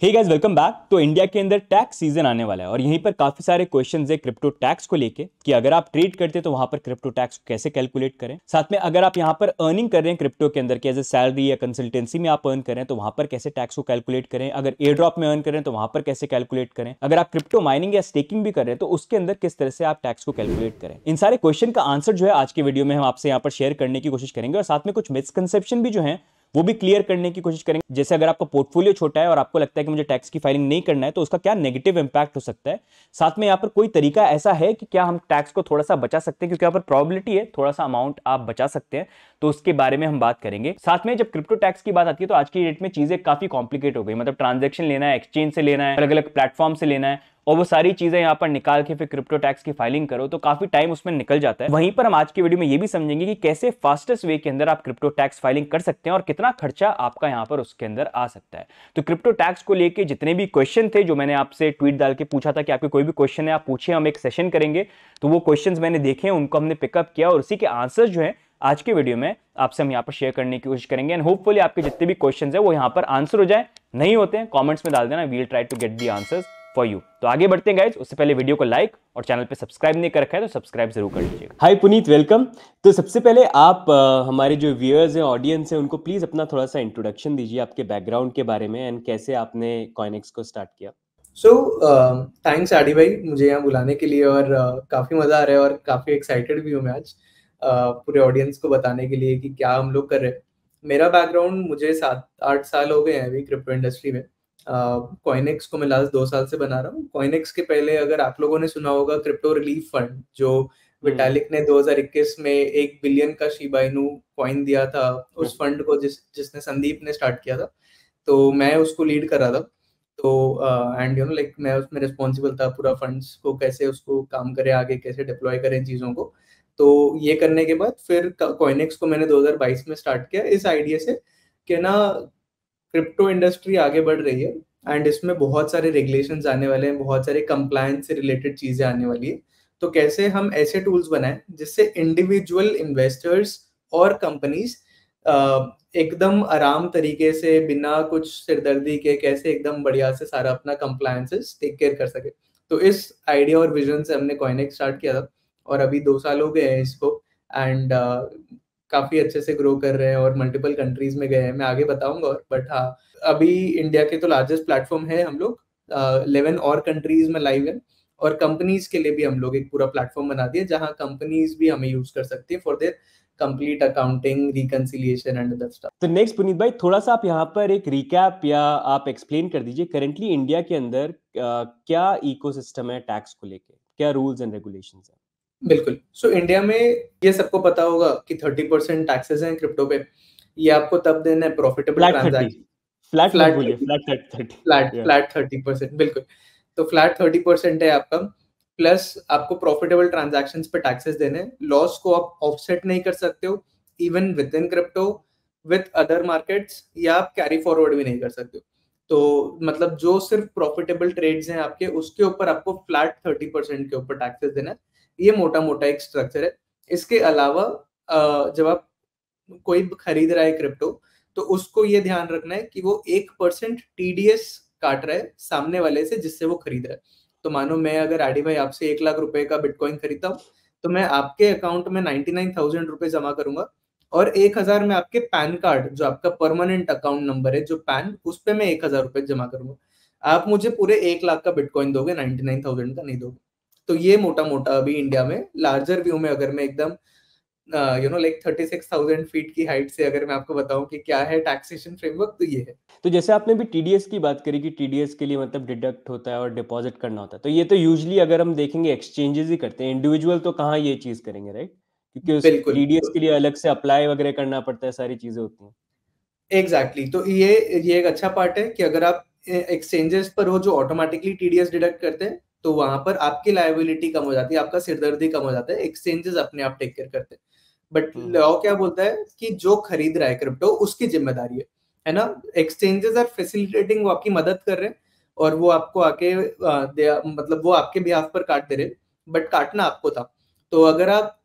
हे guys, welcome back. तो India के अंदर टैक्स सीजन आने वाला है और यहीं पर काफी सारे क्वेश्चंस है क्रिप्टो टैक्स को लेके कि अगर आप ट्रेड करते हैं तो वहां पर क्रिप्टो टैक्स कैसे कैलकुलेट करें। साथ में अगर आप यहां पर अर्निंग कर रहे हैं क्रिप्टो के अंदर, एज ए सैलरी या कंसल्टेंसी में आप अर्न करें तो वहां पर कैसे टैक्स को कैलकुलेट करें। अगर एयर ड्रॉप में अर्न करें तो वहां पर कैसे कैलकुलेट करें। अगर आप क्रिप्टो माइनिंग या स्टेकिंग भी कर रहे हैं तो उसके अंदर किस तरह से आप टैक्स को कैलकुलेट करें। इन सारे क्वेश्चन का आंसर जो है आज के वीडियो में हम आपसे यहाँ पर शेयर करने की कोशिश करेंगे और साथ में कुछ मिसकंसेप्शन भी जो है वो भी क्लियर करने की कोशिश करेंगे। जैसे अगर आपका पोर्टफोलियो छोटा है और आपको लगता है कि मुझे टैक्स की फाइलिंग नहीं करना है तो उसका क्या नेगेटिव इंपैक्ट हो सकता है। साथ में यहाँ पर कोई तरीका ऐसा है कि क्या हम टैक्स को थोड़ा सा बचा सकते हैं, क्योंकि यहाँ पर प्रोबेबिलिटी है थोड़ा सा अमाउंट आप बचा सकते हैं, तो उसके बारे में हम बात करेंगे। साथ में जब क्रिप्टो टैक्स की बात आती है तो आज की डेट में चीजें काफी कॉम्प्लिकेट हो गई। मतलब ट्रांजेक्शन लेना है, एक्सचेंज से लेना है, अलग अलग प्लेटफॉर्म से लेना है और वो सारी चीजें यहाँ पर निकाल के फिर क्रिप्टो टैक्स की फाइलिंग करो तो काफी टाइम उसमें निकल जाता है। वहीं पर हम आज की वीडियो में ये भी समझेंगे कि कैसे फास्टेस्ट वे के अंदर आप क्रिप्टो टैक्स फाइलिंग कर सकते हैं और कितना खर्चा आपका यहाँ पर उसके अंदर आ सकता है। तो क्रिप्टो टैक्स को लेके जितने भी क्वेश्चन थे जो मैंने आपसे ट्वीट डाल के पूछा था कि आपके कोई भी क्वेश्चन है आप पूछिए, हम एक सेशन करेंगे। तो वो क्वेश्चंस मैंने देखे हैं, उनको हमने पिकअप किया और उसी के आंसर जो है आज के वीडियो में आपसे हम यहाँ पर शेयर करने की कोशिश करेंगे एंड होपफुली आपके जितने भी क्वेश्चंस है वो यहाँ पर आंसर हो जाए। नहीं होते हैं कमेंट्स में डाल देना, we will try to get the answers for you. तो आगे बढ़ते हैं गाइज, उससे पहले वीडियो को लाइक और चैनल पे सब्सक्राइब नहीं कर रखा है तो सब्सक्राइब जरूर कर लीजिएगा। हाय पुनीत, वेलकम। तो सबसे पहले आप हमारे जो व्यूअर्स हैं, ऑडियंस हैं, उनको प्लीज अपना थोड़ा सा इंट्रोडक्शन दीजिए आपके बैकग्राउंड के बारे में एंड कैसे आपने कॉइनेक्स को स्टार्ट किया। सो थैंक्स आदि भाई मुझे यहाँ बुलाने के लिए और काफ़ी मज़ा आ रहा है और काफ़ी एक्साइटेड भी हूँ मैं आज पूरे ऑडियंस को बताने के लिए कि क्या हम लोग कर रहे हैं। मेरा बैकग्राउंड, मुझे 7-8 साल हो गए हैं अभी क्रिप्टो इंडस्ट्री में। कॉइनेक्स को मैं लास्ट 2 साल से बना रहा हूँ। कॉइनेक्स के पहले अगर आप लोगों ने सुना होगा क्रिप्टो रिलीफ फंड, जो विटालिक ने 2021 में 1 बिलियन का शिबा इनू कॉइन दिया था, उस फंड को जिसने संदीप ने स्टार्ट किया था, तो मैं उसको लीड कर रहा था। तो एंड लाइक मैं उसमें रिस्पॉन्सिबल था पूरा फंड्स को कैसे उसको काम करे, आगे कैसे डिप्लॉय करें चीज़ों को। तो ये करने के बाद फिर कॉइनेक्स को मैंने 2022 में स्टार्ट किया इस आइडिया से कि ना, क्रिप्टो इंडस्ट्री आगे बढ़ रही है एंड इसमें बहुत सारे रेगुलेशंस आने वाले हैं, बहुत सारे कंप्लायंस से रिलेटेड चीज़ें आने वाली है। तो कैसे हम ऐसे टूल्स बनाएं जिससे इंडिविजुअल इन्वेस्टर्स और कंपनीज एकदम आराम तरीके से बिना कुछ सिरदर्दी के कैसे एकदम बढ़िया से सारा अपना कंप्लायंसेस टेक केयर कर सके। तो इस आइडिया और विजन से हमने कॉइनेक्स स्टार्ट किया था और अभी 2 साल हो गए हैं इसको एंड काफ़ी अच्छे से ग्रो कर रहे हैं और मल्टीपल कंट्रीज में गए हैं, मैं आगे बताऊंगा। और बट हाँ, अभी इंडिया के तो लार्जेस्ट प्लेटफॉर्म है हम लोग, 11 और कंट्रीज में लाइव है और कंपनीज के लिए भी हम लोग एक पूरा प्लेटफॉर्म बना दिया जहां कंपनीज भी हमें यूज कर सकती है for their complete accounting, reconciliation and other stuff. तो नेक्स्ट पुनीत भाई, थोड़ा सा आप यहाँ पर एक रिकैप या आप एक्सप्लेन कर दीजिए करेंटली इंडिया के अंदर क्या इकोसिस्टम है टैक्स को लेके, क्या रूल्स एंड रेगुलेशंस हैं। बिल्कुल। सो इंडिया में ये सबको पता होगा कि 30% टैक्सेस हैं क्रिप्टो पे। ये आपको तब देना है प्रॉफिटेबल फ्लैट 30, ट्रांजैक्शन। फ्लैट मत फ्लैट बोलिए, 30, फ्लैट 30। फ्लैट या फ्लैट 30%, बिल्कुल। तो फ्लैट 30% है आपका, प्लस आपको प्रॉफिटेबल ट्रांजैक्शंस पे टैक्सेस देने हैं। लॉस को आप ऑफसेट नहीं कर सकते हो even with in crypto, with other markets, या आप कैरी फॉरवर्ड भी नहीं कर सकते हो। तो मतलब जो सिर्फ प्रॉफिटेबल ट्रेड्स हैं आपके, उसके ऊपर आपको फ्लैट 30% के ऊपर टैक्सेस देना है। ये मोटा मोटा एक स्ट्रक्चर है। इसके अलावा जब आप कोई खरीद रहा है क्रिप्टो, तो उसको ये ध्यान रखना है कि वो 1% टीडीएस काट रहा है सामने वाले से जिससे वो खरीद रहा है। तो मानो मैं अगर आडी भाई आपसे 1 लाख रुपए का बिटकॉइन खरीदता हूँ, तो मैं आपके अकाउंट में 99,000 रुपए जमा करूंगा और 1,000 में आपके पैन कार्ड, जो आपका परमानेंट अकाउंट नंबर है, जो पैन, उस पे मैं 1,000 रुपए जमा करूंगा। आप मुझे पूरे 1 लाख का बिटकॉइन दोगे, 99,000 का नहीं दोगे। तो ये मोटा मोटा अभी इंडिया में लार्जर व्यू में, अगर मैं एकदम लाइक 36,000 फीट की हाइट से अगर मैं आपको बताऊं कि क्या है टैक्सेशन फ्रेमवर्क, तो ये है। तो जैसे आपने भी टीडीएस की बात करी कि टीडीएस के लिए मतलब डिडक्ट होता है और डिपॉजिट करना होता है, तो ये तो यूजुअली अगर हम देखेंगे एक्सचेंजेस ही करते हैं, इंडिविजुअल तो कहाँ ये चीज़ करेंगे, राइट? क्योंकि उस बिल्कुल। टीडीएस के लिए अलग से अप्लाई वगैरह करना पड़ता है, सारी चीज़ें होती हैं। Exactly exactly। तो ये एक अच्छा पार्ट है कि अगर आप एक्सचेंजेस पर हो जो ऑटोमेटिकली टीडीएस डिडक्ट करते हैं, तो वहां पर आपकी लायबिलिटी कम हो जाती है, आपका सिरदर्दी कम हो जाता है, एक्सचेंजेस अपने आप टेक केयर करते हैं। बट लॉ क्या बोलता है कि जो खरीद रहा है क्रिप्टो उसकी जिम्मेदारी है ना। एक्सचेंजेस आर फैसिलिटेटिंग, वो आपकी मदद कर रहे हैं और वो आपको आके मतलब वो आपके बिहाफ पर काट दे रहे हैं, बट काटना आपको था। तो अगर आप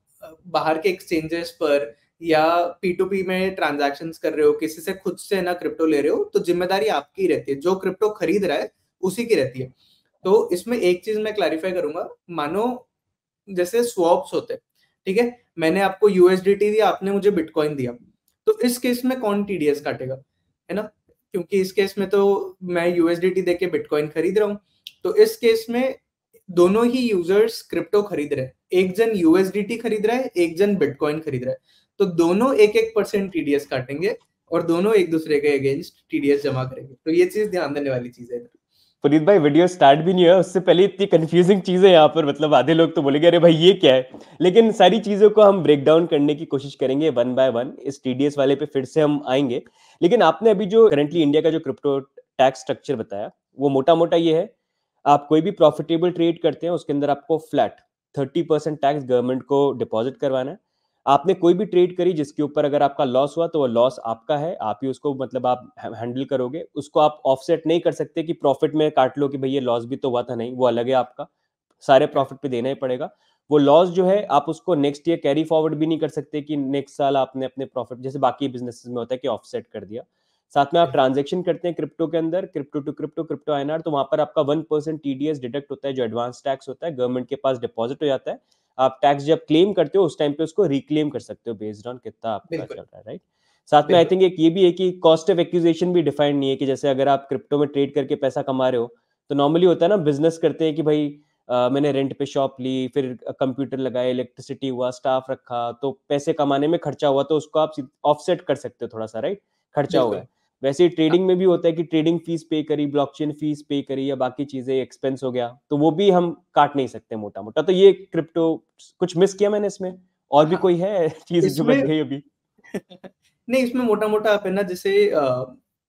बाहर के एक्सचेंजेस पर या P2P में ट्रांजैक्शंस कर रहे हो, किसी से खुद से ना क्रिप्टो ले रहे हो, तो जिम्मेदारी आपकी रहती है, जो क्रिप्टो खरीद रहा है उसी की रहती है। तो इसमें एक चीज मैं क्लैरिफाई करूंगा, मानो जैसे स्वैप्स होते हैं, ठीक है, मैंने आपको यूएसडीटी दिया, आपने मुझे बिटकॉइन दिया, तो इस केस में कौन टीडीएस काटेगा, है ना, क्योंकि इस केस में तो मैं यूएसडीटी देके बिटकॉइन खरीद रहा हूँ। तो इस केस में दोनों ही यूजर्स क्रिप्टो खरीद रहे हैं, एक जन यूएसडीटी खरीद रहा है, एक जन बिटकॉइन खरीद रहा है, तो दोनों 1-1% टीडीएस काटेंगे और दोनों एक दूसरे के अगेंस्ट टीडीएस जमा करेंगे। तो ये चीज ध्यान देने वाली चीज है। पुनीत भाई, वीडियो स्टार्ट भी नहीं हुआ उससे पहले इतनी कंफ्यूजिंग चीजें यहाँ पर, मतलब आधे लोग तो बोलेंगे अरे भाई ये क्या है, लेकिन सारी चीजों को हम ब्रेक डाउन करने की कोशिश करेंगे वन बाय वन। इस टीडीएस वाले पे फिर से हम आएंगे, लेकिन आपने अभी जो करंटली इंडिया का जो क्रिप्टो टैक्स स्ट्रक्चर बताया, वो मोटा मोटा ये है, आप कोई भी प्रॉफिटेबल ट्रेड करते हैं उसके अंदर आपको फ्लैट 30% टैक्स गवर्नमेंट को डिपॉजिट करवाना है। आपने कोई भी ट्रेड करी जिसके ऊपर अगर आपका लॉस हुआ तो वो लॉस आपका है, आप ही उसको मतलब आप हैंडल करोगे, उसको आप ऑफसेट नहीं कर सकते कि प्रॉफिट में काट लो कि भाई ये लॉस भी तो हुआ था, नहीं, वो अलग है आपका, सारे प्रॉफिट पे देना ही पड़ेगा। वो लॉस जो है आप उसको नेक्स्ट ईयर कैरी फॉरवर्ड भी नहीं कर सकते कि नेक्स्ट साल आपने अपने प्रॉफिट, जैसे बाकी बिजनेसेस में होता है कि ऑफसेट कर दिया। साथ में आप ट्रांजेक्शन करते हैं क्रिप्टो के अंदर, crypto to crypto, crypto INR, तो वहां पर आपका 1% टीडीएस डिडक्ट होता है, जो एडवांस टैक्स होता है, गवर्नमेंट के पास डिपॉजिट हो जाता है। आप टैक्स जब क्लेम करते हो उस टाइम पे उसको रिक्लेम कर सकते हो बेस्ड ऑन कितना आपका चल बिल्कुल रहा है, राइट। साथ में आई बिल्कुल। थिंक एक ये भी है कि कॉस्ट ऑफ एक्विजिशन भी डिफाइंड नहीं है, कि जैसे अगर आप क्रिप्टो में ट्रेड करके पैसा कमा रहे हो, तो नॉर्मली होता है ना, बिजनेस करते हैं कि भाई मैंने रेंट पे शॉप ली, फिर कंप्यूटर लगाए, इलेक्ट्रिसिटी हुआ, स्टाफ रखा, तो पैसे कमाने में खर्चा हुआ, तो उसको आप ऑफसेट कर सकते हो थोड़ा सा, राइट, खर्चा हुआ बिल्कुल। है। वैसे ही हाँ, ट्रेडिंग में भी होता है कि ट्रेडिंग फीस पे करी, ब्लॉकचेन फीस पे करी, या बाकी चीजें एक्सपेंस हो गया, तो वो भी हम काट नहीं सकते मोटा मोटा। तो ये क्रिप्टो, कुछ मिस किया मैंने इसमें, और भी हाँ। कोई है चीज जो इसमें बच गई अभी? नहीं, इसमें मोटा मोटा आप है ना, जैसे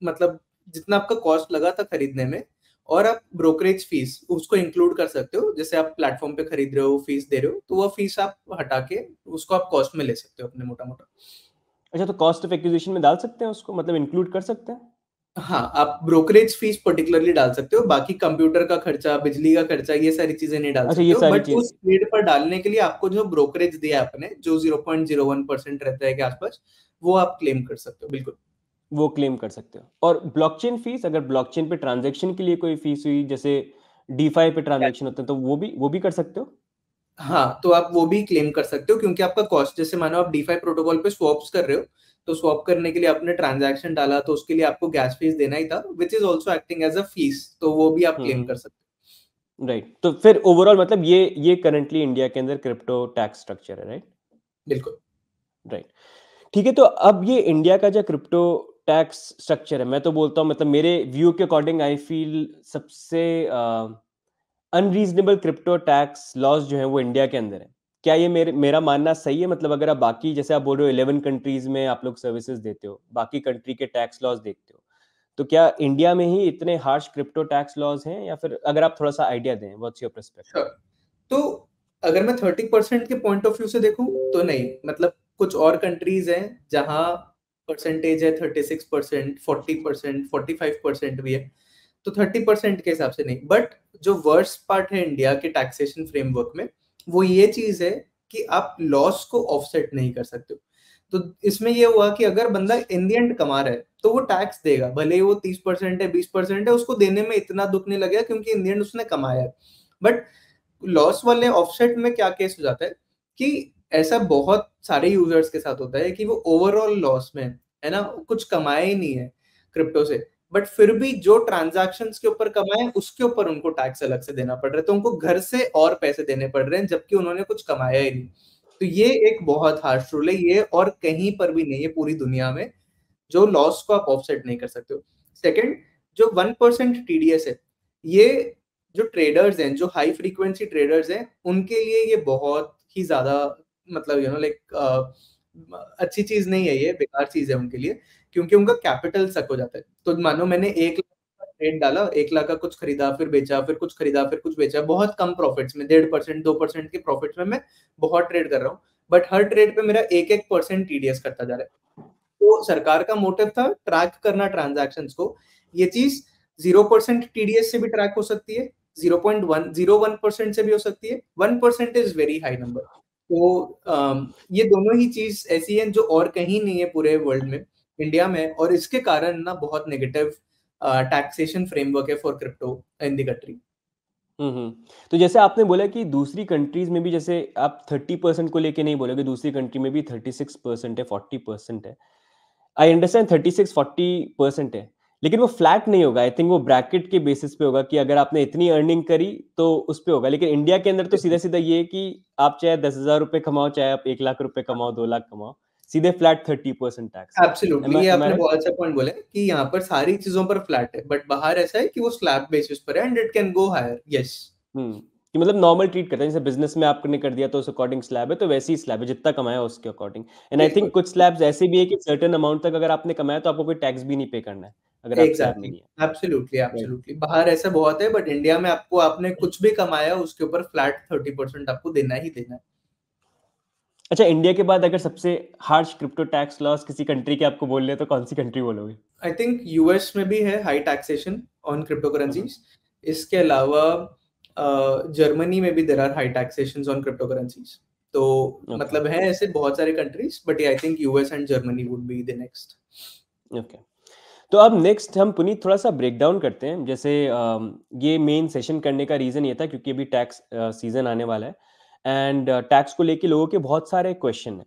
मतलब जितना आपका कॉस्ट लगा था खरीदने में, और आप ब्रोकरेज फीस उसको इंक्लूड कर सकते हो, जैसे आप प्लेटफॉर्म पे खरीद रहे हो, फीस दे रहे हो, तो वो फीस आप हटा के उसको आप कॉस्ट में ले सकते हो अपने, मोटा मोटा। अच्छा, तो कॉस्ट ऑफ एक्विजिशन में डाल सकते हैं उसको, मतलब इंक्लूड कर सकते हैं? हाँ, आप ब्रोकरेज फीस पर्टिकुलरली डाल सकते हो, बाकी कंप्यूटर का खर्चा, बिजली का खर्चा, ये सारी चीजें नहीं डाल अच्छा, सकते ये हो, सारी बट चीज उस ट्रेड पर डालने के लिए आपको जो ब्रोकरेज दिया है आपने, जो 0.01% रहता है के आसपास, वो आप क्लेम कर सकते हो, बिल्कुल। वो क्लेम कर सकते हो। और ब्लॉकचेन फीस, अगर ब्लॉकचेन पे ट्रांजैक्शन के लिए कोई फीस हुई, जैसे डीफाई पे ट्रांजैक्शन होते हैं, तो वो भी कर सकते हो? हाँ, तो आप वो भी क्लेम कर सकते हो, क्योंकि आपका कॉस्ट, जैसे मानो आप डीफाई प्रोटोकॉल पे स्वैप्स कर रहे हो, तो स्वैप करने के लिए आपने ट्रांजैक्शन डाला, तो उसके लिए आपको गैस फीस देना ही था, which is also acting as a fees, तो वो भी आप क्लेम कर हम्म। सकते राइट, तो फिर ओवरऑल मतलब ये करंटली इंडिया के अंदर क्रिप्टो टैक्स स्ट्रक्चर है, राइट? हो, बिल्कुल। राइट, ठीक है। तो अब ये इंडिया का जो क्रिप्टो टैक्स स्ट्रक्चर है, मैं तो बोलता हूँ, मतलब मेरे व्यू के अकॉर्डिंग आई फील सबसे अनरीजनेबल क्रिप्टो टैक्स लॉज जो है वो इंडिया के अंदर है। क्या ये मेरा मानना सही है? मतलब अगर आप बाकी, जैसे आप बोल रहे हो 11 कंट्रीज में आप लोग सर्विसेज देते हो, बाकी कंट्री के टैक्स लॉज देखते हो, तो क्या इंडिया में ही इतने हार्श क्रिप्टो टैक्स लॉज हैं, या फिर अगर आप थोड़ा सा आइडिया दें, व्हाट्स योर पर्सपेक्टिव? श्योर। तो अगर मैं 30% के पॉइंट ऑफ व्यू से देखूं, तो नहीं, मतलब कुछ और कंट्रीज हैं जहां परसेंटेज है 36%, 40%, 45% भी है, तो 30% के हिसाब से नहीं, बट जो वर्स्ट पार्ट है इंडिया के टैक्सेशन फ्रेमवर्क में, वो ये चीज है कि आप लॉस को ऑफसेट नहीं कर सकते हो। तो इसमें ये हुआ कि अगर बंदा इन द एंड कमा रहा है, तो वो टैक्स देगा, भले ही वो 30% है, 20% है, उसको देने में इतना दुख नहीं लगेगा, क्योंकि इन द एंड उसने कमाया है। बट लॉस वाले ऑफसेट में क्या केस हो जाता है कि ऐसा बहुत सारे यूजर्स के साथ होता है कि वो ओवरऑल लॉस में है ना, कुछ कमाया ही नहीं है क्रिप्टो से, बट फिर भी जो ट्रांजैक्शंस के ऊपर कमाए उसके ऊपर उनको टैक्स अलग से देना पड़ रहा है, तो उनको घर से और पैसे देने पड़ रहे हैं, जबकि उन्होंने कुछ कमाया ही नहीं। तो ये एक बहुत हार्श रूल है ये, और कहीं पर भी नहीं है पूरी दुनिया में, जो लॉस को आप ऑफसेट नहीं कर सकते हो। सेकंड, जो 1% टीडीएस है, ये जो ट्रेडर्स हैं, जो हाई फ्रीक्वेंसी ट्रेडर्स हैं, उनके लिए ये बहुत ही ज्यादा, मतलब लाइक अच्छी चीज नहीं है, ये बेकार चीज है उनके लिए, क्योंकि उनका कैपिटल सक हो जाता है। तो मानो मैंने 1 लाख का ट्रेड डाला, 1 लाख का कुछ खरीदा, फिर बेचा, फिर कुछ खरीदा, फिर कुछ बेचा, बहुत कम प्रॉफिट्स में, 1.5%, 2% के प्रॉफिट्स में मैं बहुत ट्रेड कर रहा हूँ, बट हर ट्रेड पे मेरा 1-1% टीडीएस करता जा रहा है। तो सरकार का मोटिव था ट्रैक करना ट्रांजैक्शंस को, ये चीज 0% टीडीएस से भी ट्रैक हो सकती है, 0.101% से भी हो सकती है, 1% इज वेरी हाई नंबर। तो ये दोनों ही चीज ऐसी है जो और कहीं नहीं है पूरे वर्ल्ड में, इंडिया में, और इसके कारण ना बहुत नेगेटिव टैक्सेशन फ्रेमवर्क है for crypto in the country. तो जैसे आपने बोला कि दूसरी कंट्रीज में भी, जैसे आप 30% को लेके नहीं बोलोगे, दूसरी कंट्री में भी 36% है, 40% है। आई अंडरस्टैंड 36-40% है, लेकिन वो फ्लैट नहीं होगा। आई थिंक वो ब्रैकेट के बेसिस पे होगा कि अगर आपने इतनी अर्निंग करी तो उस पे होगा। लेकिन इंडिया के अंदर तो सीधा सीधा ये है कि आप चाहे 10,000 रुपए कमाओ, चाहे आप 1 लाख रुपए कमाओ, 2 लाख कमाओ, सीधे फ्लैट 30% टैक्स है। एब्सोल्युटली, ये एम आई आपने राइट? बहुत अच्छा पॉइंट बोला है कि यहाँ पर सारी चीजों पर फ्लैट है, बट बाहर ऐसा है कि वो स्लैब बेसिस पर है and it can go higher. Yes, कि मतलब नॉर्मल ट्रीट करते हैं, जैसे बिजनेस में आपने कर दिया तो उस अकॉर्डिंग स्लैब है, तो वैसे ही स्लैब है जितना कमाया उसके अकॉर्डिंग। एंड आई थिंक बिल्कुल, कुछ स्लैब्स ऐसे भी है कि सर्टेन अमाउंट तक अगर आपने कमाया तो आपको कोई टैक्स भी नहीं पे करना है, अगर आप स्लैब में एग्जैक्टली, नहीं है। Absolutely, right. एब्सोल्युटली, बाहर ऐसा बहुत है, बट इंडिया में आपको आपने कुछ भी कमाया उसके ऊपर फ्लैट 30% आपको देना ही देना है। अच्छा, इंडिया के बाद अगर सबसे हार्श क्रिप्टो टैक्स लॉस किसी कंट्री के आपको बोल रहे हैं तो कौन सी कंट्री बोलोगे? आई थिंक यूएस में भी है high taxation on crypto hmm. Currencies. इसके अलावा जर्मनी में भी there are high taxation on crypto currencies. तो ओके। मतलब है ऐसे बहुत सारे countries, but I think US and Germany would be the next. Okay. तो अब नेक्स्ट हम पुनीत थोड़ा सा ब्रेक डाउन करते हैं। जैसे ये मेन सेशन करने का रीज़न ये था क्योंकि अभी टैक्स सीज़न आने वाला है, एंड टैक्स को लेके लोगों के बहुत सारे क्वेश्चन हैं,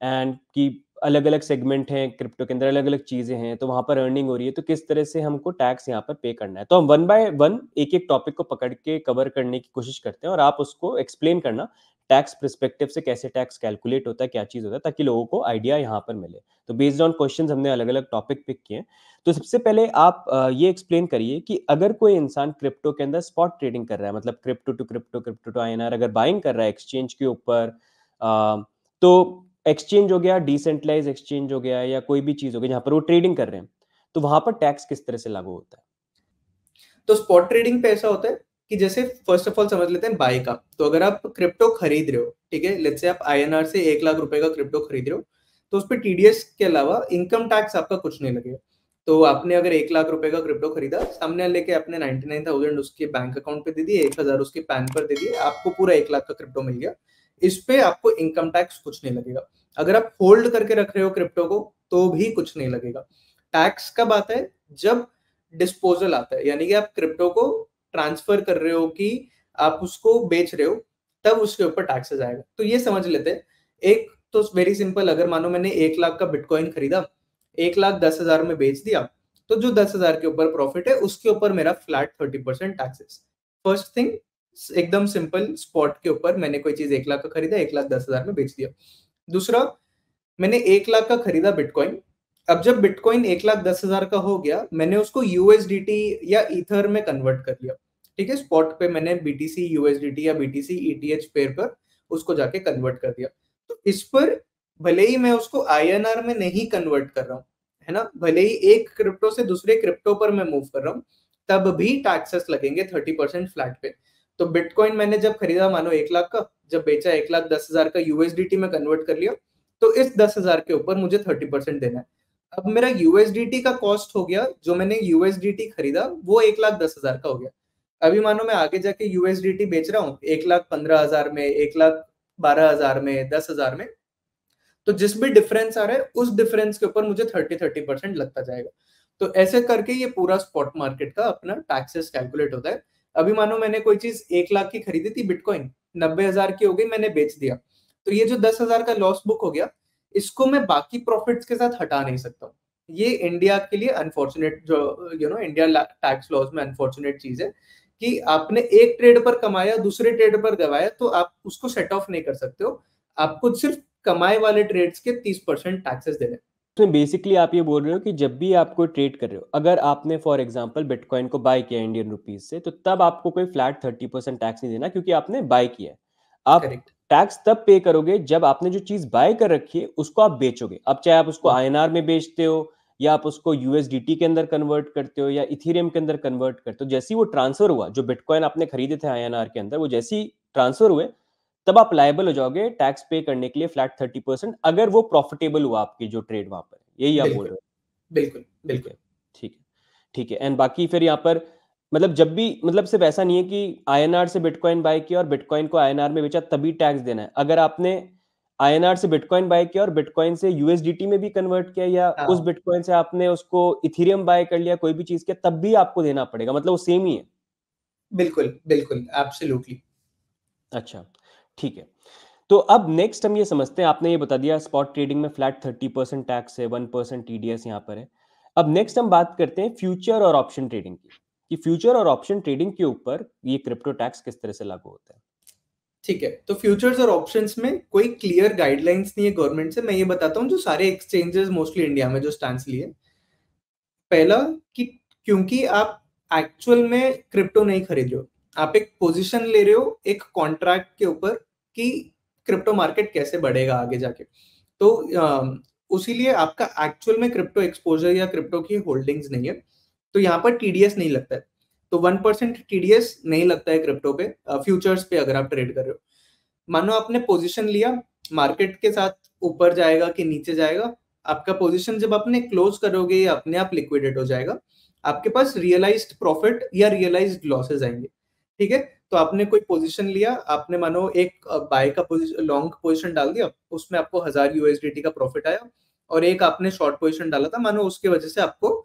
एंड कि अलग-अलग सेगमेंट हैं क्रिप्टो के अंदर, अलग-अलग चीज़ें हैं, तो वहाँ पर अर्निंग हो रही है, तो किस तरह से हमको टैक्स यहाँ पर पे करना है। तो हम वन बाय वन एक-एक टॉपिक को पकड़ के कवर करने की कोशिश करते हैं, और आप उसको एक्सप्लेन करना टैक्स पर्सपेक्टिव से, कैसे टैक्स कैलकुलेट होता है, क्या चीज़ होता है, ताकि लोगों को आइडिया यहाँ पर मिले। तो बेस्ड ऑन क्वेश्चंस हमने अलग-अलग टॉपिक पिक किए हैं। तो सबसे पहले आप ये एक्सप्लेन करिए कि अगर कोई इंसान क्रिप्टो के अंदर स्पॉट ट्रेडिंग कर रहा है, मतलब crypto to crypto, crypto to INR अगर बाइंग कर रहा है एक्सचेंज के ऊपर, तो एक्सचेंज हो गया, डिसेंट्रलाइज एक्सचेंज हो गया, या कोई भी चीज हो गई जहां पर वो ट्रेडिंग कर रहे हैं, तो वहां पर टैक्स किस तरह से लागू होता है? तो स्पॉट ट्रेडिंग पे ऐसा होता है कि जैसे फर्स्ट ऑफ ऑल समझ लेते हैं बाय का। तो अगर आप क्रिप्टो खरीद रहे हो, ठीक है, लेट्स से आप आईएनआर से 1 लाख रुपए का क्रिप्टो खरीद रहे हो, तो उस पर टीडीएस के अलावा इनकम टैक्स आपका कुछ नहीं लगेगा। तो आपने अगर 1 लाख रुपए का क्रिप्टो खरीदा, सामने लेके आपने 99,000 उसके बैंक अकाउंट पे दे दिए, 1,000 उसके पैन पर दे दिए, आपको पूरा 1 लाख का क्रिप्टो मिल गया। इस पे आपको इनकम टैक्स कुछ नहीं लगेगा। अगर आप होल्ड करके रख रहे हो क्रिप्टो को, तो भी कुछ नहीं लगेगा। टैक्स कब आता है? जब डिस्पोजल आता है, यानी कि आप क्रिप्टो को ट्रांसफर कर रहे हो कि आप उसको बेच रहे हो, तब उसके ऊपर टैक्सेस आएगा। तो ये समझ लेते हैं। एक तो वेरी सिंपल, अगर मानो मैंने 1 लाख का बिटकॉइन खरीदा, 1,10,000 में बेच दिया, तो जो 10,000 के ऊपर प्रॉफिट है उसके ऊपर मेरा फ्लैट 30% टैक्सेस। फर्स्ट थिंग, एकदम सिंपल, स्पॉट के ऊपर मैंने कोई चीज 1 लाख का खरीदा, 1,10,000 में बेच दिया। दूसरा, मैंने 1 लाख का खरीदा बिटकॉइन। अब जब बिटकॉइन 1,10,000 का हो गया, मैंने उसको यूएसडीटी या ईथर में कन्वर्ट कर लिया। ठीक है, स्पॉट पे मैंने बीटीसी यूएसडीटी या बीटीसी ईटीएच पेयर पर उसको जाके कन्वर्ट कर दिया। तो इस पर भले ही मैं उसको आईएनआर में नहीं कन्वर्ट कर रहा हूँ, है ना, भले ही एक क्रिप्टो से दूसरे क्रिप्टो पर मैं मूव कर रहा हूँ, तब भी टैक्सेस लगेंगे 30% फ्लैट पे। तो बिटकॉइन मैंने जब खरीदा मानो 1 लाख का, जब बेचा 1,10,000 का, यूएसडीटी में कन्वर्ट कर लिया, तो इस 10,000 के ऊपर मुझे 30% देना है। अब मेरा यूएसडीटी का कॉस्ट हो गया, जो मैंने यूएसडीटी खरीदा वो 1,10,000 का हो गया। अभी मानो मैं आगे जाके यूएसडीटी बेच रहा हूँ 1,15,000 में, 1,12,000 में, 10,000 में, तो जिस भी डिफरेंस आ रहा है उस डिफरेंस के ऊपर मुझे 30% लगता जाएगा। तो ऐसे करके ये पूरा स्पॉट मार्केट का अपना टैक्सेस कैलकुलेट होता है। अभी मानो मैंने कोई चीज 1 लाख की खरीदी थी बिटकॉइन, 90,000 की हो गई, मैंने बेच दिया, तो ये जो 10,000 का लॉस बुक हो गया, इसको मैं बाकी प्रॉफिट्स के साथ हटा नहीं सकता हूँ। ये इंडिया के लिए अनफॉर्चुनेट, जो इंडिया टैक्स लॉज में अनफॉर्चुनेट चीज है कि आपने एक ट्रेड पर कमाया, दूसरे ट्रेड पर गवाया, तो आप उसको सेट ऑफ नहीं कर सकते हो। आपको सिर्फ कमाए वाले ट्रेड्स के 30% टैक्सेस देने। तो बेसिकली आप ये बोल रहे हो कि जब भी आप कोई ट्रेड कर रहे हो, अगर आपने फॉर एग्जांपल बिटकॉइन को बाय किया इंडियन रुपीज से, तो तब आपको कोई फ्लैट 30% टैक्स नहीं देना, क्योंकि आपने बाय किया है। आप करेक्ट, टैक्स तब पे करोगे जब आपने जो चीज बाय कर रखी है उसको आप बेचोगे। अब चाहे आप उसको आईएनआर में बेचते हो, या आप उसको यूएसडीटी के अंदर कन्वर्ट करते हो, या इथेरियम के अंदर कन्वर्ट करते हो, जैसे ही वो ट्रांसफर हुआ, जो बिटकॉइन आपने खरीदे थे आईएनआर के अंदर, वो जैसे ही ट्रांसफर हुए, तब आप लायबल हो जाओगे टैक्स पे करने के लिए फ्लैट 30%, अगर वो प्रॉफिटेबल हुआ आपकी जो ट्रेड वहां पर। यही आप बोल बिल्कुल, रहे हो? बिल्कुल, ठीक बिल्कुल। है, ठीक है, ठीक है। एंड बाकी फिर यहाँ पर मतलब जब भी, मतलब सिर्फ ऐसा नहीं है कि आईएनआर से बिटकॉइन बाय किया और बिटकॉइन को आईएनआर में बेचा तभी टैक्स देना है। अगर आपने आईएनआर से बिटकॉइन बाय किया और बिटकॉइन से यूएसडीटी में भी कन्वर्ट किया, या उस हाँ, बिटकॉइन से आपने उसको इथेरियम बाय कर लिया, कोई भी चीज किया, तब भी आपको देना पड़ेगा, मतलब वो सेम ही है। बिल्कुल, बिल्कुल, एब्सोल्युटली। अच्छा, ठीक है। तो अब नेक्स्ट हम ये समझते हैं, आपने ये बता दिया स्पॉट ट्रेडिंग में फ्लैट 30% टैक्स है, 1% टीडीएस यहाँ पर है। अब नेक्स्ट हम बात करते हैं फ्यूचर और ऑप्शन ट्रेडिंग की, कि फ्यूचर और ऑप्शन ट्रेडिंग के ऊपर ये क्रिप्टो टैक्स किस तरह से लागू होता है। ठीक है, तो फ्यूचर्स और ऑप्शंस में कोई क्लियर गाइडलाइंस नहीं है गवर्नमेंट से। मैं ये बताता हूँ जो सारे एक्सचेंजेस मोस्टली इंडिया में जो स्टैंड लिए। पहला, कि क्योंकि आप एक्चुअल में क्रिप्टो नहीं खरीद रहे हो, आप एक पोजीशन ले रहे हो एक कॉन्ट्रैक्ट के ऊपर कि क्रिप्टो मार्केट कैसे बढ़ेगा आगे जाके। तो उसी लिए आपका एक्चुअल में क्रिप्टो एक्सपोजर या क्रिप्टो की होल्डिंग्स नहीं है, तो यहाँ पर टीडीएस नहीं लगता है। तो 1% टीडीएस नहीं लगता है क्रिप्टो पे, फ्यूचर्स पे अगर आप ट्रेड कर रहे हो। मानो आपने पोजीशन लिया, मार्केट के साथ ऊपर जाएगा कि नीचे जाएगा, आपका पोजीशन जब आपने क्लोज करोगे ये अपने आप लिक्विडेट हो जाएगा, आपके पास रियलाइज्ड प्रॉफिट या रियलाइज्ड लॉसेस आएंगे। ठीक है, तो आपने कोई पोजीशन लिया, आपने मानो एक बाय का पोजीशन, लॉन्ग पोजीशन डाल दिया, उसमें आपको 1000 यूएसडीटी का प्रॉफिट आया, और एक आपने शॉर्ट पोजीशन डाला था, मानो उसके वजह से आपको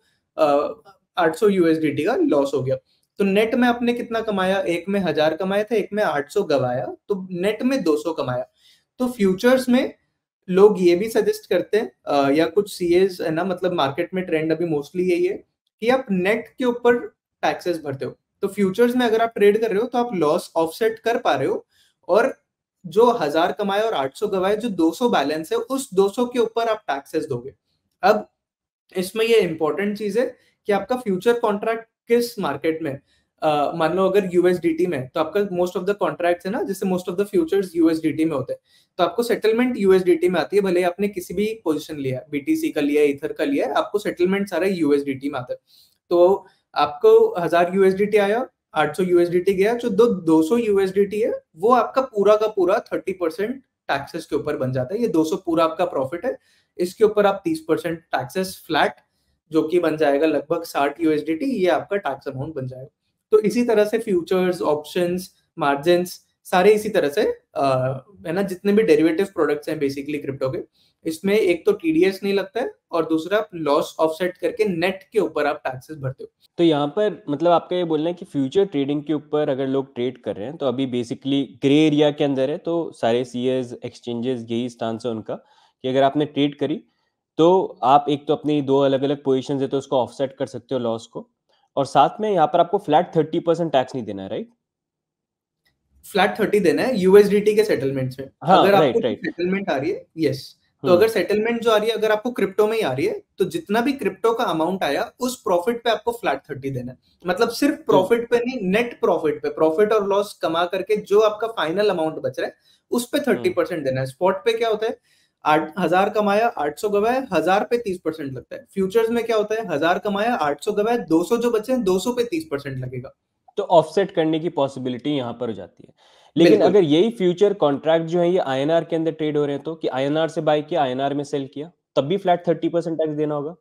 800 यूएसडीटी का लॉस हो गया। तो नेट में आपने कितना कमाया? एक में 1000 कमाया था, एक में 800 गवाया, तो नेट में 200 कमाया। तो फ्यूचर्स में लोग ये भी सजेस्ट करते हैं, या कुछ सीएस है ना, मतलब मार्केट में ट्रेंड अभी मोस्टली यही है कि आप नेट के ऊपर टैक्सेस भरते हो। तो फ्यूचर्स में अगर आप ट्रेड कर रहे हो तो आप लॉस ऑफसेट कर पा रहे हो, और जो 1000 कमाए और 800 गवाए, जो 200 बैलेंस है, उस 200 के ऊपर आप टैक्सेस दोगे। अब इसमें ये इंपॉर्टेंट चीज है कि आपका फ्यूचर कॉन्ट्रैक्ट किस मार्केट में, मान लो अगर यूएसडीटी में, तो आपका मोस्ट ऑफ द कॉन्ट्रैक्ट्स है ना, जैसे most of the futures USDT में होते हैं, तो आपको सेटलमेंट यूएसडीटी में आती है। भले आपने किसी भी पोजीशन लिया, बीटीसी का लिया, इथर का लिया है, आपको सेटलमेंट सारा यूएसडीटी में आता है। तो आपको 1000 यूएसडीटी आया, 800 यूएसडीटी गया, जो 200 यूएसडीटी है वो आपका पूरा का पूरा 30% टैक्सेस के ऊपर बन जाता है। ये 200 पूरा आपका प्रॉफिट है, इसके ऊपर आप 30% टैक्सेस फ्लैट, जो कि बन जाएगा लगभग 60 यूएसडीटी, ये आपका टैक्स अमाउंट बन जाएगा। तो इसी तरह से फ्यूचर्स, ऑप्शंस, मार्जिन्स सारे इसी तरह से है ना, जितने भी डेरिवेटिव प्रोडक्ट्स हैं बेसिकली क्रिप्टो के, इसमें एक तो टीडीएस नहीं लगता है, और दूसरा लॉस ऑफसेट करके नेट के ऊपर आप टैक्सेस भरते हो। तो यहाँ पर मतलब आपका ये बोलना है कि फ्यूचर ट्रेडिंग के ऊपर अगर लोग ट्रेड कर रहे हैं तो अभी बेसिकली ग्रे एरिया के अंदर है, तो सारे सीएस एक्सचेंजेस यही स्टांस है उनका, कि अगर आपने ट्रेड करी तो आप एक तो अपनी दो अलग अलग पोजिशन है तो उसको ऑफसेट कर सकते हो लॉस को, और साथ में यहाँ पर आपको फ्लैट 30% टैक्स नहीं देना है, राइट। फ्लैट 30 देना है यूएसडीटी के सेटलमेंट्स में। हाँ, अगर आपको राइट राइट। सेटलमेंट आ रही है, यस, तो हम्म। अगर सेटलमेंट जो आ रही है, अगर आपको क्रिप्टो में ही आ रही है, तो जितना भी क्रिप्टो का अमाउंट आया उस प्रॉफिट पे आपको फ्लैट 30 देना है। मतलब सिर्फ तो प्रॉफिट पे नहीं, नेट प्रॉफिट पे, प्रॉफिट और लॉस कमा करके जो आपका फाइनल अमाउंट बच रहा है उस पे 30% देना है। स्पॉट पे क्या होता है, 8000 कमाया, 800 गवाया, 1000 पे 30% लगता है। फ्यूचर्स में क्या होता है, 1000 कमाया, 800 गवाया, 200 जो बचे हैं, 200 पे 30% लगेगा। तो ऑफसेट करने की पॉसिबिलिटी यहाँ पर हो जाती है। लेकिन बिल्कुल। अगर यही फ्यूचर कॉन्ट्रैक्ट जो है ये आईएनआर के अंदर ट्रेड हो रहे हैं, तो कि आईएनआर से बाय किया, आईएनआर में सेल किया, तब भी फ्लैट 30% टैक्स देना होगा।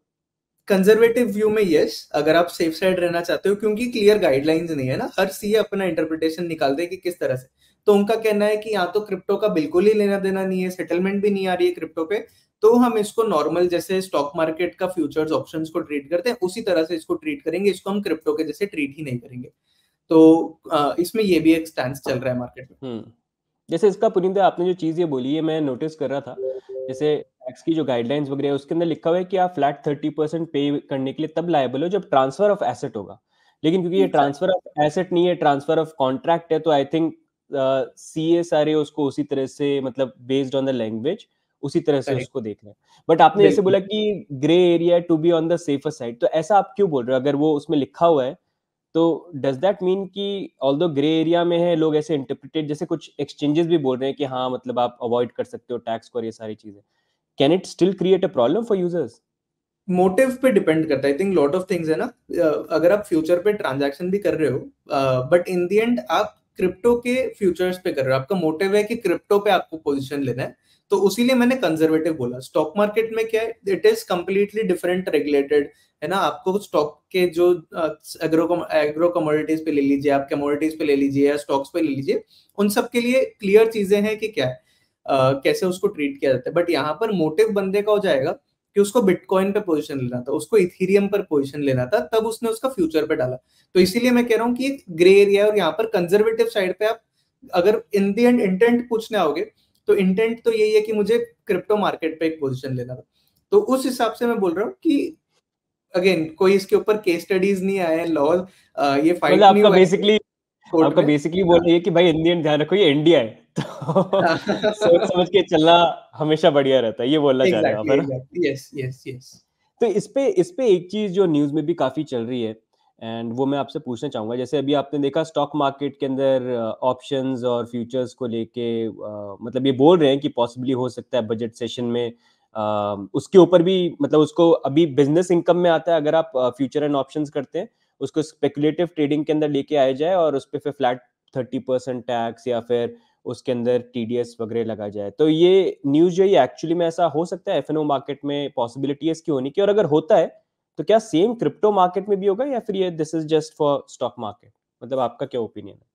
कंजर्वेटिव व्यू में यस, अगर आप सेफ साइड रहना चाहते हो, क्योंकि क्लियर गाइडलाइंस नहीं है ना, हर सीए अपना इंटरप्रिटेशन निकाल दे कि किस तरह से। तो उनका कहना है कि यहाँ तो क्रिप्टो का बिल्कुल ही लेना देना नहीं है, सेटलमेंट भी नहीं आ रही है क्रिप्टो पे, तो हम इसको नॉर्मल जैसे स्टॉक मार्केट का फ्यूचर्स ऑप्शंस को ट्रीट करते हैं उसी तरह से इसको ट्रीट करेंगे, इसको हम क्रिप्टो के जैसे ट्रीट ही नहीं करेंगे। तो इसमें ये भी एक स्टैंड चल रहा है मार्केट में। जैसे इसका पुनिंदा आपने जो चीज़ ये बोली है मैं नोटिस कर रहा था, जैसे टैक्स की जो गाइडलाइंस वगैरह है उसके अंदर लिखा हुआ है कि आप फ्लैट 30% पे करने के लिए तब लायबल हो जब ट्रांसफर ऑफ एसेट होगा। लेकिन क्योंकि ये ट्रांसफर ऑफ एसेट नहीं है, ट्रांसफर ऑफ कॉन्ट्रैक्ट है, तो आई थिंक सी ए सारे उसको उसी तरह से, मतलब बेस्ड ऑन द लैंग्वेज उसी तरह से करेक्ट, उसको देखना है। बट आपने जैसे बिल्कुल। बोला कि grey area to be on the safer side, तो ऐसा आप क्यों बोल रहे हो? अगर वो उसमें लिखा हुआ है तो डज दैट मीन कि ऑल्दो ग्रे एरिया में है, लोग ऐसे इंटरप्रिटेट, जैसे कुछ एक्सचेंजेस भी बोल रहे हैं कि हाँ मतलब आप अवॉइड कर सकते हो टैक्स को और ये सारी चीजें, can it still create a problem for users? Motive पे डिपेंड करता है, I think lot of things है ना। अगर आप फ्यूचर पे ट्रांजैक्शन भी कर रहे हो, बट इन द एंड आप क्रिप्टो के फ्यूचर्स पे कर रहे हो, आपका मोटिव है कि क्रिप्टो पे आपको पोजीशन लेना है, तो उसीलिए मैंने कंजर्वेटिव बोला। स्टॉक मार्केट में क्या है, it is completely different regulated, है ना। आपको स्टॉक के जो एग्रो कमोडिटीज पे ले लीजिए, आप कमोडिटीज पे ले लीजिए या स्टॉक्स पे ले लीजिए, उन सब के लिए क्लियर चीजें हैं कि क्या है, कैसे उसको ट्रीट किया जाता है। बट यहाँ पर मोटिव बंदे का हो जाएगा कि उसको बिटकॉइन पे पोजीशन लेना था, उसको इथेरियम पर पोजीशन लेना था, तब उसने उसका फ्यूचर पे डाला। तो इसीलिए मैं कह रहा हूँ कि एक ग्रे एरिया है, और यहाँ पर कंजर्वेटिव साइड पे आप अगर इन दी एंड इंटेंट पूछने आओगे तो इंटेंट तो यही है कि मुझे क्रिप्टो मार्केट पे एक पोजीशन लेना था। तो उस हिसाब से मैं बोल रहा हूँ कि अगेन कोई इसके ऊपर केस स्टडीज नहीं आए हैं, लॉ ये मतलब फाइट नहीं हुआ है कोर्ट आपका में। बेसिकली बोल हाँ। रही है कि भाई इंडियन ध्यान रखो, ये इंडिया है तो सोच समझ के चलना हमेशा बढ़िया रहता है, ये बोलना चाह रहे हो आप, एग्जैक्टली है ना? Exactly, yes yes yes. तो इस पे एक चीज जो न्यूज में भी काफी चल रही है, एंड वो मैं आपसे पूछना चाहूंगा। जैसे अभी आपने देखा स्टॉक मार्केट के अंदर ऑप्शंस और फ्यूचर्स को लेके मतलब ये बोल रहे हैं कि पॉसिबली हो सकता है बजट सेशन में उसके ऊपर भी, मतलब उसको अभी बिजनेस इनकम में आता है अगर आप फ्यूचर एंड ऑप्शंस करते हैं, उसको स्पेकुलेटिव ट्रेडिंग के अंदर लेके आया जाए और उस पर फिर फ्लैट 30% टैक्स या फिर उसके अंदर टीडीएस वगैरह लगा जाए। तो ये न्यूज़ जो है ये एक्चुअली में ऐसा हो सकता है एफएनओ मार्केट में, पॉसिबिलिटी है इसकी होने की? और अगर होता है तो क्या सेम क्रिप्टो मार्केट में भी होगा या फिर ये this is just for stock market? मतलब आपका क्या ओपिनियन है?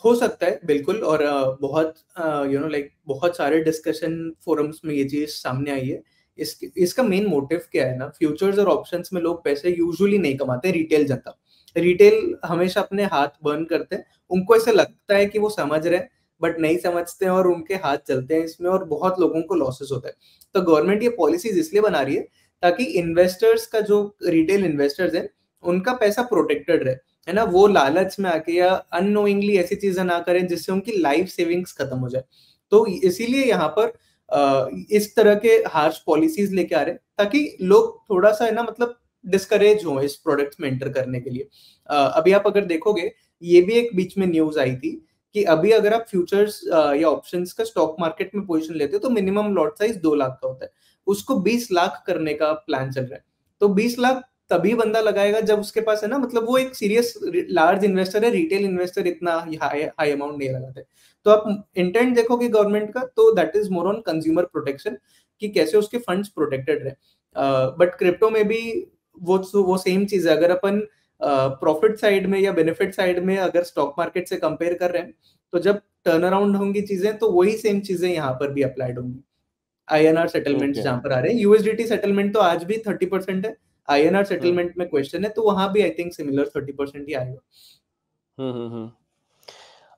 हो सकता है बिल्कुल, और बहुत लाइक बहुत सारे डिस्कशन फोरम्स में ये चीज सामने आई है। इसका मेन मोटिव क्या है ना, फ्यूचर्स और ऑप्शंस में लोग पैसे यूजुअली नहीं कमाते, रिटेल जनता। रिटेल हमेशा अपने हाथ बर्न करते हैं, उनको ऐसा लगता है कि वो समझ रहे हैं बट नहीं समझते हैं, और उनके हाथ चलते हैं इसमें, और बहुत लोगों को लॉसेस होता है। तो गवर्नमेंट ये पॉलिसीज इसलिए बना रही है ताकि इन्वेस्टर्स का, जो रिटेल इन्वेस्टर्स हैं, उनका पैसा प्रोटेक्टेड रहे, है ना। वो लालच में आके या अननोइंगली ऐसी चीजें ना करें जिससे उनकी लाइफ सेविंग्स खत्म हो जाए। तो इसीलिए यहाँ पर इस तरह के हार्श पॉलिसीज लेके आ रहे हैं ताकि लोग थोड़ा सा, है ना, मतलब डिस्करेज हो इस प्रोडक्ट में एंटर करने के लिए। अभी आप अगर देखोगे, ये भी एक बीच में न्यूज आई थी कि अभी अगर आप फ्यूचर्स या ऑप्शंस का स्टॉक मार्केट में पोजीशन लेते हो तो मिनिमम लॉट साइज 2 लाख का होता है, उसको 20 लाख करने का प्लान चल रहा है। तो 20 लाख तभी बंदा लगाएगा जब उसके पास, है ना, मतलब वो एक सीरियस लार्ज इन्वेस्टर है। रिटेल इन्वेस्टर इतना हाई अमाउंट नहीं लगाते। तो आप इंटेंट देखोगे गवर्नमेंट का, तो that is more on consumer protection, कि कैसे उसके फंड्स प्रोटेक्टेड रहे। बट क्रिप्टो में भी वो सेम चीज है। अगर अपन प्रॉफिट साइड में या बेनिफिट साइड में अगर स्टॉक मार्केट से कंपेयर कर रहे हैं, तो जब टर्न अराउंड होंगी चीजें तो वही सेम चीजें यहाँ पर भी अप्लाइड होंगी। INR settlement okay. जहां पर आ रहे हैं, यूएसडीटी सेटलमेंट तो आज भी 30% है। आईएनआर हम्म सेटलमेंट में क्वेश्चन है, तो वहां भी आई थिंक सिमिलर 30% ही आएगा। हम्म।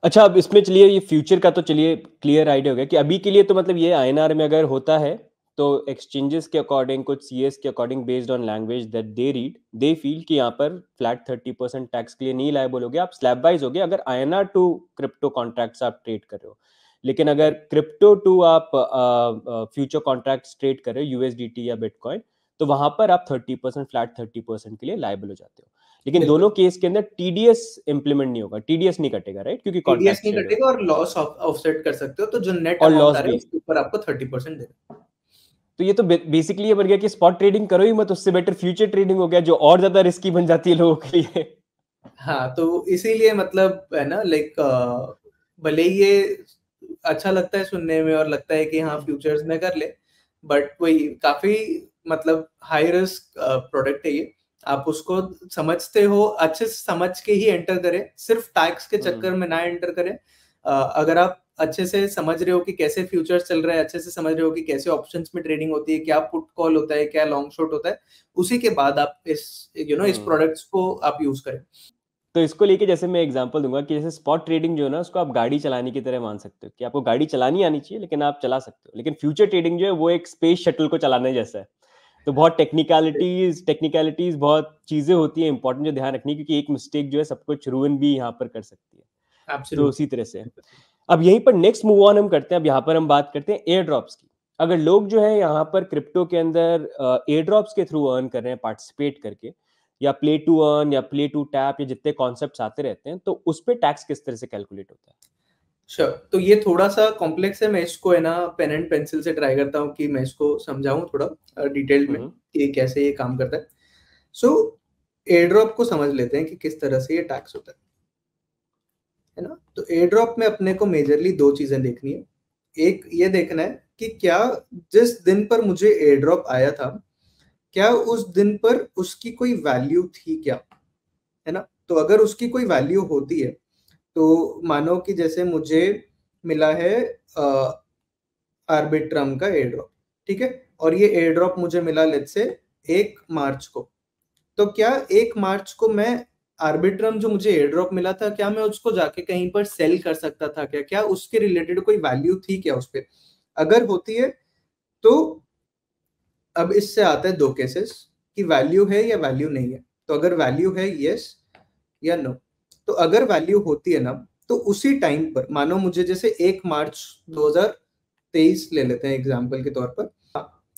अच्छा, अब इसमें चलिए ये फ्यूचर का तो चलिए क्लियर आइडिया हो गया कि अभी के लिए तो मतलब ये आईएनआर में अगर होता है तो एक्सचेंजेस के अकॉर्डिंग, कुछ सीएस के according, based on language that they read, they feel कि यहाँ पर फ्लैट 30% टैक्स के लिए नहीं लायबल हो गया, आप स्लैब वाइज हो गए अगर आईएनआर टू क्रिप्टो कॉन्ट्रैक्ट्स आप ट्रेड कर रहे हो। लेकिन अगर क्रिप्टो टू आप फ्यूचर कॉन्ट्रैक्ट्स ट्रेड कर रहे हो, यूएसडीटी या बिटकॉइन, तो वहां पर आप 30%, फ्लैट 30% के लिए लायबल हो जाते हो। लेकिन दोनों बिल्कुल, केस के अंदर टीडीएस इंप्लीमेंट नहीं होगा, टीडीएस नहीं कटेगा, राइट? क्योंकि टीडीएस कॉन्ट्रैक्ट नहीं ट्रेड हो रहे कटेगा, और लॉस ऑफसेट कर सकते हो, तो जो नेट हैं। और अमाउंट लॉस आ रहा है भी। उसके ऊपर आपको 30% देना। तो ये तो बेसिकली ये बन गया कि स्पॉट ट्रेडिंग करो ही मत, उससे बेटर फ्यूचर ट्रेडिंग हो गया, जो और ज्यादा रिस्की बन जाती है लोगों के लिए। हाँ, तो इसीलिए मतलब, है ना, लाइक भले ही ये अच्छा लगता है सुनने में और लगता है कि हाँ फ्यूचर्स में कर ले, बट वही काफी मतलब हाई रिस्क प्रोडक्ट है ये। आप उसको समझते हो, अच्छे से समझ के ही एंटर करें, सिर्फ टैक्स के हम्म चक्कर में ना एंटर करें। अगर आप अच्छे से समझ रहे हो कि कैसे फ्यूचर्स चल रहा है, अच्छे से समझ रहे हो कि कैसे ऑप्शंस में ट्रेडिंग होती है, क्या पुट कॉल होता है, क्या लॉन्ग शॉर्ट होता है, उसी के बाद आप इस हम्म। प्रोडक्ट्स को आप यूज करें। तो इसको लेके जैसे मैं एग्जांपल दूंगा कि जैसे स्पॉट ट्रेडिंग जो है ना, उसको आप गाड़ी चलाने की तरह मान सकते हो कि आपको गाड़ी चलानी आनी चाहिए लेकिन आप चला सकते हो। लेकिन फ्यूचर ट्रेडिंग जो है वो एक स्पेस शटल को चलाने जैसा है। तो बहुत टेक्निकलिटीज बहुत चीजें होती हैं इंपॉर्टेंट जो ध्यान रखनी है, क्योंकि एक मिस्टेक जो है सब कुछ रुइन भी यहाँ पर कर सकती है। तो उसी तरह से एब्सोल्युटली। अब यहीं पर नेक्स्ट मूव ऑन हम करते हैं। अब यहाँ पर हम बात करते हैं एयर ड्रॉप्स की। अगर लोग जो है यहाँ पर क्रिप्टो के अंदर एयर ड्रॉप्स के थ्रू अर्न कर रहे हैं पार्टिसिपेट करके, या प्ले टू अर्न या प्ले टू टैप या जितने कॉन्सेप्ट्स आते रहते हैं, तो उस पर टैक्स किस तरह से कैलकुलेट होता है? श्योर, तो ये थोड़ा सा कॉम्प्लेक्स है। मैं इसको, है ना, पेन एंड पेंसिल से ट्राई करता हूँ कि मैं इसको समझाऊं थोड़ा डिटेल में हम्म कि कैसे ये काम करता है। सो एयर ड्रॉप को समझ लेते हैं कि किस तरह से ये टैक्स होता है ना। तो एयर ड्रॉप में अपने को मेजरली दो चीजें देखनी है। एक ये देखना है कि क्या जिस दिन पर मुझे एयर ड्रॉप आया था, क्या उस दिन पर उसकी कोई वैल्यू थी क्या, है ना। तो अगर उसकी कोई वैल्यू होती है, तो मानो कि जैसे मुझे मिला है आर्बिट्रम का एयर ड्रॉप, ठीक है, और ये एयर ड्रॉप मुझे मिला लेट्स से 1 मार्च को। तो क्या 1 मार्च को मैं आर्बिट्रम जो मुझे एयर ड्रॉप मिला था, क्या मैं उसको जाके कहीं पर सेल कर सकता था क्या, क्या उसके रिलेटेड कोई वैल्यू थी क्या उस पर। अगर होती है तो अब इससे आता है दो केसेस कि वैल्यू है या वैल्यू नहीं है। तो अगर वैल्यू है यस या नो। तो अगर वैल्यू होती है ना, तो उसी टाइम पर मानो मुझे जैसे 1 मार्च 2023 ले लेते हैं एग्जाम्पल के तौर पर।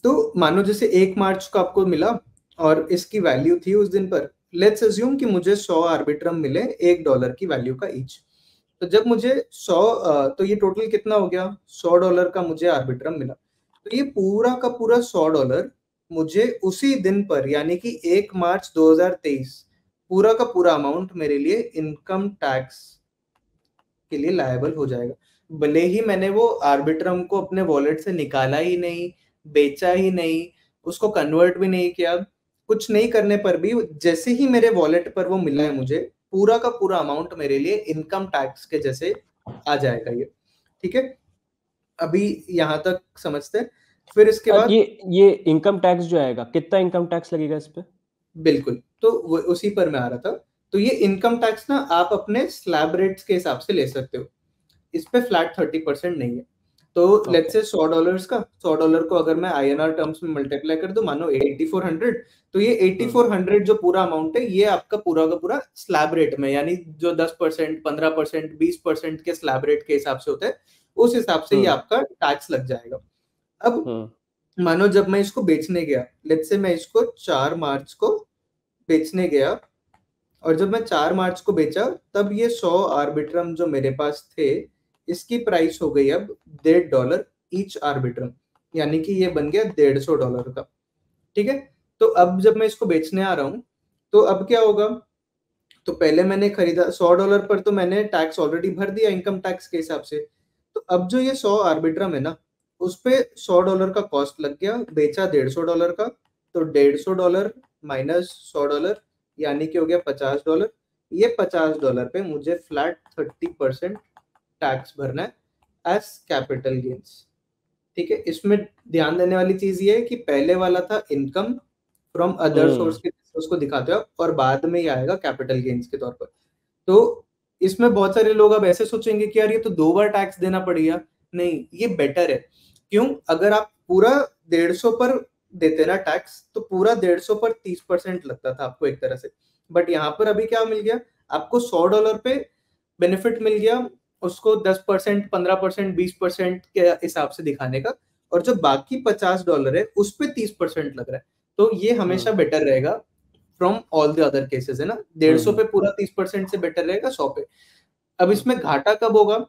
तो मानो जैसे 1 मार्च को आपको मिला और इसकी वैल्यू थी उस दिन पर, लेट्स अज्यूम कि मुझे 100 आर्बिट्रम मिले $1 की वैल्यू का ईच। तो जब मुझे 100 तो ये टोटल कितना हो गया, $100 का मुझे आर्बिट्रम मिला। तो ये पूरा का पूरा $100 मुझे उसी दिन पर यानी कि 1 मार्च 2023 पूरा का पूरा अमाउंट मेरे लिए इनकम टैक्स के लिए लायबल हो जाएगा। भले ही मैंने वो आर्बिट्रम को अपने वॉलेट से निकाला ही नहीं, बेचा ही नहीं, उसको कन्वर्ट भी नहीं किया, कुछ नहीं करने पर भी जैसे ही मेरे वॉलेट पर वो मिला है मुझे, पूरा का पूरा अमाउंट मेरे लिए इनकम टैक्स के जैसे आ जाएगा ये। ठीक है, अभी यहाँ तक समझते हैं। फिर इसके बाद ये इनकम टैक्स जो आएगा, कितना इनकम टैक्स लगेगा इस पे? बिल्कुल, तो उसी पर मैं आ रहा था। तो ये इनकम टैक्स ना आप अपने स्लैब रेट्स के हिसाब से ले सकते हो, इस पे फ्लैट 30% नहीं है। तो लेट्स ओके। से $100 का, $100 को अगर मैं INR टर्म्स में मल्टीप्लाई कर दूं, मानो 8400, तो ये 8400 जो पूरा अमाउंट है, ये आपका पूरा का पूरा स्लैब रेट में, यानी जो 10%, 15%, 20% के स्लैब रेट के हिसाब से होता है, उस हिसाब से ये हम्म। आपका टैक्स लग जाएगा। अब हम्म। मानो जब मैं इसको बेचने गया, लेट्स से मैं इसको 4 मार्च को बेचने गया, और जब मैं 4 मार्च को बेचा, तब ये 100 आर्बिट्रम जो मेरे पास थे, इसकी प्राइस हो गई अब $1.50 ईच आर्बिट्रम, यानी कि ये बन गया $150 का। ठीक है, तो अब जब मैं इसको बेचने आ रहा हूं, तो अब क्या होगा। तो पहले मैंने खरीदा $100 पर, तो मैंने टैक्स ऑलरेडी भर दिया इनकम टैक्स के हिसाब से। तो अब जो ये 100 आर्बिट्रम है ना, उस पे $100 का कॉस्ट लग गया, बेचा $150 का। तो $150 माइनस $100 यानी कि हो गया $50। ये $50 पे मुझे फ्लैट 30% टैक्स भरना है एज कैपिटल गेन्स। ठीक है, इसमें ध्यान देने वाली चीज ये है कि पहले वाला था इनकम फ्रॉम अदर सोर्स हम्म। के, उसको दिखाते हो आप, और बाद में ही आएगा कैपिटल गेन्स के तौर पर। तो इसमें बहुत सारे लोग अब ऐसे सोचेंगे कि यार ये तो 2 बार टैक्स देना पड़ेगा। नहीं, ये बेटर है। क्यों? अगर आप पूरा 150 पर देते ना टैक्स, तो पूरा 150 पर 30% लगता था आपको एक तरह से। बट यहाँ पर अभी क्या मिल गया आपको, $100 पे बेनिफिट मिल गया, उसको 10%, 15%, 20% के हिसाब से दिखाने का, और जो बाकी $50 है उस पे 30% लग रहा है। तो ये हमेशा हम्म। बेटर रहेगा from all the other cases, है ना। 150 हम्म। पे पूरा 30% से बेटर रहेगा 100 पे। अब इसमें घाटा कब होगा,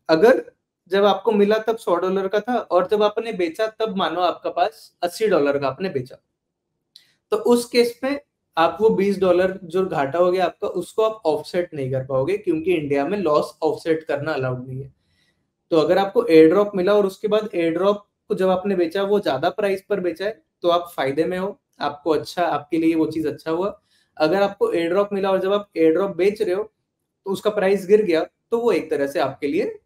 अगर जब आपको मिला तब $100 का था, और जब आपने बेचा तब मानो आपका पास $80 का आपने बेचा, तो उस केस में आप वो $20 जो घाटा हो गया आपका, उसको आप ऑफसेट नहीं कर पाओगे, क्योंकि इंडिया में लॉस ऑफसेट करना अलाउड नहीं है। तो अगर आपको एयर ड्रॉप मिला और उसके बाद एयर ड्रॉप को जब आपने बेचा वो ज्यादा प्राइस पर बेचा है, तो आप फायदे में हो, आपको अच्छा, आपके लिए वो चीज अच्छा हुआ। अगर आपको एयर ड्रॉप मिला और जब आप एयर ड्रॉप बेच रहे हो तो उसका प्राइस गिर गया, तो वो एक तरह से आपके लिए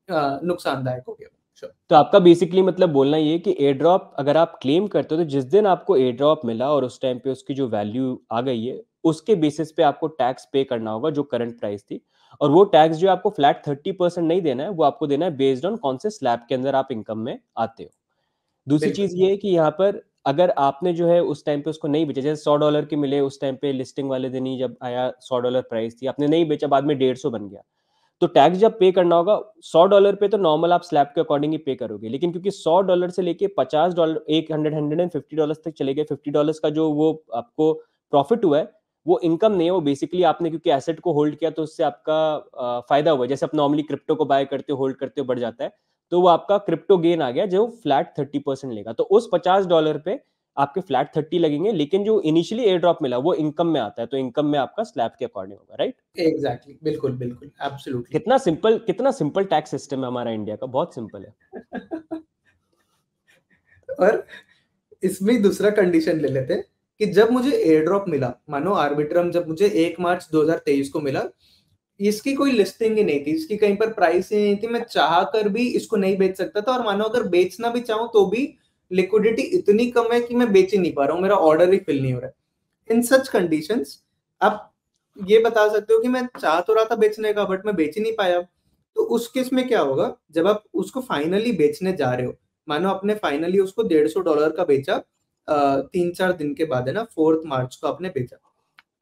नुकसानदायक हो गया। Sure. तो आपका बेसिकली मतलब बोलना ये कि एयर ड्रॉप अगर आप क्लेम करते हो तो जिस दिन आपको एयर ड्रॉप मिला और उस टाइम पे उसकी जो वैल्यू आ गई है, उसके बेसिस पे आपको टैक्स पे करना होगा जो करंट प्राइस थी। और वो टैक्स जो आपको फ्लैट 30% नहीं देना है, वो आपको देना है बेस्ड ऑन कौन से स्लैब के अंदर आप इनकम में आते हो। दूसरी बिल्कुल। चीज ये है कि यहाँ पर अगर आपने जो है उस टाइम पे उसको नहीं बेचा, जैसे $100 के मिले उस टाइम पे लिस्टिंग वाले दिन ही, जब आया $100 प्राइस थी, आपने नहीं बेचा, बाद में 150 बन गया, तो टैक्स जब पे करना होगा $100 पे तो नॉर्मल आप स्लैब के अकॉर्डिंग ही पे करोगे। लेकिन क्योंकि $100 से लेके $50, एक $150 तक चले गए, $50 का जो वो आपको प्रॉफिट हुआ है, वो इनकम नहीं है, वो बेसिकली आपने क्योंकि एसेट को होल्ड किया तो उससे आपका फायदा हुआ। जैसे आप नॉर्मली क्रिप्टो को बाय करते हो, होल्ड करते हो, बढ़ जाता है, तो वो आपका क्रिप्टो गेन आ गया जो फ्लैट 30% लेगा। तो उस $50 पे आपके फ्लैट 30 लगेंगे, लेकिन जो इनिशियली एयर ड्रॉप मिला वो इनकम में आता है, तो इनकम में आपका स्लैब के अकॉर्डिंग होगा, राइट? एग्जैक्टली, बिल्कुल बिल्कुल, एब्सोल्युटली। कितना सिंपल टैक्स सिस्टम है हमारा इंडिया का, बहुत सिंपल है। और इसमें दूसरा कंडीशन ले लेते हैं कि जब मुझे एयर ड्रॉप मिला, मानो आर्बिट्रम जब मुझे 1 मार्च 2023 को मिला, इसकी कोई लिस्टिंग ही नहीं थी, इसकी कहीं पर प्राइस ही नहीं थी, मैं चाह कर भी इसको नहीं बेच सकता था, और मानो अगर बेचना भी चाहूं तो भी लिक्विडिटी इतनी कम है कि मैं बेच ही नहीं पा रहा हूँ, मेरा ऑर्डर ही फिल नहीं हो रहा है। इन सच कंडीशंस आप ये बता सकते हो कि मैं चाह तो रहा था बेचने का, बट मैं बेच ही नहीं पाया। तो उस केस में क्या होगा, जब आप उसको फाइनली बेचने जा रहे हो, मानो आपने फाइनली उसको $150 का बेचा, 3-4 दिन के बाद, है ना, 4 मार्च को आपने बेचा,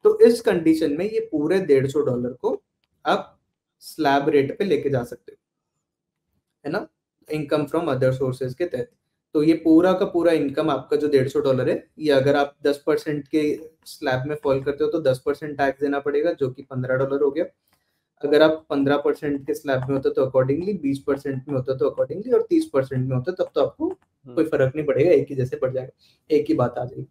तो इस कंडीशन में ये पूरे $150 को आप स्लैब रेट पे लेके जा सकते हो, है ना, इनकम फ्रॉम अदर सोर्सेज के तहत। तो ये पूरा का पूरा इनकम आपका जो $150 है, ये अगर आप 10% के स्लैब में फॉल करते हो तो 10% टैक्स देना पड़ेगा, जो कि $15 हो गया। अगर आप 15% के स्लैब में होते तो अकॉर्डिंगली, 20% में होता तो अकॉर्डिंगली, और 30% में होता तब तो आपको कोई फर्क नहीं पड़ेगा, एक ही जैसे पड़ जाएगा, एक ही बात आ जाएगी।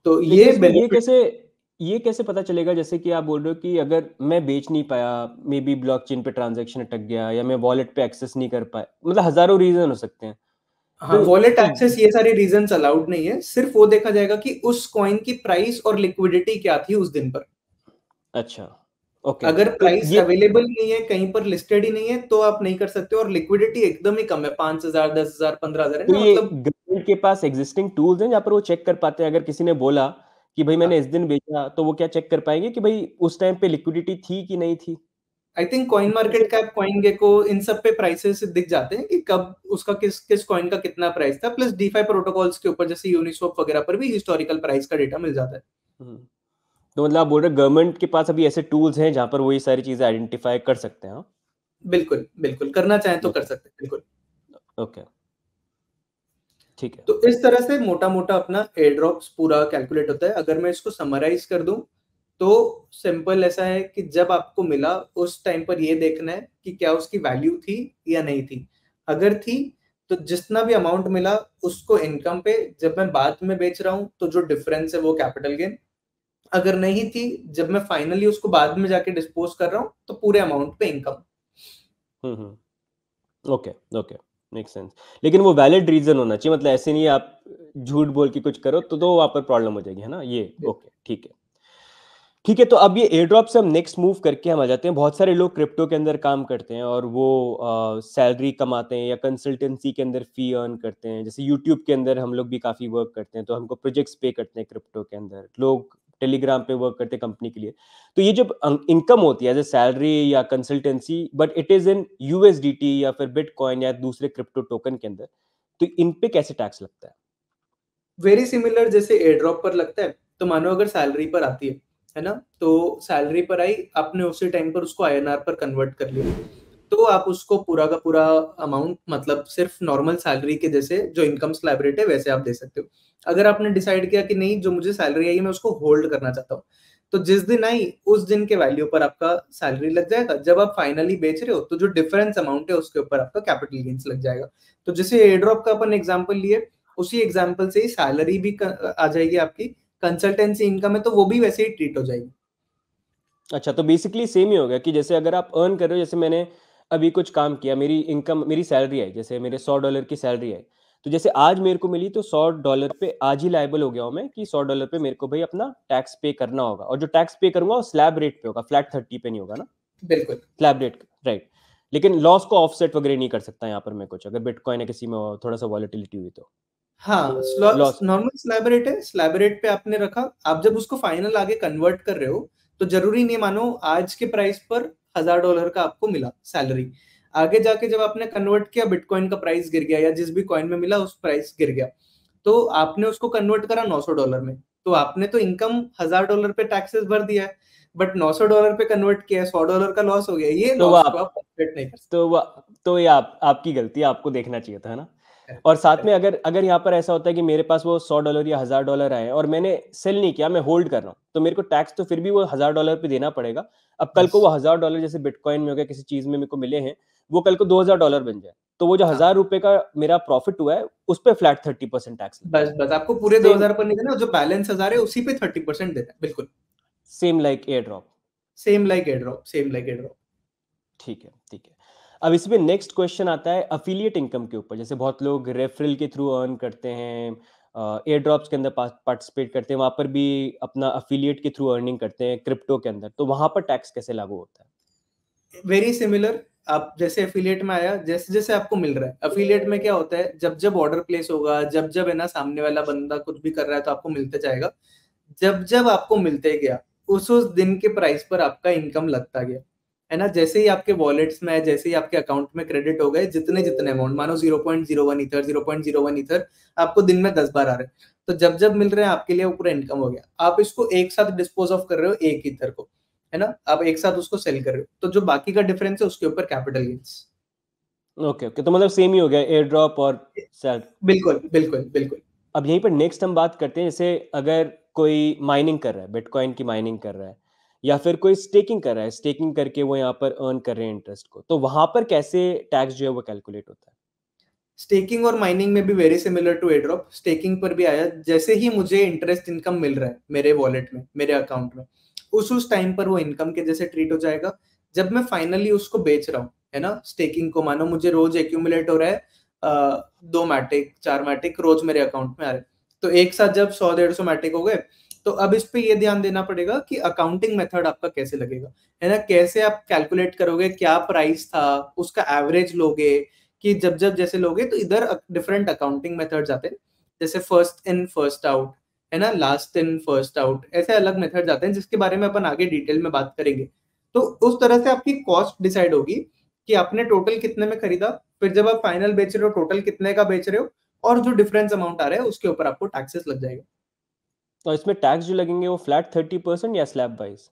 तो लेकिन ये इसमें बेनिफिट। ये कैसे पता चलेगा, जैसे कि आप बोल रहे हो कि अगर मैं बेच नहीं पाया, मे बी ब्लॉकचेन पे ट्रांजैक्शन अटक गया, या मैं वॉलेट पे एक्सेस नहीं कर पाया, मतलब हजारों रीजन हो सकते हैं। हाँ, तो वॉलेट तो एक्सेस ये सारे रीजंस अलाउड नहीं है, सिर्फ वो देखा जाएगा कि उस कॉइन की प्राइस और लिक्विडिटी क्या थी उस दिन पर। अच्छा, ओके। अगर तो प्राइस ये अवेलेबल नहीं है, कहीं पर लिस्टेड ही नहीं है, तो आप नहीं कर सकते, और लिक्विडिटी एकदम ही कम है, 5,000, 10,000, 15,000, है तो ना, ये मतलब। गवर्नमेंट के पास एग्जिस्टिंग टूल्स हैं जहाँ पर वो चेक कर पाते हैं, अगर किसी ने बोला कि भाई मैंने इस दिन बेचा, तो वो क्या चेक कर पाएंगे कि भाई उस टाइम पे लिक्विडिटी थी कि नहीं थी? आई थिंक कॉइन कैसे? मार्केट कैप, कॉइन गेको, इन सब पे प्राइसेस दिख जाते हैं कि कब उसका किस किस कॉइन का कितना प्राइस था, प्लस डीफाई प्रोटोकॉल्स के ऊपर जैसे यूनिस्वैप वगैरह पर भी हिस्टोरिकल प्राइस का डेटा मिल जाता है। हम्म, तो मतलब आप बोल रहे गवर्नमेंट के पास अभी ऐसे टूल्स हैं जहाँ पर वो ये सारी चीजें आइडेंटिफाई कर सकते हैं? हाँ, बिल्कुल बिल्कुल, करना चाहें तो कर ओके, सकते हैं, बिल्कुल। ओके, ठीक है। तो इस तरह से मोटा मोटा अपना एयर ड्रॉप्स पूरा कैलकुलेट होता है। अगर मैं इसको समराइज कर दूं तो सिंपल ऐसा है कि जब आपको मिला उस टाइम पर ये देखना है कि क्या उसकी वैल्यू थी या नहीं थी। अगर थी तो जितना भी अमाउंट मिला उसको इनकम पे, जब मैं बाद में बेच रहा हूं तो जो डिफरेंस है वो कैपिटल गेन। अगर नहीं थी, जब मैं फाइनली उसको बाद में जाके डिस्पोज कर रहा हूं तो पूरे अमाउंट पे income. Okay, okay, make sense. लेकिन वो वैलिड रीजन होना चाहिए, मतलब ऐसे नहीं आप झूठ बोल के कुछ करो तो वहां पर प्रॉब्लम हो जाएगी, है ना ये? ओके, ठीक है। ठीक है, तो अब ये एयर ड्रॉप से हम नेक्स्ट मूव करके हम आ जाते हैं। बहुत सारे लोग क्रिप्टो के अंदर काम करते हैं और वो सैलरी कमाते हैं या कंसल्टेंसी के अंदर फी अर्न करते हैं। जैसे यूट्यूब के अंदर हम लोग भी काफ़ी वर्क करते हैं, तो हमको प्रोजेक्ट्स पे करते हैं क्रिप्टो के अंदर। लोग टेलीग्राम पे वर्क करते हैं कंपनी के लिए। तो ये जब इनकम होती है एज ए सैलरी या consultancy, but it is in USDT या फिर बिटकॉइन या दूसरे क्रिप्टो टोकन के अंदर, तो इन पे कैसे टैक्स लगता है? वेरी सिमिलर जैसे एयर ड्रॉप पर लगता है। तो मानो अगर सैलरी पर आती है ना, तो सैलरी पर आई, आपने उसी टाइम पर उसको आईएनआर पर कन्वर्ट कर लिया, तो आप उसको पूरा का पूरा अमाउंट, मतलब सिर्फ नॉर्मल सैलरी के जैसे जो इनकम स्लैब रेट है वैसे आप दे सकते हो। अगर आपने डिसाइड किया कि नहीं, जो मुझे सैलरी आई है मैं उसको होल्ड करना चाहता हूँ, तो जिस दिन आई उस दिन के वैल्यू पर आपका सैलरी लग जाएगा। जब आप फाइनली बेच रहे हो तो जो डिफरेंस अमाउंट है उसके ऊपर आपका कैपिटल गेन्स लग जाएगा। तो जैसे एयर ड्रॉप का अपन एग्जांपल लिए, उसी एग्जांपल से ही सैलरी भी आ जाएगी आपकी, कंसल्टेंसी इनकम है तो वो भी वैसे ही ट्रीट हो जाएगी। अच्छा, तो बेसिकली सेम ही हो गया कि जैसे अगर आप अर्न कर रहे हो, जैसे मैंने अभी कुछ काम किया, मेरी इनकम, मेरी सैलरी आई, जैसे मेरे $100 की सैलरी आई, तो जैसे आज मेरे को मिली, तो $100 पे आज ही लायबल हो गया हूँ मैं कि $100 पे मेरे को भाई अपना टैक्स पे करना होगा, और जो टैक्स पे करूंगा वो स्लैब रेट पे होगा, फ्लैट 30 पे नहीं होगा ना? बिल्कुल। Slab rate, right. लेकिन लॉस को ऑफसेट वगैरह नहीं कर सकता यहाँ पर मैं कुछ, अगर बिटकॉइन है किसी में थोड़ा सा वॉलेटिलिटी हुई तो हाँ, लॉस। नॉर्मल स्लैब रेट है, स्लैब रेट पे आपने रखा। आप जब उसको फाइनल आगे कन्वर्ट कर रहे हो तो जरूरी नहीं, मानो आज के प्राइस पर $1,000 का आपको मिला सैलरी, आगे जाके जब आपने कन्वर्ट किया बिटकॉइन का प्राइस गिर गया, या जिस भी कॉइन में मिला उस प्राइस गिर गया, तो आपने उसको कन्वर्ट करा $900 में, तो आपने तो इनकम $1,000 पे टैक्सेस भर दिया है, बट $900 पे कन्वर्ट किया है, $100 का लॉस हो गया। ये तो वो लॉस को आप आप ऑफसेट नहीं कर तो वो तो ये आपकी गलती है, आपको देखना चाहिए था, है ना? और साथ सकते। में अगर अगर यहाँ पर ऐसा होता है कि मेरे पास वो $100 या $1,000 आए और मैंने सेल नहीं किया, मैं होल्ड कर रहा हूँ, तो मेरे को टैक्स तो फिर भी वो $1,000 पे देना पड़ेगा। अब कल को बस। वो $1,000 जैसे बिटकॉइन में हो गया, किसी चीज में मेरे को मिले हैं, वो कल को $2,000 बन जाए, तो वो जो हाँ, ₹1,000 का मेरा प्रॉफिट हुआ है उस पर फ्लैट 30% टैक्स लगेगा। बस आपको पूरे सेम 2,000 पर नहीं देना, जो बैलेंस 1,000 है उसी पे 30% देना है, बिल्कुल। Same like air drop. Same like air drop, same like air drop. ठीक है, ठीक है। अब इसमें नेक्स्ट क्वेश्चन आता है अफिलिएट इनकम के ऊपर। जैसे बहुत लोग रेफरल के थ्रू अर्न करते हैं, एयर ड्रॉप्स के अंदर पार्टिसिपेट करते हैं, वहां पर भी अपना अफिलिएट के थ्रू अर्निंग करते हैं क्रिप्टो के अंदर, तो वहां पर टैक्स कैसे लागू होता है? Very similar. आप जैसे एफिलिएट में आया, जैसे जैसे आपको मिल रहा है, एफिलिएट में क्या होता है, जब जब ऑर्डर प्लेस होगा, जब जब है ना सामने वाला बंदा कुछ भी कर रहा है तो आपको मिलते जाएगा। जब जब आपको मिलते गया, उस दिन के प्राइस पर आपका इनकम लगता गया, है ना। जैसे ही आपके वॉलेट्स में, जैसे ही आपके अकाउंट में क्रेडिट हो गए, जितने जितने अमाउंट, मानो 0.01 ईथर, 0.01 ईथर आपको दिन में 10 बार आ रहे हैं, तो जब जब मिल रहे हैं आपके लिए वो पूरा इनकम हो गया। आप इसको एक साथ डिस्पोज ऑफ कर रहे हो एक ईथर को, है ना, आप एक साथ उसको सेल कर रहे हो, तो जो बाकी का डिफरेंस है उसके ऊपर कैपिटल गेन्स। ओके ओके, तो मतलब सेम ही हो गया एयर ड्रॉप और सेल। बिल्कुल बिल्कुल बिल्कुल। अब यहीं पर नेक्स्ट हम बात करते हैं, जैसे अगर कोई माइनिंग कर रहा है, बिटकॉइन की माइनिंग कर रहा है, या फिर कोई स्टेकिंग कर रहा है, स्टेकिंग करके वो यहाँ पर अर्न कर रहे हैं इंटरेस्ट को, तो वहां पर कैसे टैक्स जो है वो कैलकुलेट होता है? स्टेकिंग और माइनिंग में भी very similar to airdrop. Staking पर भी आया, जैसे ही मुझे इंटरेस्ट इनकम मिल रहा है मेरे वॉलेट में, मेरे अकाउंट में, उस टाइम पर वो इनकम के जैसे ट्रीट हो जाएगा। जब मैं फाइनली उसको बेच रहा हूँ, है ना, स्टेकिंग को, मानो मुझे रोज एक्यूमुलेट हो रहा है 2 मैटिक 4 मैटिक रोज मेरे अकाउंट में आ रहे हैं, तो एक साथ जब 100-150 मैटिक हो गए, तो अब इस पे ये ध्यान देना पड़ेगा कि अकाउंटिंग मेथड आपका कैसे लगेगा, है ना, कैसे आप कैलकुलेट करोगे, क्या प्राइस था, उसका एवरेज लोगे, कि जब जब जैसे लोगे, तो इधर डिफरेंट अकाउंटिंग मेथड्स आते हैं, जैसे फर्स्ट इन फर्स्ट आउट, है ना, लास्ट इन फर्स्ट आउट, ऐसे अलग मेथड्स आते हैं जिसके बारे में अपन आगे डिटेल में बात करेंगे। तो उस तरह से आपकी कॉस्ट डिसाइड होगी कि आपने टोटल कितने में खरीदा, फिर जब आप फाइनल बेच रहे हो टोटल कितने का बेच रहे हो, और जो डिफरेंस अमाउंट आ रहा है उसके ऊपर आपको टैक्सेस लग जाएगा। तो इसमें टैक्स जो लगेंगे वो फ्लैट 30% या स्लैब वाइज?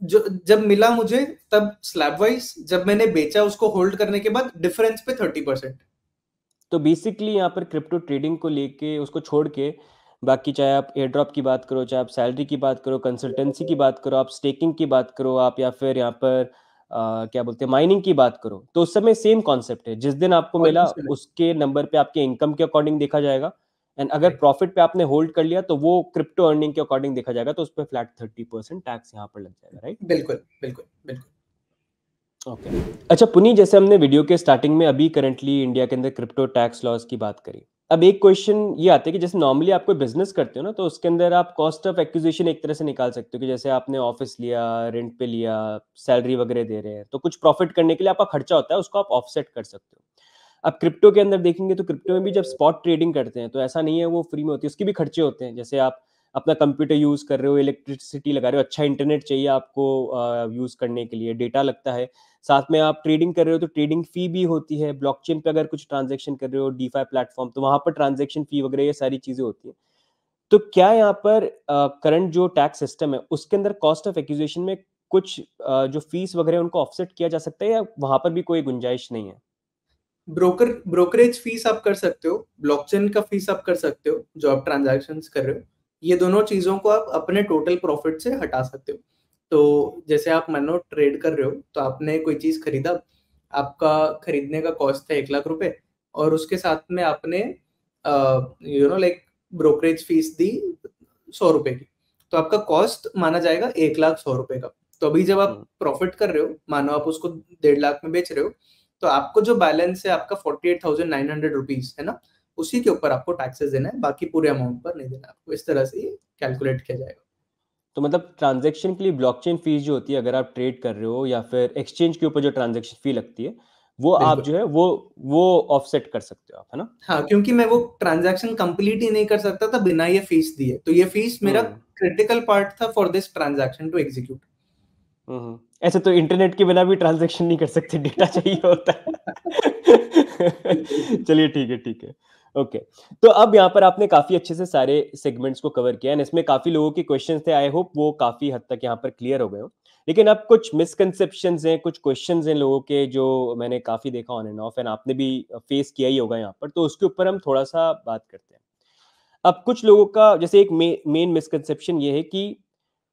जो जब मिला मुझे तब स्लैब वाइज, जब मैंने बेचा उसको होल्ड करने के बाद डिफरेंस पे 30%। तो बेसिकली यहाँ पर क्रिप्टो ट्रेडिंग को लेके, उसको छोड़ के बाकी, चाहे आप एयर ड्रॉप की बात करो, चाहे आप सैलरी की बात करो, कंसल्टेंसी की बात करो, आप स्टेकिंग की बात करो, आप या फिर यहाँ पर क्या बोलते हैं माइनिंग की बात करो, तो उस समय सेम कॉन्सेप्ट है। जिस दिन आपको मिला ऑलमोस्ट उसके नंबर पे आपके इनकम के अकॉर्डिंग देखा जाएगा, एंड अगर राइट। प्रॉफिट पे आपने होल्ड कर लिया तो वो क्रिप्टो अर्निंग के अकॉर्डिंग देखा जाएगा, तो उस पर फ्लैट 30% टैक्स यहाँ पर लग जाएगा, राइट? बिल्कुल बिल्कुल बिल्कुल। ओके। अच्छा पुनी, जैसे हमने वीडियो के स्टार्टिंग में अभी करंटली इंडिया के अंदर क्रिप्टो टैक्स लॉज की बात करी, अब एक क्वेश्चन ये आता है कि जैसे नॉर्मली आप कोई बिजनेस करते हो ना, तो उसके अंदर आप कॉस्ट ऑफ एक्विजिशन एक तरह से निकाल सकते हो कि जैसे आपने ऑफिस लिया, रेंट पे लिया, सैलरी वगैरह दे रहे हैं, तो कुछ प्रॉफिट करने के लिए आपका खर्चा होता है, उसको आप ऑफसेट कर सकते हो। अब क्रिप्टो के अंदर देखेंगे तो क्रिप्टो में भी जब स्पॉट ट्रेडिंग करते हैं तो ऐसा नहीं है वो फ्री में होती है, उसके भी खर्चे होते हैं। जैसे आप अपना कंप्यूटर यूज कर रहे हो, इलेक्ट्रिसिटी लगा रहे हो, अच्छा इंटरनेट चाहिए आपको यूज करने के लिए, डेटा लगता है। साथ में आप ट्रेडिंग कर रहे हो तो ट्रेडिंग फी भी होती है, ब्लॉकचेन पे अगर कुछ ट्रांजेक्शन कर रहे हो, डीफाई प्लेटफॉर्म, तो वहां पर ट्रांजेक्शन फी वगैरह ये सारी चीजें होती है। तो क्या यहाँ पर करंट जो टैक्स सिस्टम है उसके अंदर कॉस्ट ऑफ एक्विजिशन में कुछ जो फीस वगैरह है, उनको ऑफसेट किया जा सकता है, या वहां पर भी कोई गुंजाइश नहीं है? ब्रोकरेज फीस आप कर सकते हो, ब्लॉकचेन का फीस आप कर सकते हो, जो आप ट्रांजैक्शंस कर रहे हो, ये दोनों चीजों को आप अपने टोटल प्रॉफिट से हटा सकते हो। तो जैसे आप मानो ट्रेड कर रहे हो, तो आपने कोई चीज खरीदा, आपका खरीदने का कॉस्ट था 1 लाख रुपए, और उसके साथ में आपने लाइक ब्रोकरेज फीस दी 100 रुपए की, तो आपका कॉस्ट माना जाएगा 1,100,000 का। तो अभी जब आप हम्म। प्रॉफिट कर रहे हो, मानो आप उसको 1.5 लाख में बेच रहे हो, तो आपको जो बैलेंस है आपका 48,900 रुपीज, है ना, उसी के ऊपर आपको टैक्सेस देना है, बाकी पूरे अमाउंट पर नहीं देना आपको। इस तरह से ये कैलकुलेट किया जाएगा। तो मतलब ट्रांजैक्शन के लिए ब्लॉकचेन फीस जो होती है, अगर आप ट्रेड कर रहे हो या फिर एक्सचेंज के ऊपर जो ट्रांजैक्शन फी लगती है, वो आप बिल्कुल। जो है वो ऑफसेट कर सकते हो आप, है ना? हाँ, क्योंकि मैं वो ट्रांजैक्शन कंप्लीट ही नहीं कर सकता था बिना ये फीस दिए, तो ये फीस मेरा हम्म। क्रिटिकल पार्ट था for this transaction to execute. ऐसे तो इंटरनेट के बिना भी ट्रांजैक्शन नहीं कर सकते, डेटा चाहिए होता है। चलिए ठीक है, ठीक है। ओके। तो अब यहाँ पर आपने काफी अच्छे से सारे सेगमेंट्स को कवर किया है, इसमें काफी लोगों के क्वेश्चंस थे, आई होप वो काफी हद तक यहाँ पर क्लियर हो गए हो। लेकिन अब कुछ मिसकंसेप्शंस हैं, कुछ क्वेश्चंस हैं लोगों के, जो मैंने काफी देखा ऑन एंड ऑफ, एंड आपने भी फेस किया ही होगा यहाँ पर, तो उसके ऊपर हम थोड़ा सा बात करते हैं। अब कुछ लोगों का जैसे एक मेन मिसकंसेप्शन ये है कि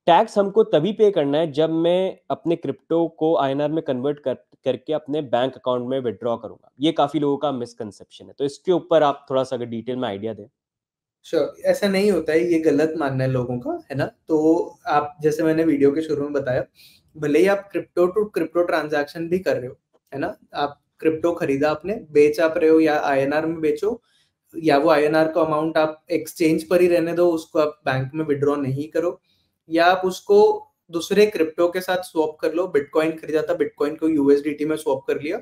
टैक्स हमको तभी पे करना है जब मैं अपने क्रिप्टो को आईएनआर में कन्वर्ट करके अपने बैंक अकाउंट में विड्रॉ करूंगा। ये काफी लोगों का मिसकंसेप्शन है, तो इसके ऊपर आप थोड़ा सा अगर डिटेल में आइडिया दें। श्योर, ऐसा नहीं होता है, ये गलत मानना है लोगों का, है ना। तो आप, जैसे मैंने वीडियो के शुरू में बताया, भले ही आप क्रिप्टो टू क्रिप्टो ट्रांजैक्शन भी कर रहे हो, है ना? आप क्रिप्टो खरीदा आपने, बेच आप रहे हो या आईएनआर में बेचो, या वो आईएनआर का अमाउंट आप एक्सचेंज पर ही रहने दो, उसको आप बैंक में विड्रॉ नहीं करो, या आप उसको दूसरे क्रिप्टो के साथ स्वैप कर लो। बिटकॉइन खरीदा था, बिटकॉइन को यूएसडीटी में स्वैप कर लिया।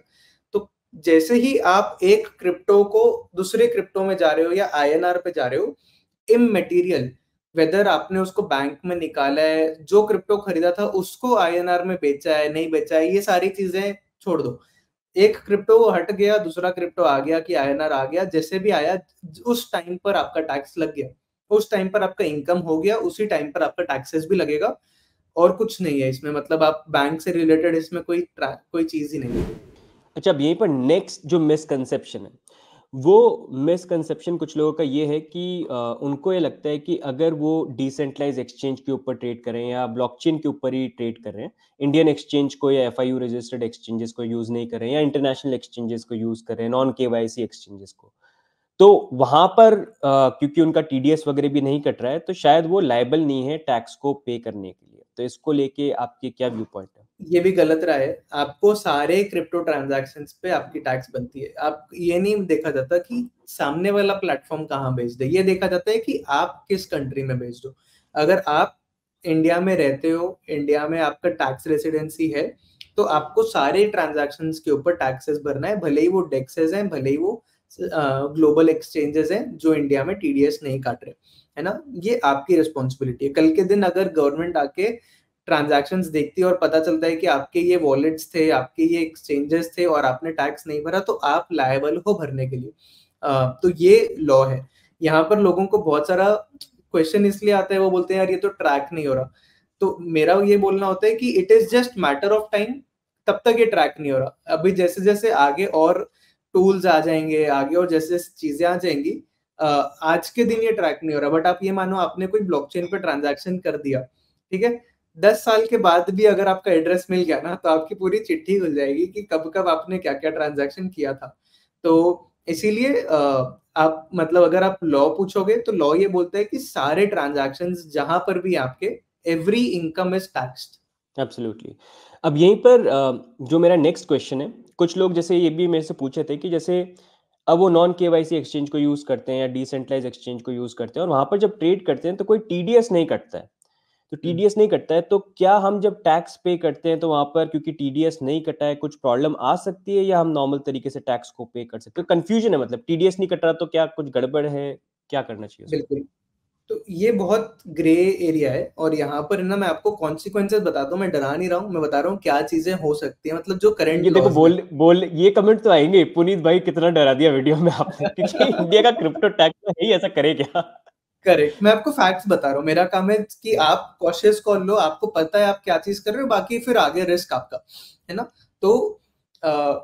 तो जैसे ही आप एक क्रिप्टो को दूसरे क्रिप्टो में जा रहे हो या आईएनआर पे जा रहे हो, इममटेरियल, वेदर आपने उसको बैंक में निकाला है, जो क्रिप्टो खरीदा था उसको आईएनआर में बेचा है, नहीं बेचा है, ये सारी चीजें छोड़ दो। एक क्रिप्टो हट गया, दूसरा क्रिप्टो आ गया कि आईएनआर आ गया, जैसे भी आया उस टाइम पर आपका टैक्स लग गया, उस टाइम पर आपका इनकम हो गया, उसी टाइम पर आपका टैक्सेस भी लगेगा। और कुछ नहीं है इसमें, मतलब आप बैंक से रिलेटेड इसमें कोई चीज ही नहीं है। अच्छा, अब यहीं पर नेक्स्ट जो मिसकंसेप्शन है, वो मिसकंसेप्शन कुछ लोगों का ये है कि उनको ये लगता है कि अगर वो डिसेंट्रलाइज एक्सचेंज के ऊपर ट्रेड करें या ब्लॉकचेन के ऊपर ही ट्रेड कर रहे हैं, इंडियन एक्सचेंज को या एफआईयू रजिस्टर्ड एक्सचेंजेस को यूज नहीं कर रहे हैं या इंटरनेशनल एक्सचेंजेस को यूज कर रहे हैं, नॉन केवाईसी एक्सचेंजेस को, तो वहां पर क्योंकि उनका टीडीएस वगैरह भी नहीं कट रहा है, तो शायद वो लायबल नहीं है टैक्स को पे करने के लिए। तो इसको लेके आपके क्या व्यू पॉइंट है? ये भी गलत राय है। आपको सारे क्रिप्टो ट्रांजैक्शंस पे आपकी टैक्स बनती है। आप ये नहीं देखा जाता कि सामने वाला प्लेटफॉर्म कहाँ बेस्ड है, ये देखा जाता है कि आप किस कंट्री में बेस्ड हो। अगर आप इंडिया में रहते हो, इंडिया में आपका टैक्स रेसिडेंसी है, तो आपको सारे ट्रांजैक्शंस के ऊपर टैक्सेस भरना है, भले ही वो डेक्सेस हैं, भले ही वो ग्लोबल एक्सचेंजेस हैं जो इंडिया में टीडीएस नहीं काट रहे, है ना? ये आपकी रिस्पॉन्सिबिलिटी है। कल के दिन अगर गवर्नमेंट आके ट्रांजैक्शंस देखती है और पता चलता है कि आपके ये वॉलेट्स थे, आपके ये एक्सचेंजेस थे और आपने टैक्स नहीं भरा, तो आप लायबल हो भरने के लिए। तो ये लॉ है। यहाँ पर लोगों को बहुत सारा क्वेश्चन इसलिए आता है, वो बोलते हैं यार ये तो ट्रैक नहीं हो रहा। तो मेरा ये बोलना होता है कि it is just matter of time, तब तक ये ट्रैक नहीं हो रहा। अभी जैसे जैसे आगे और टूल्स आ जाएंगे, आगे और जैसे जैसे चीजें आ जाएंगी, आज के दिन ये ट्रैक नहीं हो रहा, बट आप ये मानो आपने कोई ब्लॉकचेन पे ट्रांजैक्शन कर दिया, ठीक है? 10 साल के बाद भी अगर आपका एड्रेस मिल गया ना, तो आपकी पूरी चिट्ठी खुल जाएगी कि कब कब आपने क्या क्या ट्रांजैक्शन किया था। तो इसीलिए आप मतलब अगर आप लॉ पूछोगे तो लॉ ये बोलता है कि सारे ट्रांजैक्शंस जहां पर भी आपके, every income is taxed. Absolutely. अब यहीं पर जो मेरा नेक्स्ट क्वेश्चन है, कुछ लोग जैसे ये भी मेरे से पूछे थे कि जैसे अब वो नॉन केवाईसी एक्सचेंज को यूज करते हैं या डिसेंट्रलाइज एक्सचेंज को यूज करते हैं और वहां पर जब ट्रेड करते हैं तो कोई टीडीएस नहीं कटता है। तो टीडीएस नहीं कटता है, तो क्या हम जब टैक्स पे करते हैं तो वहां पर क्योंकि टीडीएस नहीं कटा है कुछ प्रॉब्लम आ सकती है, या हम नॉर्मल तरीके से टैक्स को पे कर सकते हैं? कंफ्यूजन है, मतलब टीडीएस नहीं कट रहा तो क्या कुछ गड़बड़ है, क्या करना चाहिए उसमें? बिल्कुल। तो ये बहुत ग्रे एरिया है, और यहाँ पर ना मैं आपको कॉन्सिक्वेंसेस बताता हूँ। मैं डरा नहीं रहा हूँ, मैं बता रहा हूँ क्या चीजें हो सकती है, मतलब जो करंट ये देखो, लॉज में। बोल बोल ये कमेंट तो आएंगे, पुनीत भाई कितना डरा दिया वीडियो में आपने, क्योंकि इंडिया का क्रिप्टो टैक्स तो है ही, ऐसा करे क्या? करेक्ट, मैं आपको फैक्ट्स बता रहा हूँ। मेरा काम है कि आप कॉशियस कॉल लो, आपको पता है आप क्या चीज कर रहे हो, बाकी फिर आगे रिस्क आपका, है ना? तो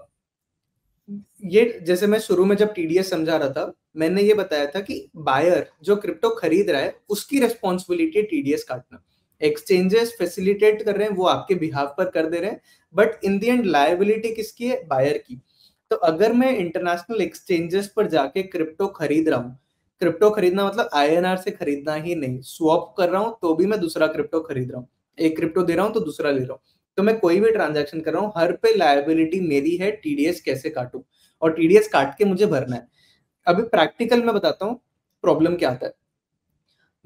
ये जैसे मैं शुरू में जब टीडीएस समझा रहा था, मैंने ये बताया था कि बायर जो क्रिप्टो खरीद रहा है उसकी रिस्पॉन्सिबिलिटी है टीडीएस काटना। एक्सचेंजेस फैसिलिटेट कर रहे हैं, वो आपके बिहाफ पर कर दे रहे हैं, but in the and liability किसकी है? बायर की। तो अगर मैं इंटरनेशनल एक्सचेंजेस पर जाके क्रिप्टो खरीद रहा हूँ, क्रिप्टो खरीदना मतलब आईएनआर से खरीदना ही नहीं, स्वैप कर रहा हूँ तो भी मैं दूसरा क्रिप्टो खरीद रहा हूँ, एक क्रिप्टो दे रहा हूँ तो दूसरा ले रहा हूँ, तो मैं कोई भी ट्रांजैक्शन कर रहा हूँ, हर पे लायबिलिटी मेरी है, टीडीएस कैसे काटूं और टीडीएस काट के मुझे भरना है। अभी प्रैक्टिकल में बताता हूँ प्रॉब्लम क्या आता है।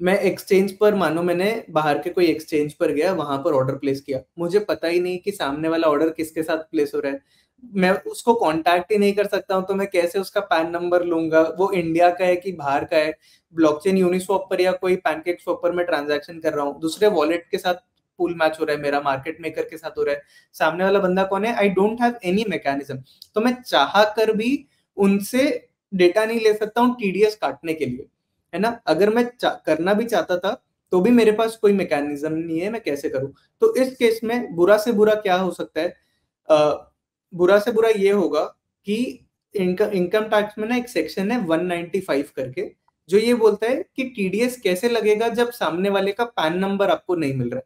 मैं एक्सचेंज पर, मानो मैंने बाहर के कोई एक्सचेंज पर गया, वहां पर ऑर्डर प्लेस किया, मुझे पता ही नहीं कि सामने वाला ऑर्डर किसके साथ प्लेस हो रहा है, मैं उसको कांटेक्ट ही नहीं कर सकता हूं, तो मैं कैसे उसका पैन नंबर लूंगा, वो इंडिया का है कि बाहर का है? ब्लॉकचेन यूनिस्वैप पर या कोई पैनकेक स्वैप पर मैं ट्रांजैक्शन कर रहा हूँ, दूसरे वॉलेट के साथ पूल मैच हो रहा है, मेरा मार्केट मेकर के साथ हो रहा है, सामने वाला बंदा कौन है? I don't have any mechanism. तो मैं चाह कर भी उनसे डेटा नहीं ले सकता हूँ टीडीएस काटने के लिए, है ना? अगर मैं करना भी चाहता था तो भी मेरे पास कोई मैकेनिज्म नहीं है, मैं कैसे करूं? तो इस केस में बुरा से बुरा क्या हो सकता है? बुरा से बुरा ये होगा कि इनकम टैक्स में ना एक सेक्शन है 195 करके, जो ये बोलता है कि टीडीएस कैसे लगेगा जब सामने वाले का पैन नंबर आपको नहीं मिल रहा है।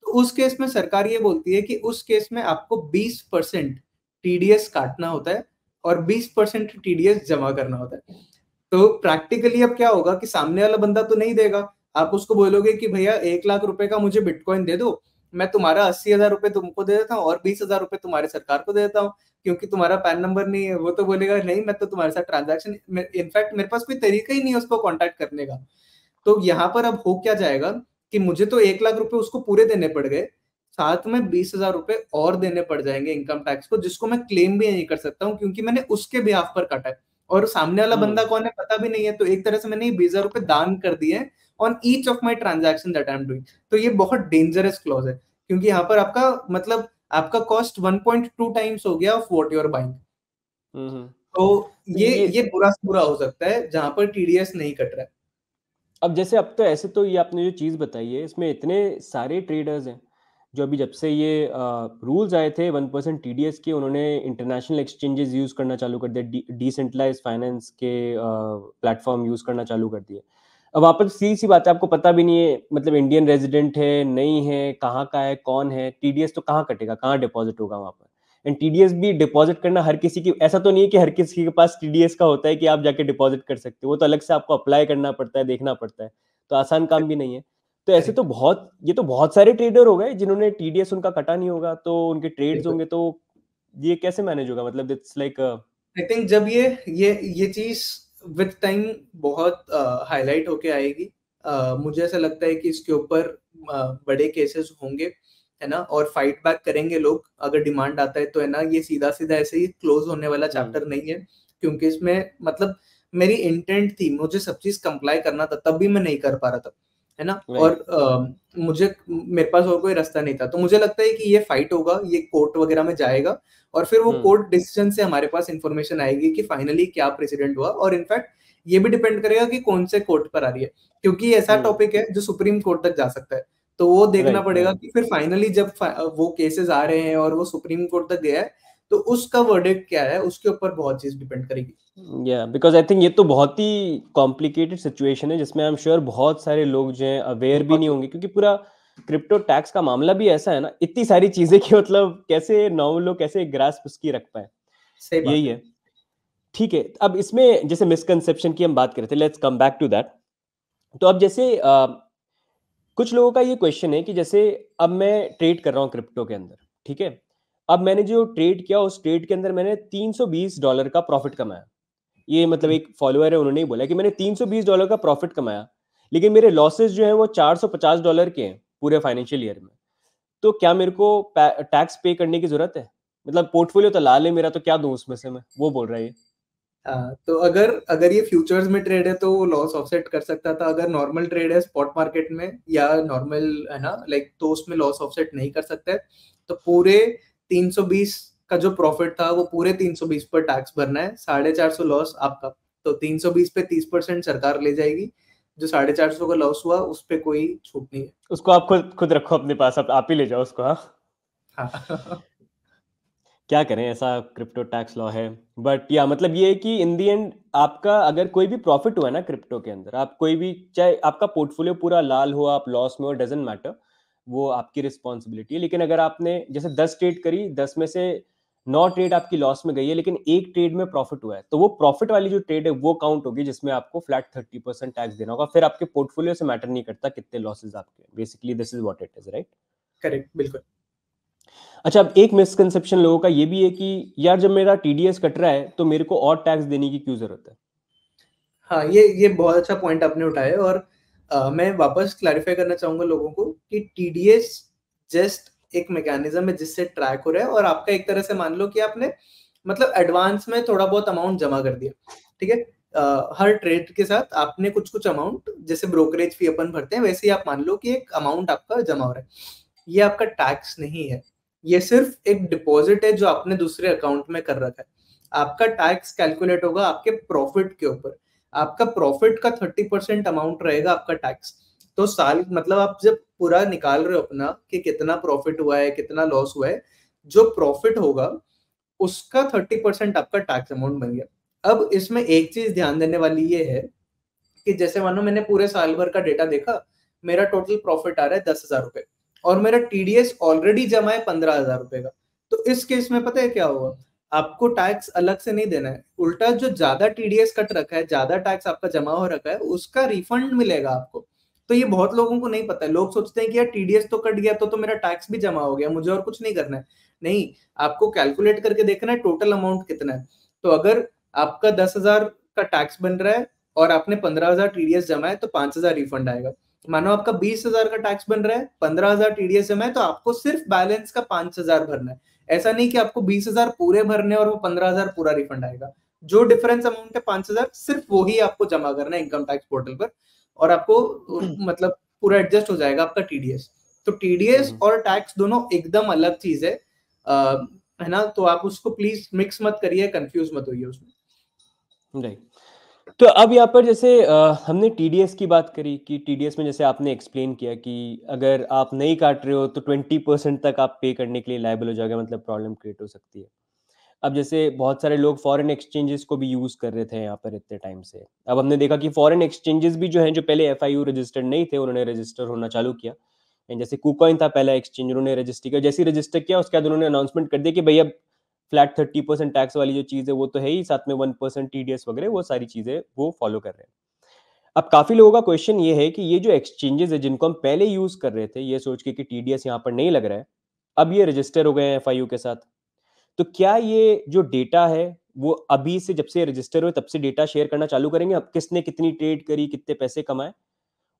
तो उस केस में सरकार ये बोलती है कि उस केस में आपको 20% टीडीएस काटना होता है और 20% टीडीएस जमा करना होता है। तो प्रैक्टिकली अब क्या होगा कि सामने वाला बंदा तो नहीं देगा, आप उसको बोलोगे कि भैया 1 लाख रुपए का मुझे बिटकॉइन दे दो, मैं तुम्हारा 80,000 रुपए तुमको दे देता हूँ और 20,000 रुपए तुम्हारे सरकार को दे देता हूँ, क्योंकि तुम्हारा पैन नंबर नहीं है। वो तो बोलेगा नहीं, मैं तो तुम्हारे साथ ट्रांजैक्शन, इनफैक्ट मेरे पास कोई तरीका ही नहीं है उसको कॉन्टैक्ट करने का। तो यहाँ पर अब हो क्या जाएगा कि मुझे तो 1 लाख रुपए उसको पूरे देने पड़ गए, साथ में 20,000 रुपए और देने पड़ जाएंगे इनकम टैक्स को, जिसको मैं क्लेम भी नहीं कर सकता हूँ क्योंकि मैंने उसके बिहाफ पर काटा है, और सामने वाला बंदा कौन है पता भी नहीं है। तो एक तरह से मैंने 20,000 रुपए दान कर दिए on each of my transaction that I am doing. तो ये बहुत डेंजरस क्लॉज है, क्योंकि यहाँ पर आपका मतलब आपका कॉस्ट 1.2 टाइम्स हो गया of what you are buying. तो तो ये बुरा से बुरा हो सकता है जहां पर टीडीएस नहीं कट रहा है। अब जैसे अब तो ऐसे तो ये आपने जो चीज़ बताई है इसमें इतने सारे ट्रेडर्स हैं जो अभी जब से ये रूल्स आए थे 1% टीडीएस के, उन्होंने इंटरनेशनल एक्सचेंजेस यूज़ करना चालू कर दिया, डिसेंट्रलाइज फाइनेंस के प्लेटफॉर्म यूज़ करना चालू कर दिए। अब वहाँ पर सीधी सी बात है, आपको पता भी नहीं है मतलब इंडियन रेजिडेंट है नहीं है, कहाँ का है कौन है, टीडीएस तो कहाँ कटेगा, कहाँ डिपॉजिट होगा वहाँ पर। एंड टीडीएस भी डिपॉजिट करना हर किसी की, ऐसा तो नहीं है कि हर किसी के पास टीडीएस का होता है कि आप जाके डिपॉजिट कर सकते हो, वो तो अलग से आपको अप्लाई करना पड़ता है, देखना पड़ता है, तो आसान काम भी नहीं है। तो ऐसे तो करेक्ट। बहुत, ये तो बहुत सारे ट्रेडर हो गए जिन्होंने टीडीएस उनका कटा नहीं होगा, तो उनके ट्रेड्स बिल्कुल। होंगे, तो ये कैसे मैनेज होगा, मतलब इट्स लाइक आई थिंक जब ये चीज विद टाइम बहुत हाईलाइट होके आएगी, मुझे ऐसा लगता है कि इसके ऊपर बड़े केसेस होंगे, है ना, और फाइट बैक करेंगे लोग अगर डिमांड आता है तो, है ना। ये सीधा सीधा ऐसे ही क्लोज होने वाला चैप्टर नहीं है, क्योंकि इसमें मतलब मेरी इंटेंट थी, मुझे सब चीज कंप्लाई करना था, तब भी मैं नहीं कर पा रहा था, है ना। और राइट। मुझे मेरे पास और कोई रास्ता नहीं था, तो मुझे लगता है कि ये फाइट होगा, ये कोर्ट वगैरह में जाएगा, और फिर वो कोर्ट डिसीजन से हमारे पास इंफॉर्मेशन आएगी कि फाइनली क्या प्रेसिडेंट हुआ। और इनफैक्ट ये भी डिपेंड करेगा कि कौन से कोर्ट पर आ रही है, क्योंकि ऐसा टॉपिक है जो सुप्रीम कोर्ट तक जा सकता है। तो वो देखना राइट। पड़ेगा राइट। कि फिर फाइनली जब वो केसेस आ रहे हैं और वो सुप्रीम कोर्ट तक गया है, तो उसका वर्डिक्ट क्या है, उसके ऊपर बहुत चीज डिपेंड करेगी। या बिकॉज आई थिंक ये तो बहुत ही कॉम्प्लिकेटेड सिचुएशन है जिसमें आई एम श्योर बहुत सारे लोग जो हैं अवेयर भी बहुत नहीं होंगे, क्योंकि पूरा क्रिप्टो टैक्स का मामला भी ऐसा है ना, इतनी सारी चीजें कि मतलब कैसे नौ लोग कैसे ग्रास्प उसकी रख पाए, सही बात यही है। है। ठीक है, अब इसमें जैसे मिसकंसेप्शन की हम बात कर रहे थे, let's come back to that. तो अब जैसे कुछ लोगों का ये क्वेश्चन है कि जैसे अब मैं ट्रेड कर रहा हूँ क्रिप्टो के अंदर, ठीक है, अब मैंने जो ट्रेड किया उस ट्रेड के अंदर मैंने $320 का प्रॉफिट कमाया। ये मतलब हम्म। एक फॉलोअर है, उन्होंने ही बोला कि मैंने $320 का प्रॉफिट कमाया, लेकिन मेरे लॉसेस जो है वो $450 के हैं पूरे फाइनेंशियल ईयर में। तो क्या मेरे को टैक्स पे करने की जरूरत है? मतलब पोर्टफोलियो तो लाल है मेरा, तो क्या दूं उसमें से मैं, वो बोल रहा है ये। हाँ, तो अगर अगर ये फ्यूचर्स में ट्रेड है तो वो लॉस ऑफसेट कर सकता था। अगर नॉर्मल ट्रेड है स्पॉट मार्केट में या नॉर्मल, है ना, लाइक, तो उसमें लॉस ऑफसेट नहीं कर सकता है। तो पूरे 320 का जो प्रॉफिट था वो पूरे 320 पर टैक्स भरना है, 450 लॉस आपका। तो 320 पे 30% सरकार ले जाएगी, जो 450 का लॉस हुआ उस पर कोई छूट नहीं है। उसको आप खुद खुद रखो अपने पास, आप ही ले जाओ उसको, हाँ। हाँ। क्या करें, ऐसा क्रिप्टो टैक्स लॉ है। बट या मतलब ये है कि इन दी एंड आपका अगर कोई भी प्रॉफिट हुआ है ना क्रिप्टो के अंदर, आप कोई भी, चाहे आपका पोर्टफोलियो पूरा लाल हो, आप लॉस में हो, डजेंट मैटर, वो आपकी रिस्पॉन्सिबिलिटी है। लेकिन अगर आपने जैसे 10 ट्रेड करी, 10 में से 9 ट्रेड आपकी लॉस में गई है, लेकिन एक ट्रेड में प्रॉफिट हुआ है, तो वो प्रॉफिट वाली जो ट्रेड है वो काउंट होगी, जिसमें आपको फ्लैट 30% टैक्स देना होगा। फिर आपके पोर्टफोलियो से मैटर नहीं करता कितने लॉसेज आपके, basically this is what it is, right. Correct, बिल्कुल। अच्छा, अब एक मिसकंसेप्शन लोगों का ये भी है कि यार जब मेरा टीडीएस कट रहा है तो मेरे को और टैक्स देने की क्यों जरूरत है? हाँ, ये बहुत अच्छा पॉइंट आपने उठाया। और मैं वापस क्लैरिफाई करना चाहूंगा लोगों को कि टीडीएस जस्ट एक मैकेनिज्म है जिससे ट्रैक हो रहा है, और आपका एक तरह से मान लो कि आपने मतलब एडवांस में थोड़ा बहुत अमाउंट जमा कर दिया, ठीक है। हर ट्रेड के साथ आपने कुछ कुछ अमाउंट, जैसे ब्रोकरेज फी अपन भरते हैं, वैसे ही आप मान लो कि एक अमाउंट आपका जमा हो रहा है। ये आपका टैक्स नहीं है, ये सिर्फ एक डिपॉजिट है जो आपने दूसरे अकाउंट में कर रखा है। आपका टैक्स कैलकुलेट होगा आपके प्रॉफिट के ऊपर। आपका प्रॉफिट का 30% अमाउंट रहेगा आपका टैक्स। तो साल मतलब आप जब पूरा निकाल रहे हो अपना कि कितना प्रॉफिट हुआ है कितना लॉस हुआ है, जो प्रॉफिट होगा उसका 30% आपका टैक्स अमाउंट बन गया। अब इसमें एक चीज ध्यान देने वाली ये है कि जैसे मानो मैंने पूरे साल भर का डेटा देखा, मेरा टोटल प्रॉफिट आ रहा है 10,000 रुपए, और मेरा टीडीएस ऑलरेडी जमा है 15,000 रुपए का। तो इस केस में पता है क्या होगा, आपको टैक्स अलग से नहीं देना है, उल्टा जो ज्यादा टीडीएस कट रखा है, ज्यादा टैक्स आपका जमा हो रखा है, उसका रिफंड मिलेगा आपको। तो ये बहुत लोगों को नहीं पता है। लोग सोचते हैं कि यार टीडीएस तो कट गया तो मेरा टैक्स भी जमा हो गया, मुझे और कुछ नहीं करना है। नहीं, आपको कैलकुलेट करके देखना है टोटल अमाउंट कितना है। तो अगर आपका 10,000 का टैक्स बन रहा है और आपने 15,000 टीडीएस जमा है तो 5,000 रिफंड आएगा। मानो आपका 20,000 का टैक्स बन रहा है, 15,000 टीडीएस जमा है, तो आपको सिर्फ बैलेंस का 5,000 भरना है। ऐसा नहीं कि आपको 20,000 पूरे भरने और वो 15,000 पूरा रिफंड आएगा। जो डिफरेंस अमाउंट है 5,000, सिर्फ वो ही आपको जमा करना है इनकम टैक्स पोर्टल पर, और आपको मतलब पूरा एडजस्ट हो जाएगा आपका टीडीएस। तो टीडीएस और टैक्स दोनों एकदम अलग चीज है, है ना। तो आप उसको प्लीज मिक्स मत करिए, कंफ्यूज मत होइए उसमें। राइट। तो अब यहाँ पर जैसे हमने टीडीएस की बात करी कि टीडीएस में जैसे आपने एक्सप्लेन किया कि अगर आप नहीं काट रहे हो तो 20% तक आप पे करने के लिए लायबल हो जाएगा, मतलब प्रॉब्लम क्रिएट हो सकती है। अब जैसे बहुत सारे लोग फॉरेन एक्सचेंजेस को भी यूज़ कर रहे थे यहाँ पर इतने टाइम से। अब हमने देखा कि फॉरेन एक्सचेंजेस भी जो हैं, जो पहले एफआईयू रजिस्टर्ड नहीं थे, उन्होंने रजिस्टर होना चालू किया। एंड जैसे कुकॉइन था पहला एक्सचेंज, उन्होंने रजिस्टर किया। जैसे ही रजिस्टर किया उसके बाद उन्होंने अनाउंसमेंट कर दिया कि भैया फ्लैट 30% टैक्स वाली जो चीज़ है वो तो है ही, साथ में 1% टीडीएस वगैरह वो सारी चीज़ें वो फॉलो कर रहे हैं। अब काफ़ी लोगों का क्वेश्चन ये है कि ये जो एक्सचेंजेस है जिनको हम पहले यूज़ कर रहे थे ये सोच के कि टीडीएस यहाँ पर नहीं लग रहा है, अब ये रजिस्टर हो गए हैं एफआईयू के साथ, तो क्या ये जो डेटा है वो अभी से, जब से रजिस्टर हुए तब से डेटा शेयर करना चालू करेंगे? अब किसने कितनी ट्रेड करी, कितने पैसे कमाए,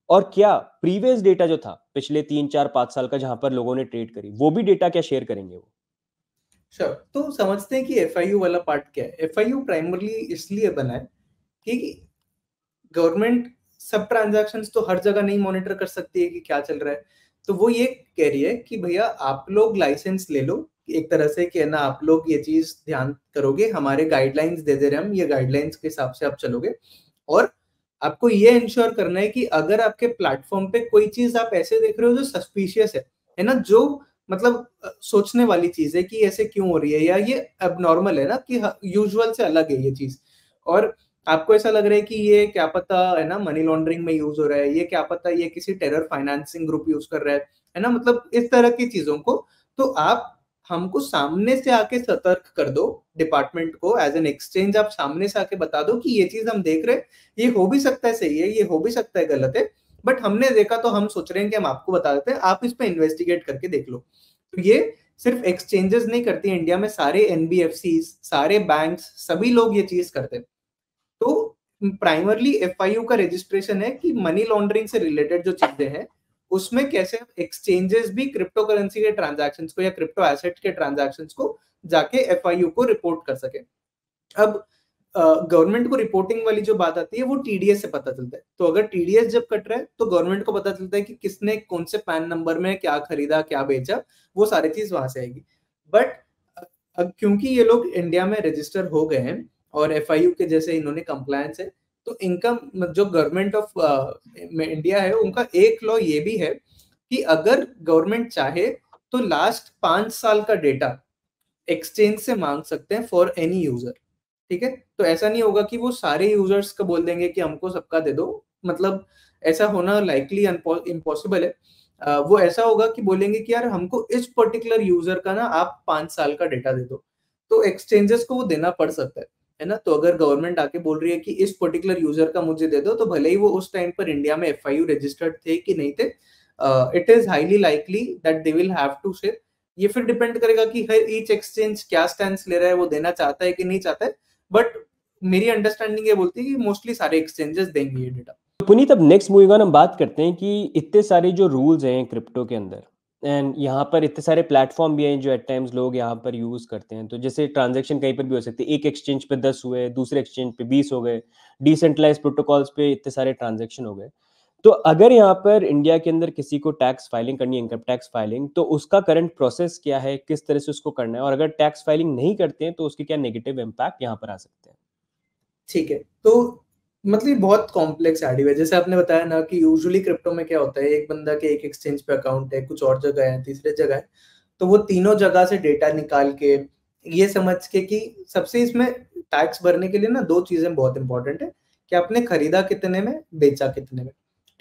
और क्या प्रीवियस डेटा जो था पिछले 3 4 5 साल का जहां पर लोगों ने ट्रेड करी, वो भी डेटा क्या शेयर करेंगे वो? श्योर। तो समझते हैं कि एफआईयू वाला पार्ट क्या है। एफआईयू प्राइमरली इसलिए बना है कि गवर्नमेंट सब ट्रांजैक्शंस तो हर जगह नहीं मॉनिटर कर सकती है कि क्या चल रहा है। तो वो ये कह रही है कि भैया आप लोग लाइसेंस ले लो, एक तरह से कि है ना, आप लोग ये चीज ध्यान करोगे, हमारे गाइडलाइंस दे दे रहे हम, ये गाइडलाइंस के हिसाब से आप चलोगे। और आपको ये इंश्योर करना है कि अगर आपके प्लेटफॉर्म पे कोई चीज आप ऐसे देख रहे हो जो सस्पिशियस है ना, जो मतलब सोचने वाली चीज है कि ऐसे क्यों हो रही है, या ये अबनॉर्मल है ना, कि यूजुअल से अलग है ये चीज, और आपको ऐसा लग रहा है कि ये क्या पता है ना मनी लॉन्ड्रिंग में यूज हो रहा है, ये क्या पता ये किसी टेरर फाइनेंसिंग ग्रुप यूज कर रहा है ना, मतलब इस तरह की चीजों को, तो आप हमको सामने से आके सतर्क कर दो। डिपार्टमेंट को एज एन एक्सचेंज आप सामने से आके बता दो कि ये चीज हम देख रहे हैं, ये हो भी सकता है सही है, ये हो भी सकता है गलत है, बट हमने देखा तो हम सोच रहे हैं कि हम आपको बता देते हैं, आप इस पे इन्वेस्टिगेट करके देख लो। तो ये सिर्फ एक्सचेंजेस नहीं करती हैं, इंडिया में सारे एनबीएफसी, सारे बैंक्स, सभी लोग ये चीज करते हैं। तो प्राइमरली एफआईयू का रजिस्ट्रेशन है कि मनी लॉन्ड्रिंग से रिलेटेड जो चीजें हैं उसमें कैसे एक्सचेंजेस भी क्रिप्टो करेंसी के ट्रांजैक्शंस को या क्रिप्टो एसेट के ट्रांजैक्शंस को जाके एफआईयू को रिपोर्ट कर सके। अब गवर्नमेंट को रिपोर्टिंग वाली जो बात आती है वो टीडीएस से पता चलता है। तो अगर टीडीएस जब कट रहा है तो गवर्नमेंट को पता चलता है कि किसने कौन से पैन नंबर में क्या खरीदा, क्या बेचा, वो सारी चीज वहां से आएगी। बट क्योंकि ये लोग इंडिया में रजिस्टर हो गए हैं और एफआईयू के जैसे इन्होंने कंप्लायंस है, तो इनका जो गवर्नमेंट ऑफ इंडिया है उनका एक लॉ ये भी है कि अगर गवर्नमेंट चाहे तो लास्ट 5 साल का डेटा एक्सचेंज से मांग सकते हैं फॉर एनी यूजर। ठीक है, तो ऐसा नहीं होगा कि वो सारे यूजर्स को बोल देंगे कि हमको सबका दे दो, मतलब ऐसा होना लाइकली इम्पॉसिबल है। वो ऐसा होगा कि बोलेंगे कि यार हमको इस पर्टिकुलर यूजर का ना आप 5 साल का डेटा दे दो, तो एक्सचेंजेस को वो देना पड़ सकता है ना। तो अगर गवर्नमेंट आके बोल रही है कि इस पर्टिकुलर यूजर का मुझे दे दो, तो भले ही वो उस टाइम पर इंडिया में एफआईयू रजिस्टर्ड थे कि नहीं थे, it is highly likely that they will have to share. ये फिर डिपेंड करेगा कि हर ईच एक्सचेंज क्या स्टैंड ले रहा है, वो देना चाहता है कि नहीं चाहता है, बट मेरी अंडरस्टैंडिंग ये बोलती है कि मोस्टली सारे एक्सचेंजेस देंगे ये डेटा। तो पुनीत, अब नेक्स्ट मूविंग ऑन हम बात करते हैं कि इतने सारे जो रूल्स हैं क्रिप्टो के अंदर, एंड यहाँ पर इतने सारे प्लेटफॉर्म भी हैं जो एट टाइम्स लोग यहाँ पर यूज़ करते हैं। तो जैसे ट्रांजैक्शन कहीं पर भी हो सकती है, एक एक्सचेंज पे 10 हुए, दूसरे एक्सचेंज पे 20 हो गए, डिसेंट्रलाइज प्रोटोकॉल्स पे इतने सारे ट्रांजैक्शन हो गए। तो अगर यहाँ पर इंडिया के अंदर किसी को टैक्स फाइलिंग करनी है, इनकम टैक्स फाइलिंग, तो उसका करंट प्रोसेस क्या है, किस तरह से उसको करना है, और अगर टैक्स फाइलिंग नहीं करते हैं तो उसके क्या नेगेटिव इम्पैक्ट यहाँ पर आ सकते हैं? ठीक है, तो मतलब ये बहुत कॉम्प्लेक्स आइडिया है। जैसे आपने बताया ना कि यूजुअली क्रिप्टो में क्या होता है, एक बंदा के एक एक्सचेंज पे अकाउंट है, कुछ और जगह है, तीसरे जगह है, तो वो तीनों जगह से डेटा निकाल के ये समझ के कि सबसे इसमें टैक्स भरने के लिए ना दो चीजें बहुत इंपॉर्टेंट है, कि आपने खरीदा कितने में, बेचा कितने में।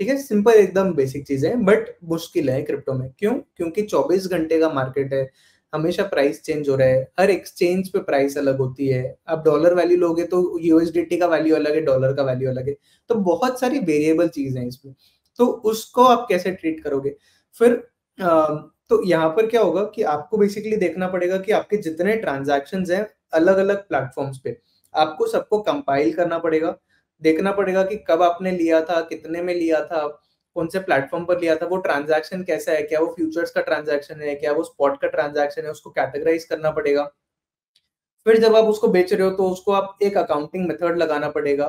ठीक है, सिंपल एकदम बेसिक चीजें हैं, बट मुश्किल है क्रिप्टो में। क्यों? क्योंकि 24 घंटे का मार्केट है, हमेशा प्राइस चेंज हो रहा है, हर एक्सचेंज पे प्राइस अलग होती है। आप डॉलर वैल्यू लोगे तो यूएसडीटी का वैल्यू अलग है, डॉलर का वैल्यू अलग है, तो बहुत सारी वेरिएबल चीजें हैं इसमें। तो उसको आप कैसे ट्रीट करोगे? फिर तो यहाँ पर क्या होगा कि आपको बेसिकली देखना पड़ेगा कि आपके जितने ट्रांज़ैक्शंस हैं अलग-अलग प्लेटफ़ॉर्म्स पे, आपको सबको कंपाइल करना पड़ेगा, देखना पड़ेगा कि कब आपने लिया था, कितने में लिया था, कौन से प्लेटफ़ॉर्म पर लिया था, वो ट्रांज़ैक्शन कैसा है, क्या वो फ्यूचर्स का ट्रांज़ैक्शन है, क्या वो स्पॉट का ट्रांज़ैक्शन है, उसको कैटेगराइज़ करना पड़ेगा। फिर जब आप उसको बेच रहे हो तो उसको आप एक अकाउंटिंग मेथड लगाना पड़ेगा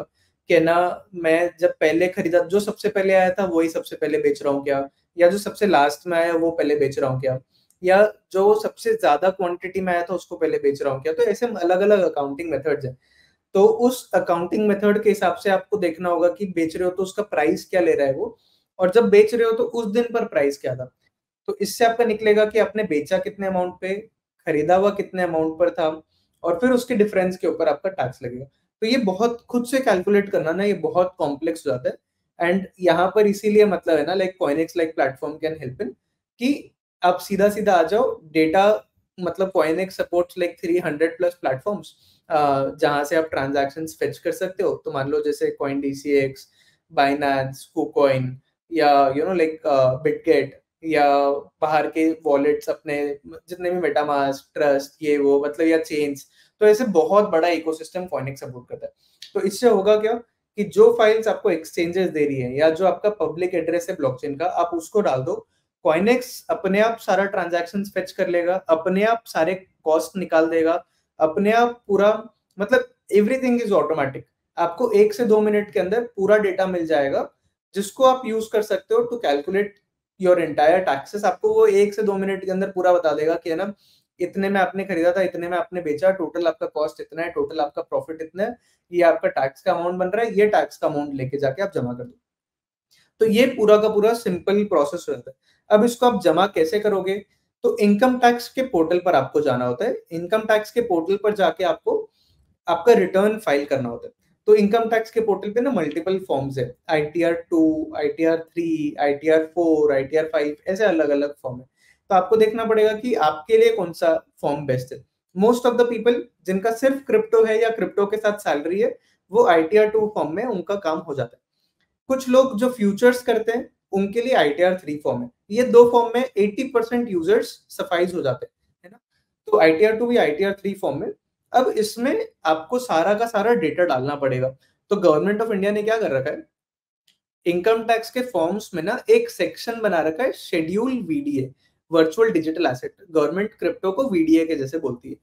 कि ना मैं जब पहले खरीदा जो सबसे पहले आया था वही सबसे पहले बेच रहा हूँ क्या? या जो सबसे लास्ट में आया वो पहले बेच रहा हूँ क्या? या जो सबसे ज़्यादा क्वांटिटी में आया था उसको पहले बेच रहा हूँ क्या? तो ऐसे अलग-अलग अकाउंटिंग मेथड्स हैं। तो उस अकाउंटिंग मेथड के हिसाब से आपको देखना होगा कि बेच रहे हो तो उसका प्राइस क्या ले रहा है वो और जब बेच रहे हो तो उस दिन पर प्राइस क्या था। तो इससे आपका निकलेगा कि आपने बेचा कितने अमाउंट पे, खरीदा हुआ कितने अमाउंट पर था और फिर उसके डिफरेंस के ऊपर आपका टैक्स लगेगा। तो ये बहुत खुद से कैलकुलेट करना ना ये बहुत कॉम्प्लेक्स हो जाता है एंड यहाँ पर इसीलिए मतलब है ना like CoinEx like platform can help in कि आप सीधा-सीधा आ जाओ डेटा मतलब CoinEx supports like 300 plus platforms जहाँ से आप ट्रांज़ैक्शंस फेच कर सकते हो। तो मान लो जैसे कॉइनडीसीएक्स, बाइनेंस, कुकॉइन या लाइक बिटगेट या बाहर के वॉलेट्स अपने जितने भी मेटामास्क, ट्रस्ट ये वो मतलब या चेन्स तो ऐसे बहुत बड़ा इकोसिस्टम कॉइनेक्स सपोर्ट करता है। तो इससे होगा क्या कि जो फाइल्स आपको एक्सचेंजेस दे रही है या जो आपका पब्लिक एड्रेस है ब्लॉकचेन का आप उसको डाल दो। कॉइनेक्स अपने आप सारा ट्रांजैक्शंस फेच कर लेगा, अपने आप सारे कॉस्ट निकाल देगा, अपने आप पूरा मतलब एवरीथिंग इज ऑटोमेटिक। आपको 1 से 2 मिनट के अंदर पूरा डेटा मिल जाएगा, जिसको आप यूज़ कर सकते हो to calculate your entire taxes. आपको वो 1 से 2 मिनट के अंदर पूरा बता देगा कि है ना, इतने में आपने खरीदा था, इतने में आपने बेचा, टोटल आपका कॉस्ट इतना है, टोटल आपका प्रॉफिट इतना है, ये आपका टैक्स का अमाउंट बन रहा है, ये टैक्स का अमाउंट लेके जाके आप जमा कर दो। तो ये पूरा का पूरा सिंपल प्रोसेस हो जाता है। अब इसको आप जमा कैसे करोगे? तो इनकम टैक्स के पोर्टल पर आपको जाना होता है। इनकम टैक्स के पोर्टल पर जाके आपको आपका रिटर्न फाइल करना होता है। तो इनकम टैक्स के पोर्टल पे ना मल्टीपल फॉर्म्स है। आईटीआर 2, आईटीआर 3, आईटीआर 4, आईटीआर 5 ऐसे अलग-अलग फॉर्म है। तो आपको देखना पड़ेगा कि आपके लिए कौन-सा फॉर्म बेस्ट है। मोस्ट ऑफ द पीपल जिनका सिर्फ क्रिप्टो है या क्रिप्टो के साथ सैलरी है, वो आईटीआर 2 फॉर्म में उनका काम हो जाता है। कुछ लोग जो फ्यूचर्स करते हैं, उनके लिए आईटीआर 3 फॉर्म है। ये 2 फॉर्म में 80% यूजर्स सफाइस हो जाते हैं, है ना? तो आईटीआर 2 भी आईटीआर 3 फॉर्म में। अब इसमें आपको सारा का सारा डेटा डालना पड़ेगा। तो गवर्नमेंट ऑफ इंडिया ने क्या कर रखा है, इनकम टैक्स के फॉर्म्स में ना एक सेक्शन बना रखा है schedule VDA, virtual digital asset. Government crypto को वीडीए के जैसे बोलती है।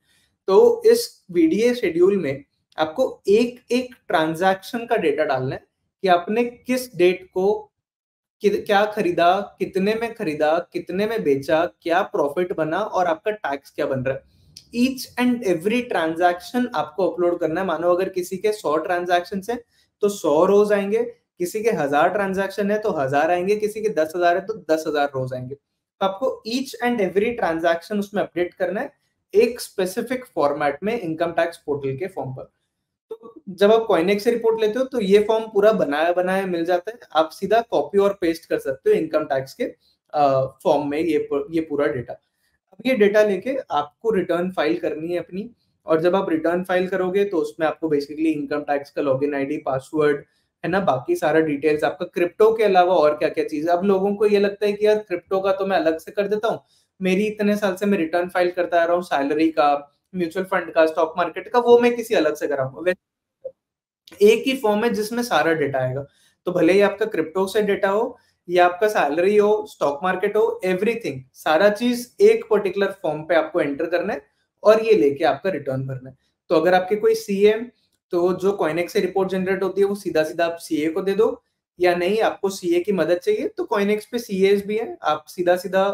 तो इस वीडीए शेड्यूल में आपको एक-एक ट्रांजैक्शन का डेटा डालना है कि आपने किस डेट को क्या खरीदा, कितने में बेचा, क्या प्रॉफिट बना और आपका टैक्स क्या बन रहा है। ईच एंड एवरी ट्रांजैक्शन आपको अपलोड करना है। मानो अगर किसी के 100 ट्रांजैक्शंस हैं, तो 100 रोज़ आएँगे, किसी के 1000 ट्रांजैक्शन है तो 1000 आएँगे, किसी के 10,000 है तो 10,000 रोज़ आएँगे। तो आपको ईच एंड एवरी ट्रांजैक्शन उसमें अपडेट करना है, एक स्पेसिफिक फॉर्मेट में इनकम टैक्स पोर्टल के फॉर्म पर। तो जब आप कॉइनेक्स से रिपोर्ट लेते हो तो ये फॉर्म पूरा बनाया-बनाया मिल जाता है। आप सीधा कॉपी और पेस्ट कर सकते हो इनकम टैक्स के फॉर्म में ये पूरा डेटा। अब ये डेटा लेके आपको रिटर्न फाइल करनी है अपनी और जब आप रिटर्न फाइल करोगे तो उसमें आपको बेसिकली इनकम टैक्स का लॉगिन आईडी, पासवर्ड, है ना? बाकी सारा डिटेल्स आपका क्रिप्टो के अलावा और क्या-क्या चीज़ है। अब लोगों को ये लगता है कि यार क्रिप्टो का तो मैं अलग से कर देता हूँ। मेरी इतने साल से मैं रिटर्न फाइल करता आ रहा हूँ सैलरी का, म्यूचुअल फंड का, स्टॉक मार्केट का, वो मैं किसी अलग से कराऊँगा। एक ही फॉर्म है जिसमें सारा डेटा आएगा। तो भले ही आपका क्रिप्टो से डेटा हो या आपका सैलरी हो, स्टॉक मार्केट हो, एवरीथिंग सारा चीज़ एक पर्टिकुलर फॉर्म पे आपको एंटर करना है और ये लेके आपका रिटर्न भरना है। तो अगर आपके कोई सीए है, तो जो कॉइनेक्स से रिपोर्ट जनरेट होती है वो सीधा-सीधा आप सीए को दे दो या नहीं आपको सीए की मदद चाहिए तो कॉइनेक्स पे सीएस भी है। आप सीधा-सीधा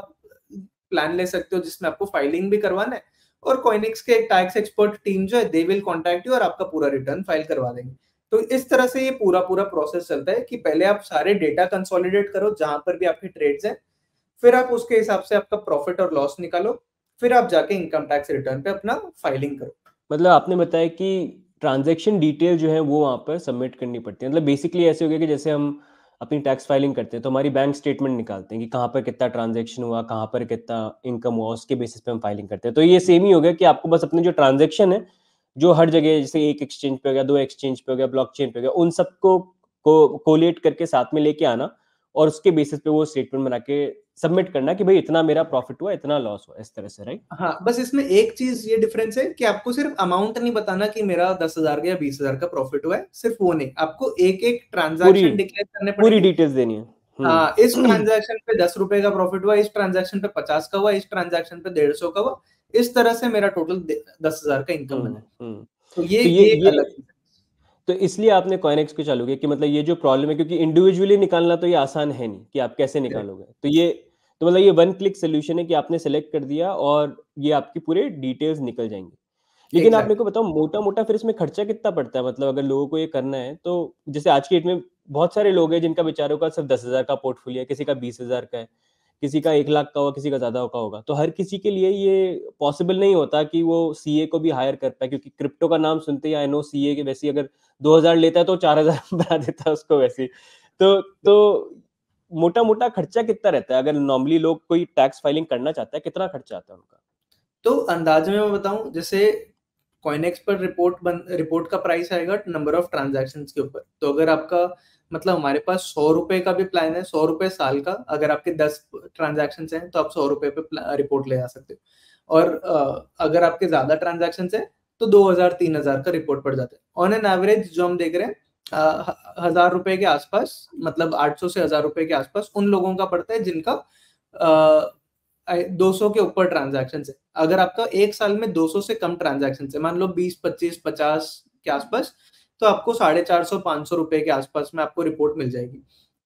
प्लान ले सकते हो जिसमें आपको फाइलिंग भी करवाना है और कॉइनेक्स के टैक्स एक्सपर्ट टीम जो है दे विल कॉन्टैक्ट यू और आपका पूरा रिटर्न फाइल करवा देंगे। तो इस तरह से ये पूरा प्रोसेस चलता है कि पहले आप सारे डेटा कंसोलिडेट करो जहां पर भी आपके ट्रेड्स हैं, फिर आप उसके हिसाब से आपका प्रॉफिट और लॉस निकालो, फिर आप जाके इनकम टैक्स रिटर्न पे अपना फाइलिंग करो। मतलब आपने बताया कि ट्रांजैक्शन डिटेल जो है वो वहाँ पर सबमिट करनी पड़ती है। मतलब बेसिकली ऐसे हो गया कि जैसे हम अपनी टैक्स फाइलिंग करते हैं तो हमारी बैंक स्टेटमेंट निकालते हैं कि कहाँ पर कितना ट्रांजैक्शन हुआ, कहाँ पर कितना इनकम हुआ, उसके बेसिस पे हम फाइलिंग करते हैं। तो ये सेम ही हो गया कि आपको बस अपने जो ट्रांजैक्शन है, जो हर जगह जैसे एक एक्सचेंज पे हो गया, 2 एक्सचेंज पे हो गया, ब्लॉकचेन पे हो गया, उन सबको को कोलेट करके साथ में लेके आना और उसके बेसिस पे वो स्टेटमेंट बना के सबमिट करना कि भाई इतना मेरा प्रॉफिट हुआ, इतना लॉस हुआ, इस तरह से, राइट? हाँ, बस इसमें एक चीज ये डिफरेंस है कि आपको सिर्फ अमाउंट नहीं बताना कि मेरा 10,000 का या 20,000 का प्रॉफिट हुआ है, सिर्फ वो नहीं, आपको एक एक पूरी ट्रांजैक्शन डिक्लेयर करने पूरी पड़ेंगे। डिटेल्स देनी है। हाँ, इस ट्रांजैक्शन पे 10 रुपए का प्रॉफिट हुआ, इस ट्रांजैक्शन पे 50 का हुआ, इस ट्रांजैक्शन पे 150 का हुआ, इस तरह से मेरा टोटल 10,000 का इनकम बना है। तो ये तो ये एक ये अलग चीज है। तो इसलिए आपने कॉइनएक्स को चालू किया कि मतलब ये जो प्रॉब्लम है, क्योंकि इंडिविजुअली निकालना तो ये आसान है नहीं कि आप कैसे Correct. निकालोगे, तो मतलब ये वन क्लिक सोल्यूशन है कि आपने सेलेक्ट कर दिया और ये आपकी पूरे डिटेल्स निकल जाएंगी। लेकिन आप मेरे को एग्जैक्टली। बताओ, मोटा मोटा फिर इसमें खर्चा कितना पड़ता है? मतलब अगर लोगों को ये करना है तो, जैसे आज की डेट में बहुत सारे लोग हैं जिनका बेचारों का सिर्फ 10,000 का पोर्टफोलियो है, किसी का 20,000 का है, किसी का 1 लाख का होगा, किसी का ज्यादा का होगा। तो हर किसी के लिए ये पॉसिबल नहीं होता कि वो सीए को भी हायर कर पाए, क्योंकि क्रिप्टो का नाम सुनते ही आई नो सीए के वैसे ही अगर 2,000 लेता है तो 4,000 बना देता है उसको वैसे ही। तो मोटा मोटा खर्चा कितना रहता है अगर नॉर्मली लोग कोई टैक्स फाइलिंग करना चाहता है? कितना खर्चा आता है उनका? तो अंदाजे में मैं बताऊं, जैसे कॉइनेक्स पर रिपोर्ट का प्राइस आएगा नंबर ऑफ ट्रांजैक्शन के ऊपर। तो अगर आपका मतलब हमारे पास 100 रुपए का भी प्लान है, 100 रुपए साल का, अगर आपके 10 ट्रांजैक्शन हैं तो आप 100 रुपए पे रिपोर्ट ले आ सकते हो। और अगर आपके ज्यादा ट्रांजैक्शन हैं तो 2,000 3,000 का रिपोर्ट पड़ जाता है। ऑन एन एवरेज जो हम देख रहे हैं, 1,000 रुपए के आसपास, मतलब 800 से 1,000 रुपए के आसपास उन लोगों का पड़ता है जिनका 200 के ऊपर ट्रांजैक्शन है। अगर आपका एक साल में 200 से कम ट्रांजैक्शन है, मान लो 20 25 50 के आसपास, तो आपको 450 500 रुपए के आसपास में आपको रिपोर्ट मिल जाएगी।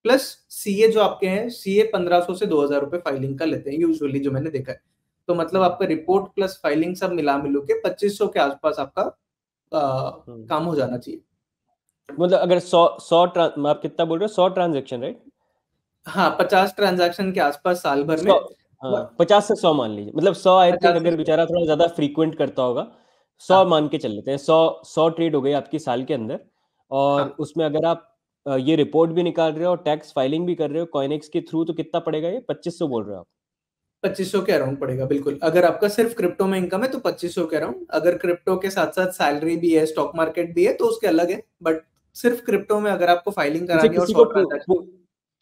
प्लस सीए जो आपके हैं, सीए 1,500 से 2,000 रुपए फाइलिंग का लेते हैं यूजुअली, जो मैंने देखा है। तो मतलब आपका रिपोर्ट प्लस फाइलिंग सब मिला मिलू के 2,500 के आसपास आपका काम हो जाना चाहिए। मतलब अगर 100 आप कितना बोल रहे हो, 100 ट्रांजेक्शन, राइट? हाँ, 50 ट्रांजैक्शन के आसपास साल भर में। 100, हाँ, 50 से 100 मान लीजिए, मतलब 100 आई थिंक 50 से अगर 100। बेचारा थोड़ा ज्यादा फ्रीक्वेंट करता होगा, 100 हाँ मान के चल लेते हैं। 100 ट्रेड हो गई आपकी साल के अंदर, और हाँ, उसमें अगर आप ये रिपोर्ट भी निकाल रहे हो और टैक्स फाइलिंग भी कर रहे हो कॉइनेक्स के थ्रू, तो कितना पड़ेगा? ये 2,500 बोल रहे हो आप? 2,500 के अराउंड पड़ेगा बिल्कुल। अगर आपका सिर्फ क्रिप्टो में इनकम है तो 2,500 के अराउंड। अगर क्रिप्टो के साथ साथ सैलरी भी है, स्टॉक मार्केट भी है, तो उसके अलग है। बट सिर्फ क्रिप्टो में अगर आपको फाइलिंग जैसे करानी है और 100 ट्रांजैक्शन,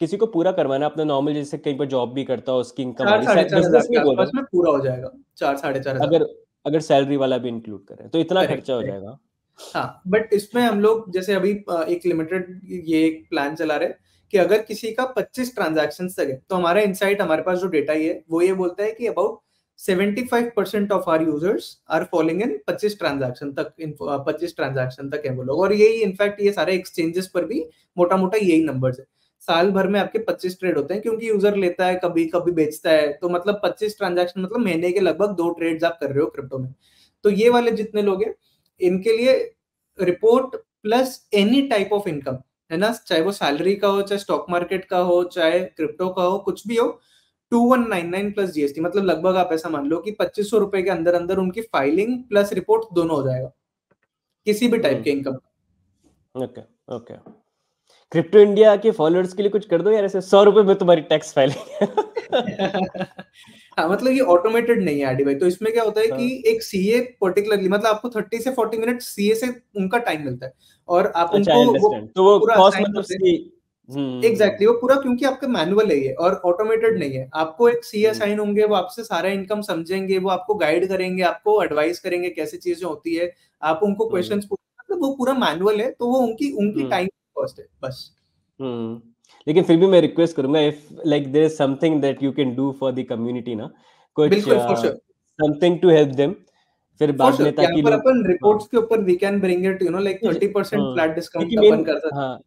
किसी को पूरा करवाना है अपना नॉर्मल, जैसे कहीं पर जॉब भी करता हो, उसकी इनकम आ चार रही साढ़े है, चार हजार बिजनेस के नहीं बोल रहा आसपास हूँ, में पूरा हो जाएगा। 4 साढ़े 4 हजार। अगर अगर सैलरी वाला भी इंक्लूड करें तो इतना करेक्ट खर्चा हो करेक्ट। जाएगा? हाँ, बट इसमें हम लोग जैसे अभी एक लिमिटेड ये एक प्लान चला रहे हैं कि अगर किसी का 25 ट्रांजैक्शन तक है, तो हमारा इनसाइट, हमारे पास जो डेटा ही है वो ये बोलता है कि about 75% of our users are following in 25 transaction तक। इन 25 ट्रांजैक्शन तक है वो लोग। और यही इनफैक्ट ये सारे एक्सचेंजेस पर भी मोटा मोटा यही नंबर्स है। साल भर में आपके 25 ट्रेड होते हैं, क्योंकि यूजर लेता है कभी कभी बेचता है, तो मतलब 25 ट्रांजैक्शन मतलब महीने के लगभग 2 ट्रेड्स आप कर रहे हो क्रिप्टो में। तो ये वाले जितने लोग हैं, इनके लिए report plus any type of income, है ना, चाहे वो सैलरी का हो, चाहे स्टॉक मार्केट का हो, चाहे क्रिप्टो का हो, कुछ भी हो, 2,199 प्लस जीएसटी, मतलब लगभग आप ऐसा मान लो कि 2,500 रुपए के अंदर अंदर उनकी फाइलिंग प्लस रिपोर्ट दोनों हो जाएगा, किसी भी टाइप के hmm. Income. Okay, okay. Crypto India के फॉलोअर्स के लिए कुछ कर दो यार, ऐसे 100 रुपए में तुम्हारी टैक्स फाइलिंग। हाँ, मतलब ये ऑटोमेटेड नहीं है आडी भाई। तो इसमें क्या होता है कि हाँ, एक सीए पर्टिकुलरली, मतलब आपको 30 से 40 मिनट सीए से उनका टाइम मिलता है, और आप अच्छा, आई उनको वो अंडरस्टैंड। तो वो पूरा कॉस्ट असाइन मतलब करते हैं। सी। एग्जैक्टली, वो पूरा, क्योंकि आपका मैनुअल है ये और ऑटोमेटेड हम्म, नहीं है। आपको एक सीए हम्म, असाइन होंगे, वो आपसे सारा इनकम समझेंगे, वो आपको गाइड करेंगे, आपको एडवाइस करेंगे कैसे चीजें होती है। आप उनको हम्म, क्वेश्चंस पूछेंगे, मतलब वो पूरा मैनुअल है। तो वो उनकी उनकी हम्म, टाइम कॉस्ट है बस। हम्म। लेकिन फिर भी मैं रिक्वेस्ट करूंगा, if like there is something that you can do for the community ना, कुछ बिल्कुल, for sure. Something to help them, फिर फॉर बाद श्योर, में, यहाँ ताकि पर लोग। अपन हाँ, रिपोर्ट्स के ऊपर we can bring it, like नहीं, 30% फ्लैट डिस्काउंट क्योंकि अपन मेन, कर सकते हाँ,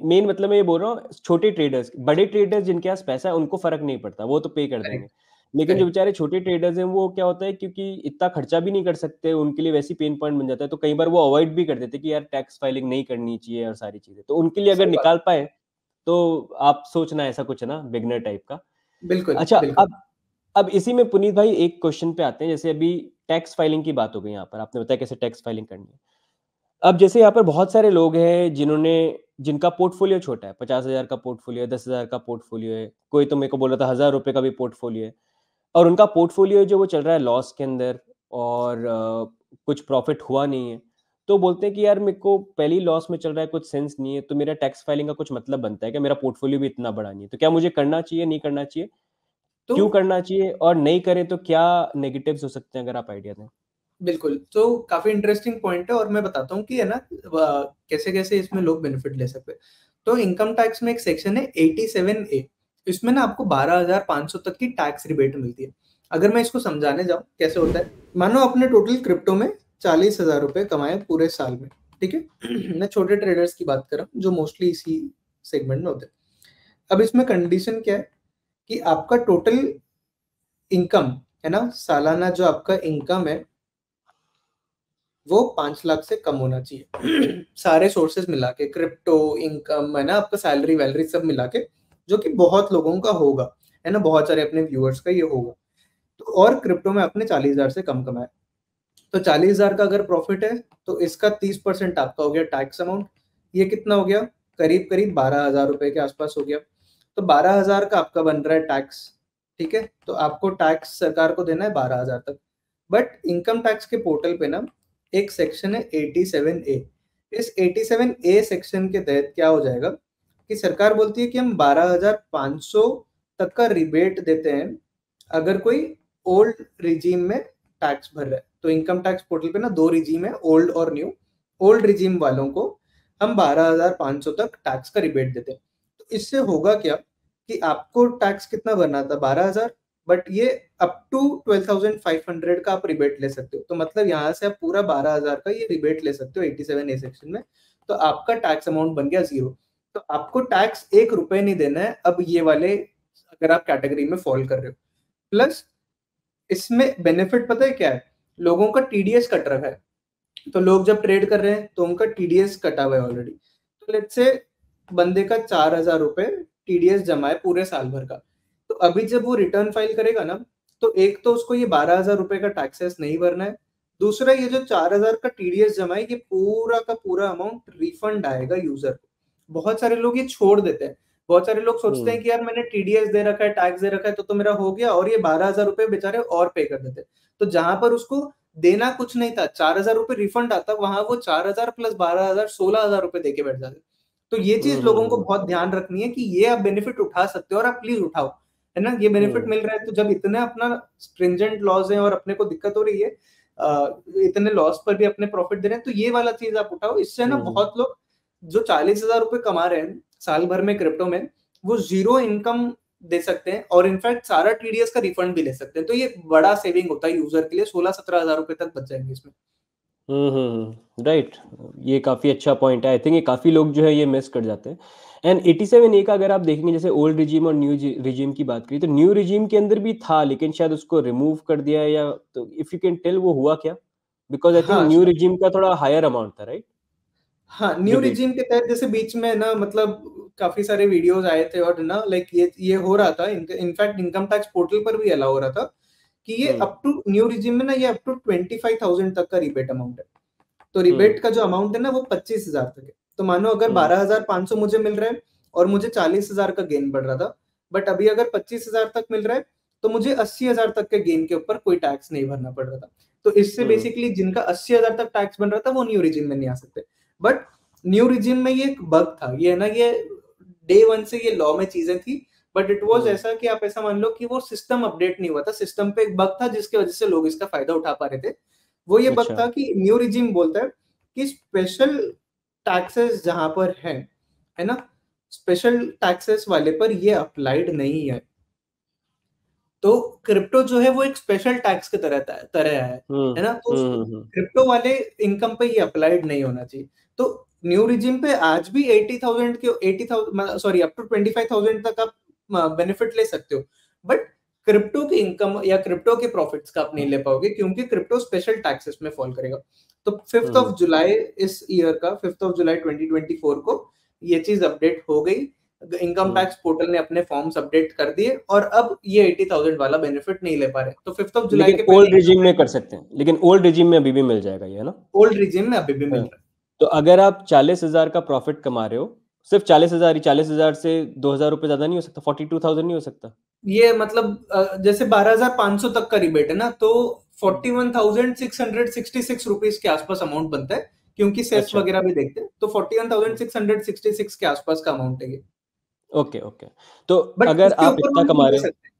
मेन मतलब मैं ये बोल रहा हूँ, छोटे ट्रेडर्स, बड़े ट्रेडर्स जिनके पास पैसा है उनको फर्क नहीं पड़ता, वो तो पे कर हैं। देंगे। करेक्ट लेकिन जो करेक्ट। बेचारे छोटे ट्रेडर्स हैं, वो क्या होता है, क्योंकि इतना खर्चा भी नहीं कर सकते, उनके लिए वैसी पेन पॉइंट बन जाता है, तो कई बार वो अवॉइड भी कर देते हैं कि यार टैक्स फाइलिंग नहीं करनी चाहिए और सारी चीजें, तो उनके लिए अगर सही बात। निकाल पाए तो आप सोचना ऐसा कुछ है ना, बिगनर टाइप का। बिल्कुल अच्छा, बिल्कुल। अब इसी में पुनीत भाई एक क्वेश्चन पे आते हैं, जैसे अभी टैक्स फाइलिंग की बात हो गई, यहाँ पर आपने बताया कैसे टैक्स फाइलिंग करनी है। अब जैसे यहाँ पर बहुत सारे लोग हैं जिनका पोर्टफोलियो छोटा है, 50,000 का पोर्टफोलियो है, 10,000 का पोर्टफोलियो है, कोई तो मेरे को बोल रहा था 1,000 रुपए का भी पोर्टफोलियो है, और उनका पोर्टफोलियो जो वो चल रहा है लॉस के अंदर, और कुछ प्रॉफिट हुआ नहीं है। तो बोलते हैं कि यार मेरे को पहले ही लॉस में चल रहा है, कुछ सेंस नहीं है, तो मेरा टैक्स फाइलिंग का कुछ मतलब बनता है कि मेरा पोर्टफोलियो भी इतना बड़ा नहीं है, तो क्या मुझे करना चाहिए, नहीं करना चाहिए, तो क्यों करना चाहिए, और नहीं करें तो क्या नेगेटिव्स हो सकते हैं, अगर आप आइडिया दें। बिल्कुल, तो काफ़ी इंटरेस्टिंग पॉइंट है और मैं बताता हूँ कि है ना कैसे-कैसे इसमें लोग बेनिफिट ले सकते हैं। तो इनकम टैक्स में एक सेक्शन है 87A, इसमें ना आपको 12,500 तक की टैक्स रिबेट मिलती है। अगर मैं इसको समझाने जाऊँ कैसे होता है, मानो आपने टोटल क्रिप्टो में 40,000 रुपए कमाए पूरे साल में, ठीक है? मैं छोटे ट्रेडर्स की बात कर रहा हूँ जो मोस्टली इसी सेगमेंट में होते हैं। अब इसमें कंडीशन क्या है कि आपका टोटल इनकम है ना, सालाना जो आपका इनकम है वो 5 लाख से कम होना चाहिए। सारे सोर्सेस मिला के, क्रिप्टो, इनकम है ना, आपका सैलरी वैलरी सब मिला के, जो कि बहुत लोगों का होगा, है ना, बहुत सारे अपने व्यूअर्स का ये होगा। तो और क्रिप्टो में आपने 40,000 से कम कमाया, तो 40,000 का अगर प्रॉफिट है तो इसका 30% आपका हो गया टैक्स अमाउंट। ये कितना हो गया? करीब करीब 12,000 रुपए के आसपास हो गया। तो 12,000 का आपका बन रहा है टैक्स, ठीक है? तो आपको टैक्स सरकार को देना है 12,000 तक। बट इनकम टैक्स के पोर्टल पे ना एक सेक्शन है 87A। इस 87A सेक्शन के तहत क्या हो जाएगा कि सरकार बोलती है कि हम 12,500 तक का रिबेट देते हैं अगर कोई ओल्ड रिजीम में टैक्स भर रहा है। तो इनकम टैक्स पोर्टल पे ना दो रिजीम है, ओल्ड और न्यू। ओल्ड रिजीम वालों को हम 12,500 तक टैक्स का रिबेट देते हैं। तो इससे होगा क्या कि आपको टैक्स कितना भरना था? 12,000, बट ये अप टू 12,500 का आप रिबेट ले सकते हो। तो मतलब यहाँ से आप पूरा 12,000 का ये रिबेट ले सकते हो 87A सेक्शन में। तो आपका टैक्स अमाउंट बन गया 0। तो आपको टैक्स 1 रुपए नहीं देना है अब ये वाले, अगर आप कैटेगरी में फॉल कर रहे हो। प्लस इसमें बेनिफिट पता है क्या है? लोगों का टीडीएस कट रखा है। तो लोग जब ट्रेड कर रहे हैं तो उनका टीडीएस कटा हुआ है ऑलरेडी। तो लेट्स से बंदे का 4,000 रुपए टीडीएस जमा है पूरे साल भर का। तो अभी जब वो रिटर्न फाइल करेगा ना, तो एक तो उसको ये 12,000 रुपए का टैक्सेस नहीं भरना है। दूसरा, ये जो 4,000 का टीडीएस जमा है, ये पूरा का पूरा अमाउंट रिफंड आएगा यूजर को। बहुत सारे लोग ये छोड़ देते हैं। बहुत सारे लोग सोचते हैं कि यार मैंने टीडीएस दे रखा है, टैक्स दे रखा है, तो मेरा हो गया, और ये 12,000 रुपए बेचारे और पे कर देते हैं। तो जहां पर उसको देना कुछ नहीं था, 4,000 रुपए रिफंड आता, वहां वो 4,000 प्लस 12,000 16,000 रुपए देके बैठ जाते। तो ये चीज लोगों को बहुत ध्यान रखनी है कि ये आप बेनिफिट उठा सकते हो और आप प्लीज उठाओ, है ना? ये बेनिफिट मिल रहा है, तो जब इतने अपना स्ट्रिंजेंट लॉज है और अपने को दिक्कत हो रही है, इतने लॉस पर भी अपने प्रॉफिट दे रहे हैं, तो ये वाला चीज आप उठाओ। इससे ना बहुत लोग जो 40,000 रुपए कमा रहे हैं साल भर में क्रिप्टो में, वो जीरो इनकम दे सकते हैं और इनफैक्ट सारा टीडीएस का रिफंड भी ले सकते हैं। तो ये बड़ा सेविंग होता है यूजर के लिए, 16-17,000 रुपए तक बच जाएंगे इसमें। राइट। ये काफ़ी अच्छा पॉइंट है, आई थिंक ये काफ़ी लोग जो है ये मिस कर जाते हैं। एंड 87A का अगर आप देखेंगे, जैसे ओल्ड रिजीम और न्यू रिजीम की बात करी, तो न्यू रिजीम के अंदर भी था लेकिन शायद उसको रिमूव कर दिया है, या तो इफ़ यू कैन टेल वो हुआ क्या, बिकॉज आई थिंक हाँ, न्यू रिजीम का थोड़ा हायर अमाउंट था, राइट? हाँ, न्यू रिबेट। रिजीम के तहत जैसे बीच में ना, मतलब काफी सारे वीडियोस आए थे और ना लाइक ये हो रहा था, इनफैक्ट इनकम टैक्स पोर्टल पर भी अलाउ हो रहा था कि ये हम्म अप टू न्यू रिजीम में ना ये अप टू 25,000 तक का रिबेट अमाउंट है। तो हम्म रिबेट का जो अमाउंट है ना वो 25,000 तक है। तो मानो अगर हम्म 12,500 मुझे मिल रहा है और मुझे 40,000 का गेन बढ़ रहा था, बट अभी अगर 25,000 तक मिल रहा है तो मुझे 80,000 तक के गेन के ऊपर कोई टैक्स नहीं भरना पड़ रहा था। तो इससे हम्म बेसिकली जिनका 80,000 तक टैक्स बन रहा था वो न्यू रिजीम में नहीं आ सकते। बट न्यू रिजीम में ये एक बग था, ये है ना, ये डे वन से ये लॉ में चीजें थी। बट इट वाज हम्म ऐसा कि आप ऐसा मान लो कि वो सिस्टम अपडेट नहीं हुआ था, सिस्टम पे एक बग था जिसकी वजह से लोग इसका फायदा उठा पा रहे थे। वो ये बग अच्छा। था कि न्यू रिजीम बोलता है कि स्पेशल टैक्सेस जहां पर है ना, स्पेशल टैक्सेस वाले पर ये अप्लाइड नहीं है। तो क्रिप्टो जो है वो एक स्पेशल टैक्स की तरह तरह हम्म है ना, तो हम्म। क्रिप्टो वाले इनकम पे ये अप्लाइड नहीं होना चाहिए। तो न्यू रिजिम पे आज भी 80,000 के 80,000 सॉरी अप टू 25,000 तक आप बेनिफिट ले सकते हो। बट क्रिप्टो की इनकम या क्रिप्टो के प्रॉफिट्स का आप नहीं ले पाओगे क्योंकि क्रिप्टो स्पेशल टैक्सेस में फॉल करेगा। तो 5th हम्म ऑफ जुलाई इस ईयर का 5th ऑफ जुलाई 2024 को ये चीज अपडेट हो गई। इनकम हम्म। टैक्स पोर्टल ने अपने फॉर्म्स अपडेट कर दिए और अब ये 80,000 वाला बेनिफिट नहीं ले पा रहे। तो 5th ऑफ जुलाई लेकिन के पहले ओल्ड रिजीम में कर सकते हैं, लेकिन ओल्ड रिजीम में अभी भी मिल जाएगा ये, है ना? ओल्ड रिजिम में अभी भी मिल हाँ। रहा है। तो अगर आप 40,000 का प्रॉफिट कमा रहे हो, सिर्फ 40,000 ही, 40,000 से 2,000 रुपये ज्यादा नहीं हो सकता? 42,000 नहीं हो सकता? ये मतलब जैसे 12,500 तक का रिबेट है ना, तो 41,666 रुपीज के आसपास अमाउंट बनता है क्योंकि सेस अच्छा। वगैरह भी देखते हैं, तो 41,666 के आसपास का अमाउंट है ये। Okay okay. तो बट अगर उसके आप ऊपर इतना वाले भी कमा ले रहे सकते हैं,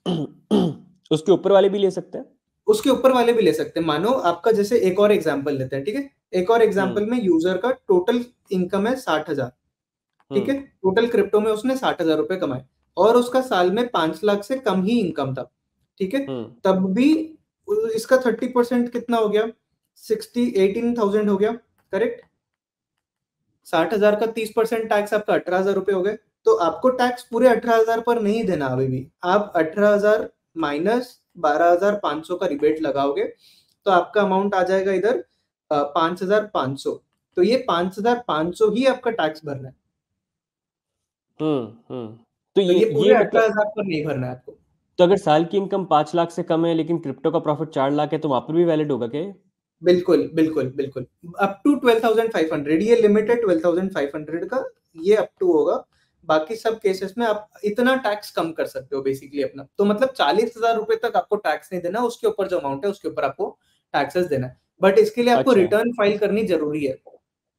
हो उसके ऊपर वाले भी ले सकते हैं। उसके ऊपर वाले भी ले सकते हैं। मानो आपका, जैसे एक और एग्जांपल लेते हैं, ठीक है। एक और हम्म एग्जांपल में यूजर का टोटल इनकम है 60,000, ठीक हम्म है। टोटल क्रिप्टो में उसने 60,000 रुपए कमाए, और उसका साल में 5 लाख से कम ही इनकम था, ठीक है। हम्म तब भी इसका 30% कितना हो गया, 18,000 हो गया, करेक्ट। 60,000 का 30% टैक्स आपका 18,000 रुपए हो गए। तो आपको टैक्स पूरे 18,000 पर नहीं देना अभी भी। आप 18,000 माइनस 12,500 का रिबेट लगाओगे, तो आपका अमाउंट आ जाएगा इधर 5,500। तो ये 5,500 ही आपका टैक्स भरना है। तो तो ये ये पूरे मतलब, 18,000 पर नहीं भरना है आपको। तो अगर साल की इनकम 5 लाख से कम है लेकिन क्रिप्टो का प्रॉफिट 4 लाख है तो वहां पर भी वैलिड होगा क्या ये? बिल्कुल बिल्कुल बिल्कुल। अप टू 12,500, ये लिमिट है 12,500 का, ये अप टू होगा। बाकी सब केसेस में आप इतना टैक्स कम कर सकते हो बेसिकली अपना। तो मतलब 40,000 रुपए तक आपको टैक्स नहीं देना, उसके ऊपर जो अमाउंट है उसके ऊपर आपको टैक्सेस देना है। बट इसके लिए आपको अच्छा। रिटर्न फाइल करनी जरूरी है।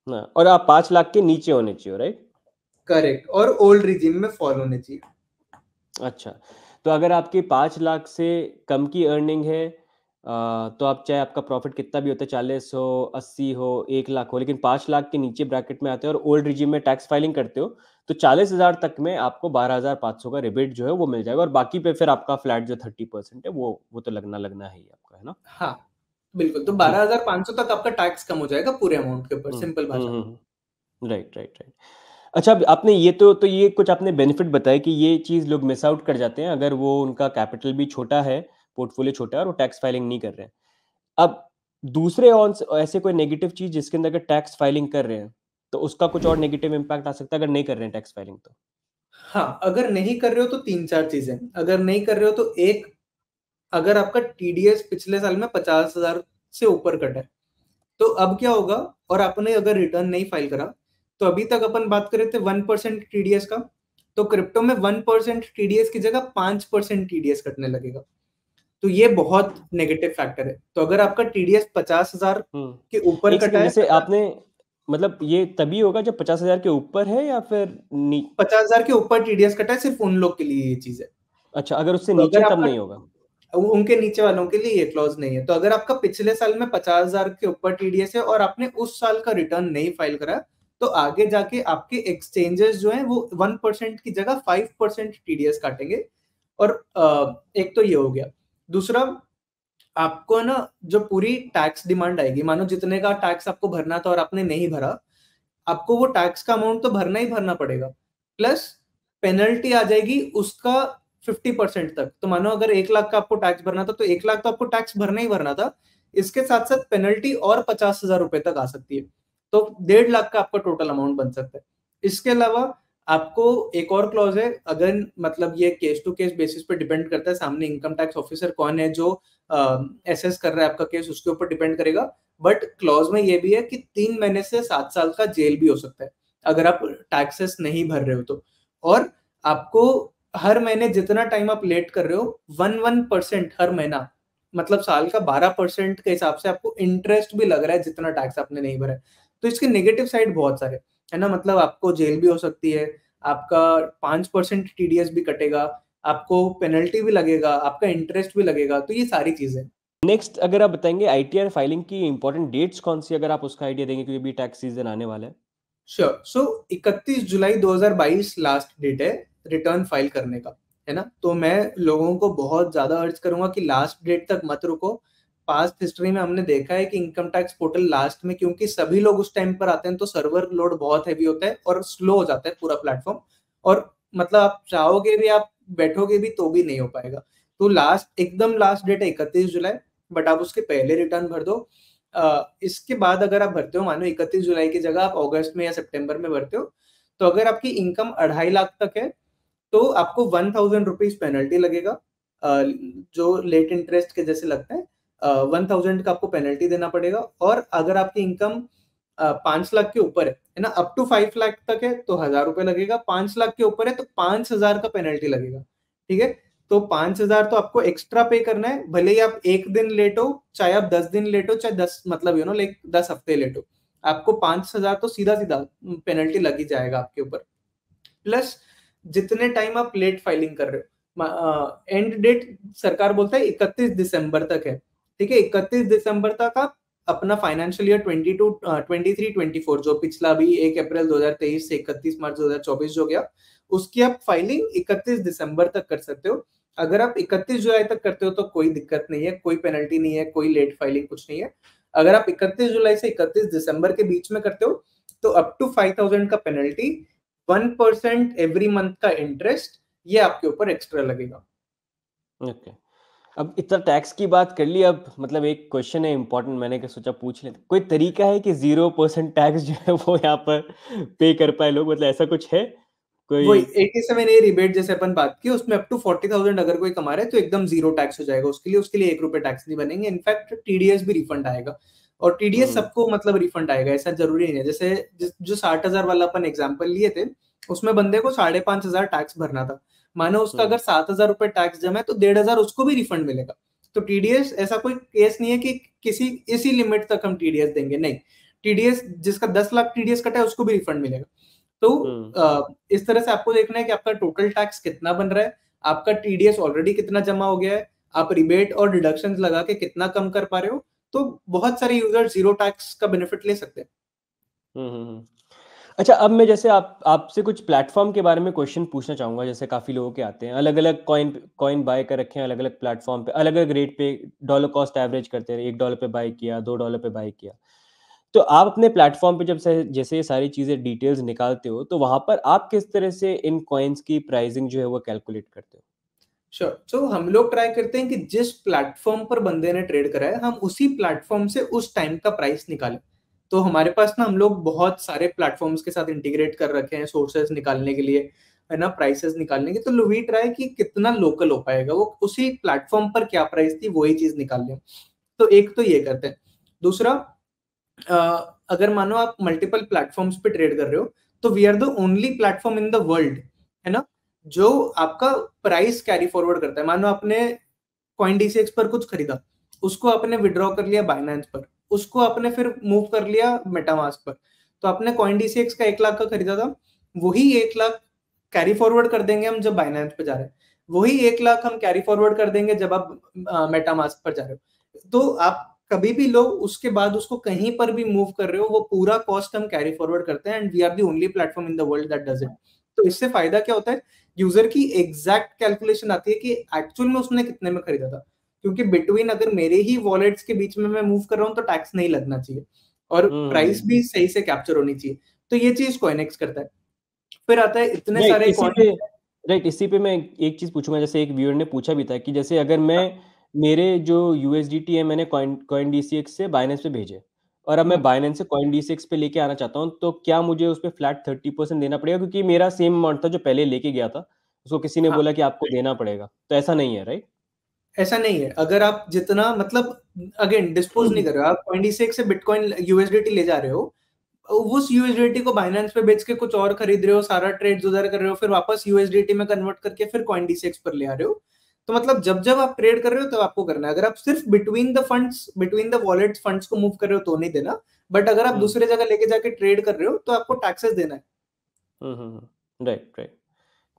हाँ, और आप 5 लाख के नीचे होने चाहिए, राइट? करेक्ट, और ओल्ड रिजीम में फॉलो होने चाहिए। अच्छा। तो अगर आपकी 5 लाख से कम की अर्निंग है, तो आप चाहे आपका प्रॉफिट कितना भी होता है, 40 हो, 80 हो, 1 लाख हो, लेकिन 5 लाख के नीचे ब्रैकेट में आते हो और ओल्ड रिजीम में टैक्स फाइलिंग करते हो, तो 40,000 तक में आपको 12,500 का रिबेट जो है वो मिल जाएगा, और बाकी पे फिर आपका फ्लैट जो 30% है वो तो लगना लगना है ही आपका, है ना? हाँ बिल्कुल, तो ठीक। 12,500 तक आपका टैक्स कम हो जाएगा पूरे अमाउंट के ऊपर, सिंपल भाषा में। Right right right. अच्छा, अब आपने ये तो ये कुछ आपने बेनिफिट बताया कि ये चीज़ लोग मिस आउट कर जाते हैं अगर वो उनका कैपिटल भी छोटा है, पोर्टफोलियो छोटा है और वो टैक्स फाइलिंग नहीं कर रहे हैं। अब दूसरे ऑन ऐसे कोई नेगेटिव चीज़ जिसके अंदर अगर टैक्स फाइलिंग कर रहे हैं, तो उसका कुछ और नेगेटिव इम्पैक्ट आ सकता है अगर नहीं कर रहे हैं टैक्स फाइलिंग तो? हाँ, अगर नहीं कर रहे हो तो 3-4 चीजें। अगर नहीं कर रहे हो तो एक, अगर आपका टीडीएस पिछले साल में 50,000 से ऊपर कटा है, तो अब क्या होगा, और आपने अगर रिटर्न नहीं फाइल करा, तो अभी तक अपन बात कर रहे थे 1% टीडीएस का, तो क्रिप्टो में 1% टीडीएस की जगह 5% टीडीएस कटने लगेगा। तो ये बहुत नेगेटिव फैक्टर है। तो अगर आपका टीडीएस 50,000 के ऊपर एक कटा सेकंड, है, जैसे आपने, मतलब ये तभी होगा जब 50,000 के ऊपर है या फिर 50,000 के ऊपर टीडीएस कटा है, सिर्फ उन लोग के लिए ये चीज है। अच्छा, अगर उससे तो नीचे अगर तब आपका, नहीं होगा? उनके नीचे वालों के लिए ये क्लॉज नहीं है। तो अगर आपका पिछले साल में 50,000 के ऊपर टीडीएस है और आपने उस साल का रिटर्न नहीं फाइल करा, तो आगे जाके आपके एक्सचेंजेस जो हैं वो 1% की जगह 5% टीडीएस काटेंगे। और एक तो ये हो गया। दूसरा, आपको ना जो पूरी टैक्स डिमांड आएगी, मानो जितने का टैक्स आपको भरना था और आपने नहीं भरा, आपको वो टैक्स का अमाउंट तो भरना ही भरना पड़ेगा, प्लस पेनल्टी आ जाएगी उसका 50% तक। तो मानो अगर 1 लाख का आपको टैक्स भरना था, तो 1 लाख तो आपको टैक्स भरना ही भरना था, इसके साथ साथ पेनल्टी और 50,000 रुपए तक आ सकती है। तो 1.5 लाख का आपका टोटल अमाउंट बन सकता है। इसके अलावा आपको एक और क्लॉज है, अगर मतलब ये केस टू केस बेसिस पे डिपेंड करता है, सामने इनकम टैक्स ऑफिसर कौन है जो एसेस कर रहा है आपका केस, उसके ऊपर डिपेंड करेगा। बट क्लॉज में ये भी है कि 3 महीने से 7 साल का जेल भी हो सकता है अगर आप टैक्सेस नहीं भर रहे हो तो। और आपको हर महीने जितना टाइम आप लेट कर रहे हो, 1% हर महीना, मतलब साल का 12% के हिसाब से आपको इंटरेस्ट भी लग रहा है जितना टैक्स आपने नहीं भरा है। तो इसके नेगेटिव साइड बहुत सारे है ना, मतलब आपको जेल भी हो सकती है, आपका 5% टीडीएस भी कटेगा, आपको पेनल्टी भी लगेगा, आपका इंटरेस्ट भी लगेगा। तो ये सारी चीजें। नेक्स्ट, अगर आप बताएंगे आईटीआर फाइलिंग की इंपॉर्टेंट डेट्स कौन सी, अगर आप उसका आइडिया देंगे, क्योंकि अभी टैक्स सीजन आने वाला है। श्योर। सो 31 जुलाई 2022 लास्ट डेट है रिटर्न फाइल करने का, है ना। तो मैं लोगों को बहुत ज्यादा अर्ज करूंगा कि लास्ट डेट तक मत रुको। पास्ट हिस्ट्री में हमने देखा है कि इनकम टैक्स पोर्टल लास्ट में, क्योंकि सभी लोग उस टाइम पर आते हैं, तो सर्वर लोड बहुत हैवी होता है और स्लो हो जाता है पूरा प्लेटफॉर्म। और मतलब आप चाहोगे भी, आप बैठोगे भी तो भी नहीं हो पाएगा। तो लास्ट, एकदम लास्ट डेट है 31 जुलाई, बट आप उसके पहले रिटर्न भर दो। इसके बाद अगर आप भरते हो, मानो 31 जुलाई की जगह आप अगस्त में या सितंबर में भरते हो, तो अगर आपकी इनकम 2.5 लाख तक है, तो आपको 1,000 रुपीज पेनल्टी लगेगा, जो लेट इंटरेस्ट के जैसे लगता है। 1,000 का आपको पेनल्टी देना पड़ेगा। और अगर आपकी इनकम 5 लाख के ऊपर है ना, अप टू 5 लाख तक है तो 1,000 रुपए लगेगा, 5 लाख के ऊपर है तो 5,000 का पेनल्टी लगेगा, ठीक है। तो 5,000 तो आपको एक्स्ट्रा पे करना है, भले ही आप एक दिन लेट हो, चाहे आप 10 दिन लेट हो, चाहे 10 मतलब लाइक 10 हफ्ते लेट हो। आपको 5,000 तो सीधा सीधा पेनल्टी लग ही जाएगा आपके ऊपर। प्लस जितने टाइम आप लेट फाइलिंग कर रहे हो, एंड डेट सरकार बोलता है 31 दिसंबर तक है, ठीक है। 31 दिसंबर तक आप अपना फाइनेंशियल ईयर 22 23 24 जो पिछला भी 1 अप्रैल 2023 से 31 मार्च 2024 जो गया, उसकी आप फाइलिंग 31 दिसंबर तक कर सकते हो। अगर आप 31 जुलाई तक करते हो तो कोई दिक्कत नहीं है, कोई पेनल्टी नहीं है, कोई लेट फाइलिंग कुछ नहीं है। अगर आप 31 जुलाई से 31 दिसंबर के बीच में करते हो तो अप टू 5,000 का पेनल्टी, 1% एवरी मंथ का इंटरेस्ट, ये आपके ऊपर एक्स्ट्रा लगेगा। ओके। अब इतना टैक्स की बात कर ली, अब मतलब एक क्वेश्चन है इंपॉर्टेंट, मैंने क्या सोचा पूछ लेते। कोई तरीका है कि 0% टैक्स जो है वो यहाँ पर पे कर पाए लोग, मतलब ऐसा कुछ है वही कोई? 87A रिबेट जैसे अपन बात की, उसमें अप टू 40,000 अगर कोई कमा रहा है तो एकदम जीरो टैक्स हो जाएगा उसके लिए 1 रुपए टैक्स नहीं बनेंगे। इनफैक्ट टीडीएस भी रिफंड आएगा, और टीडीएस हम्म। सबको मतलब रिफंड आएगा, ऐसा जरूरी नहीं है। जैसे जो 60,000 वाला अपन एग्जाम्पल लिए थे, उसमें बंदे को 5,500 टैक्स भरना था। मानो उसका हम्म। अगर 7,000 रुपए टैक्स जमा है तो 1,500 उसको भी रिफंड मिलेगा। तो टीडीएस ऐसा कोई केस नहीं है कि किसी इसी लिमिट तक हम टीडीएस देंगे, नहीं। टीडीएस जिसका 10 लाख टीडीएस कटा है उसको भी रिफंड मिलेगा। तो हम्म। इस तरह से आपको देखना है कि आपका टोटल टैक्स कितना बन रहा है, आपका टीडीएस ऑलरेडी कितना जमा हो गया है, आप रिबेट और डिडक्शंस लगा के कितना कम कर पा रहे हो। तो बहुत सारे यूजर जीरो टैक्स का बेनिफिट ले सकते हैं। हम्म। अच्छा, अब मैं जैसे आप आपसे कुछ प्लेटफॉर्म के बारे में क्वेश्चन पूछना चाहूंगा। जैसे काफी लोगों के आते हैं, अलग अलग कॉइन कॉइन बाय कर रखे हैं अलग अलग प्लेटफॉर्म पे, अलग अलग रेट पे डॉलर कॉस्ट एवरेज करते हैं, $1 पे बाय किया, $2 पे बाय किया। तो आप अपने प्लेटफॉर्म पे जब से जैसे ये सारी चीजें डिटेल्स निकालते हो, तो वहां पर आप किस तरह से इन कॉइन्स की प्राइसिंग जो है वो कैलकुलेट करते हो? श्योर। तो हम लोग ट्राई करते हैं कि जिस प्लेटफॉर्म पर बंदे ने ट्रेड करा है, हम उसी प्लेटफॉर्म से उस टाइम का प्राइस निकालें। तो हमारे पास ना, हम लोग बहुत सारे प्लेटफॉर्म्स के साथ इंटीग्रेट कर रखे हैं सोर्सेज निकालने के लिए, है ना, प्राइसेस निकालने के। तो वी ट्राई कि कितना लोकल हो पाएगा, वो उसी प्लेटफॉर्म पर क्या प्राइस थी वही चीज निकाल लें। तो एक तो ये करते हैं। दूसरा, अगर मानो आप मल्टीपल प्लेटफॉर्म्स पे ट्रेड कर रहे हो, तो we are the only platform in the world, है ना, जो आपका प्राइस कैरी फॉरवर्ड करता है। मानो आपने CoinDCX पर कुछ खरीदा, उसको आपने विड्रॉ कर लिया बाइनेंस पर, उसको आपने फिर मूव कर लिया मेटामास्क पर। तो आपने CoinDCX का 1 लाख का खरीदा था, वही 1 लाख कैरी फॉरवर्ड कर देंगे हम जब बाइनेंस पे जा रहे हैं, वही 1 लाख हम कैरी फॉरवर्ड कर देंगे जब आप मेटामास्क पर जा रहे हो। तो आप कभी भी लो, उसके बाद उसको कहीं पर भी मूव कर रहे हो, वो पूरा कॉस्ट हम कैरी फॉरवर्ड करते हैं, and we are the only platform in the world that does it. तो इससे फायदा क्या होता है, यूजर की एग्जैक्ट कैलकुलेशन आती है कि एक्चुअल में उसने कितने में खरीदा था। क्योंकि बिटवीन अगर मेरे ही वॉलेट्स के बीच में मैं मूव कर रहा हूँ तो टैक्स नहीं लगना चाहिए, और प्राइस हम्म। भी सही से कैप्चर होनी चाहिए। तो ये चीज कॉइनेक्स करता है। फिर आता है इतने राइट, सारे इसी पे राइट, इसी पे मैं एक चीज पूछूंगा। जैसे एक व्यूअर ने पूछा भी था कि जैसे अगर मैं मेरे जो यूएसडीटी है मैंने कॉइन डीसीएक्स से बाइनेंस पे भेजे, और अब मैं बाइनेंस से कॉइन डीसीएक्स पे लेके आना चाहता हूँ, तो क्या मुझे उस पे फ्लैट 30% देना पड़ेगा? क्योंकि मेरा सेम अमाउंट था जो पहले लेके गया था, उसको किसी ने हाँ, बोला कि आपको देना पड़ेगा, तो ऐसा नहीं है, राइट? ऐसा नहीं है। अगर आप जितना मतलब अगेन डिस्पोज नहीं कर रहे हो, आप CoinDCX से बिटकॉइन यूएसडीटी ले जा रहे हो, उस यूएसडीटी को बाइनेंस पे बेच के कुछ और खरीद रहे हो, सारा ट्रेड उधर कर रहे हो, फिर वापस यूएसडीटी में कन्वर्ट करके फिर CoinDCX पर ले आ रहे हो। तो मतलब जब जब आप ट्रेड कर रहे हो तब आपको करना है। अगर आप सिर्फ बिटवीन द वॉलेट्स फंड्स को मूव कर रहे हो तो नहीं देना, बट अगर आप हम्म। दूसरे जगह लेके जाके ट्रेड कर रहे हो तो आपको टैक्सेस देना है। Right, right.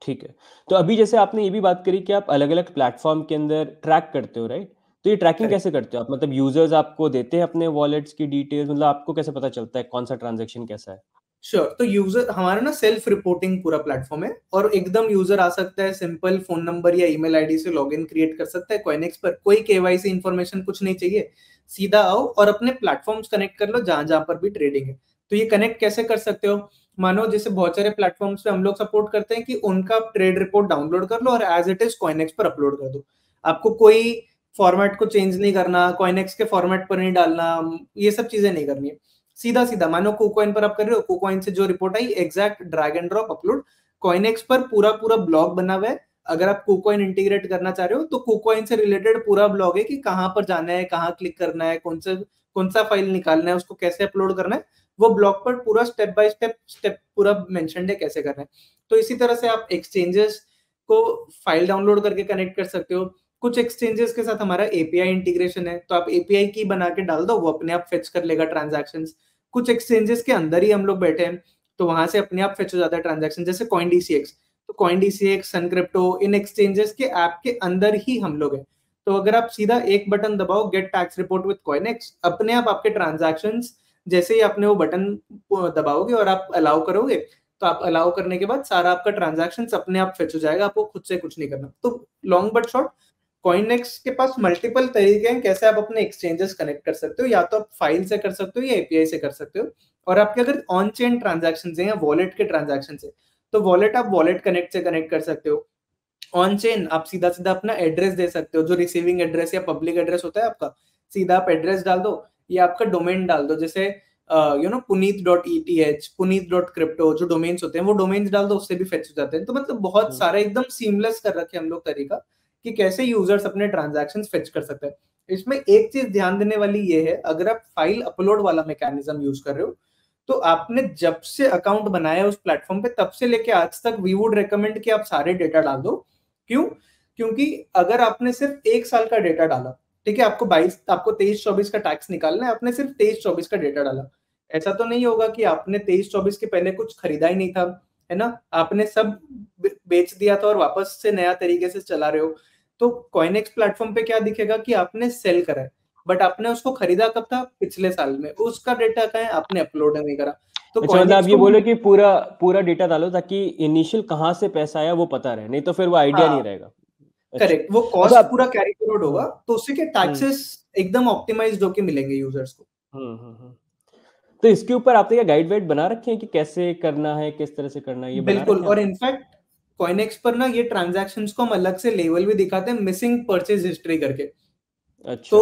ठीक है। तो अभी जैसे आपने ये भी बात करी कि आप अलग-अलग प्लेटफ़ॉर्म के अंदर ट्रैक करते हो, राइट? तो ये ट्रैकिंग करेक्ट। कैसे करते हो आप? मतलब यूज़र्स आपको देते हैं अपने वॉलेट्स की डिटेल्स, मतलब आपको कैसे पता चलता है कौन-सा ट्रांज़ैक्शन कैसा है? श्योर। तो यूजर हमारा ना सेल्फ रिपोर्टिंग पूरा प्लेटफॉर्म है, और एकदम यूजर आ सकता है, सिंपल फोन नंबर या ईमेल आईडी से लॉगिन क्रिएट कर सकता है कॉइनेक्स पर। कोई केवाईसी इन्फॉर्मेशन कुछ नहीं चाहिए, सीधा आओ और अपने प्लेटफॉर्म्स कनेक्ट कर लो जहां जहां पर भी ट्रेडिंग है। तो ये कनेक्ट कैसे कर सकते हो, मानो जैसे बहुत सारे प्लेटफॉर्म्स पे हम लोग सपोर्ट करते हैं कि उनका ट्रेड रिपोर्ट डाउनलोड कर लो और एज इट इज कॉइनेक्स पर अपलोड कर दो। आपको कोई फॉर्मेट को चेंज नहीं करना, कॉइनेक्स के फॉर्मेट पर नहीं डालना, ये सब चीजें नहीं करनी है। सीधा सीधा मानो KuCoin पर आप कर रहे हो, KuCoin से जो report I exact drag and drop upload. CoinEx पर पूरा पूरा ब्लॉग बना हुआ है। अगर आप KuCoin इंटीग्रेट करना चाह रहे हो तो KuCoin से रिलेटेड पूरा ब्लॉग है कि कहाँ पर जाना है, कहाँ क्लिक करना है, कौन सा फाइल निकालना है, उसको कैसे अपलोड करना है। वो ब्लॉग पर पूरा स्टेप बाय स्टेप पूरा मेंशन्ड है कैसे करना है। तो इसी तरह से आप एक्सचेंजेस को फाइल डाउनलोड करके कनेक्ट कर सकते हो। कुछ एक्सचेंजेस के साथ हमारा एपीआई इंटीग्रेशन है, तो आप एपीआई की बना के डाल दो, वो अपने आप फेच कर लेगा ट्रांजैक्शंस। कुछ एक्सचेंजेस के अंदर ही हम लोग बैठे हैं, तो वहां से अपने आप फेच हो जाता है ट्रांजैक्शन, जैसे CoinDCX। तो CoinDCX, सन क्रिप्टो, इन एक्सचेंजेस के ऐप के अंदर ही हम लोग हैं। तो अगर आप सीधा एक बटन दबाओ, get tax report with CoinEx, अपने आप आपके ट्रांजैक्शंस, जैसे ही आपने वो बटन दबाओगे और आप अलाउ करोगे, तो आप अलाउ करने के बाद सारा आपका ट्रांजैक्शन अपने आप फेच हो जाएगा, आपको खुद से कुछ नहीं करना। तो लॉन्ग बट शॉर्ट, कॉइनेक्स के पास मल्टीपल तरीके हैं कैसे आप अपने एक्सचेंजेस कनेक्ट कर सकते हो, या तो आप फाइल से कर सकते हो या एपीआई से कर सकते हो। और आपके अगर ऑन चेन ट्रांजैक्शंस हैं या वॉलेट के ट्रांजैक्शन है, तो वॉलेट आप वॉलेट कनेक्ट से कनेक्ट कर सकते हो। ऑन चेन आप सीधा सीधा अपना एड्रेस दे सकते हो, जो रिसीविंग एड्रेस या पब्लिक एड्रेस होता है आपका, सीधा आप एड्रेस डाल दो या आपका डोमेन डाल दो, जैसे puneet.eth, puneet.crypto, जो डोमेन्स होते हैं वो डोमेन्स डाल दो, उससे भी फेच हो जाते हैं। तो मतलब बहुत सारा एकदम सीमलेस कर रखे हम लोग तरीका कि कैसे यूजर्स अपने ट्रांजैक्शंस फेच कर सकते हैं। इसमें एक चीज ध्यान देने वाली ये है, अगर आप फाइल अपलोड वाला मैकेनिज्म यूज कर रहे हो, तो आपने जब से अकाउंट बनाया उस प्लेटफॉर्म पे तब से लेके आज तक वी वुड रिकमेंड कि आप सारे डेटा डाल दो। क्यों? क्योंकि अगर आपने सिर्फ 1 साल का डेटा डाला, ठीक है, आपको 23-24 का टैक्स निकालना है, आपने सिर्फ 23-24 का डेटा डाला, ऐसा तो नहीं होगा कि आपने 23-24 के पहले कुछ खरीदा ही नहीं था, है ना, आपने सब बेच दिया था और वापस से नया तरीके से चला रहे हो। तो कॉइनेक्स प्लेटफॉर्म पे क्या दिखेगा कि आपने सेल करा है, बट आपने उसको खरीदा कब था? पिछले साल में। उसका डेटा कहाँ है? आपने अपलोड नहीं करा। तो अच्छा, मतलब आप कॉइनेक्स ये को बोलो कि पूरा पूरा डेटा डालो ताकि इनिशियल कहाँ से पैसा आया वो पता रहे, नहीं तो फिर वो आइडिया हाँ, नहीं रहेगा। अच्छा। करेक्ट, वो अच्छा कॉस्ट आप पूरा कैरी फॉरवर्ड होगा, हम्म तो उससे क्या हम्म टैक्सेस एकदम ऑप्टिमाइज्ड होके मिलेंगे यूजर्स को। हम्म। तो इसके ऊपर आपने क्या गाइड वाइड बना रखे हैं कि कैसे करना है, किस तरह से करना है, ये बना बिल्कुल, रखे हैं और आपने? इनफैक्ट कॉइनेक्स पर ना ये ट्रांजैक्शंस को हम अलग से लेवल भी दिखाते हैं, मिसिंग परचेज हिस्ट्री करके। तो अच्छा।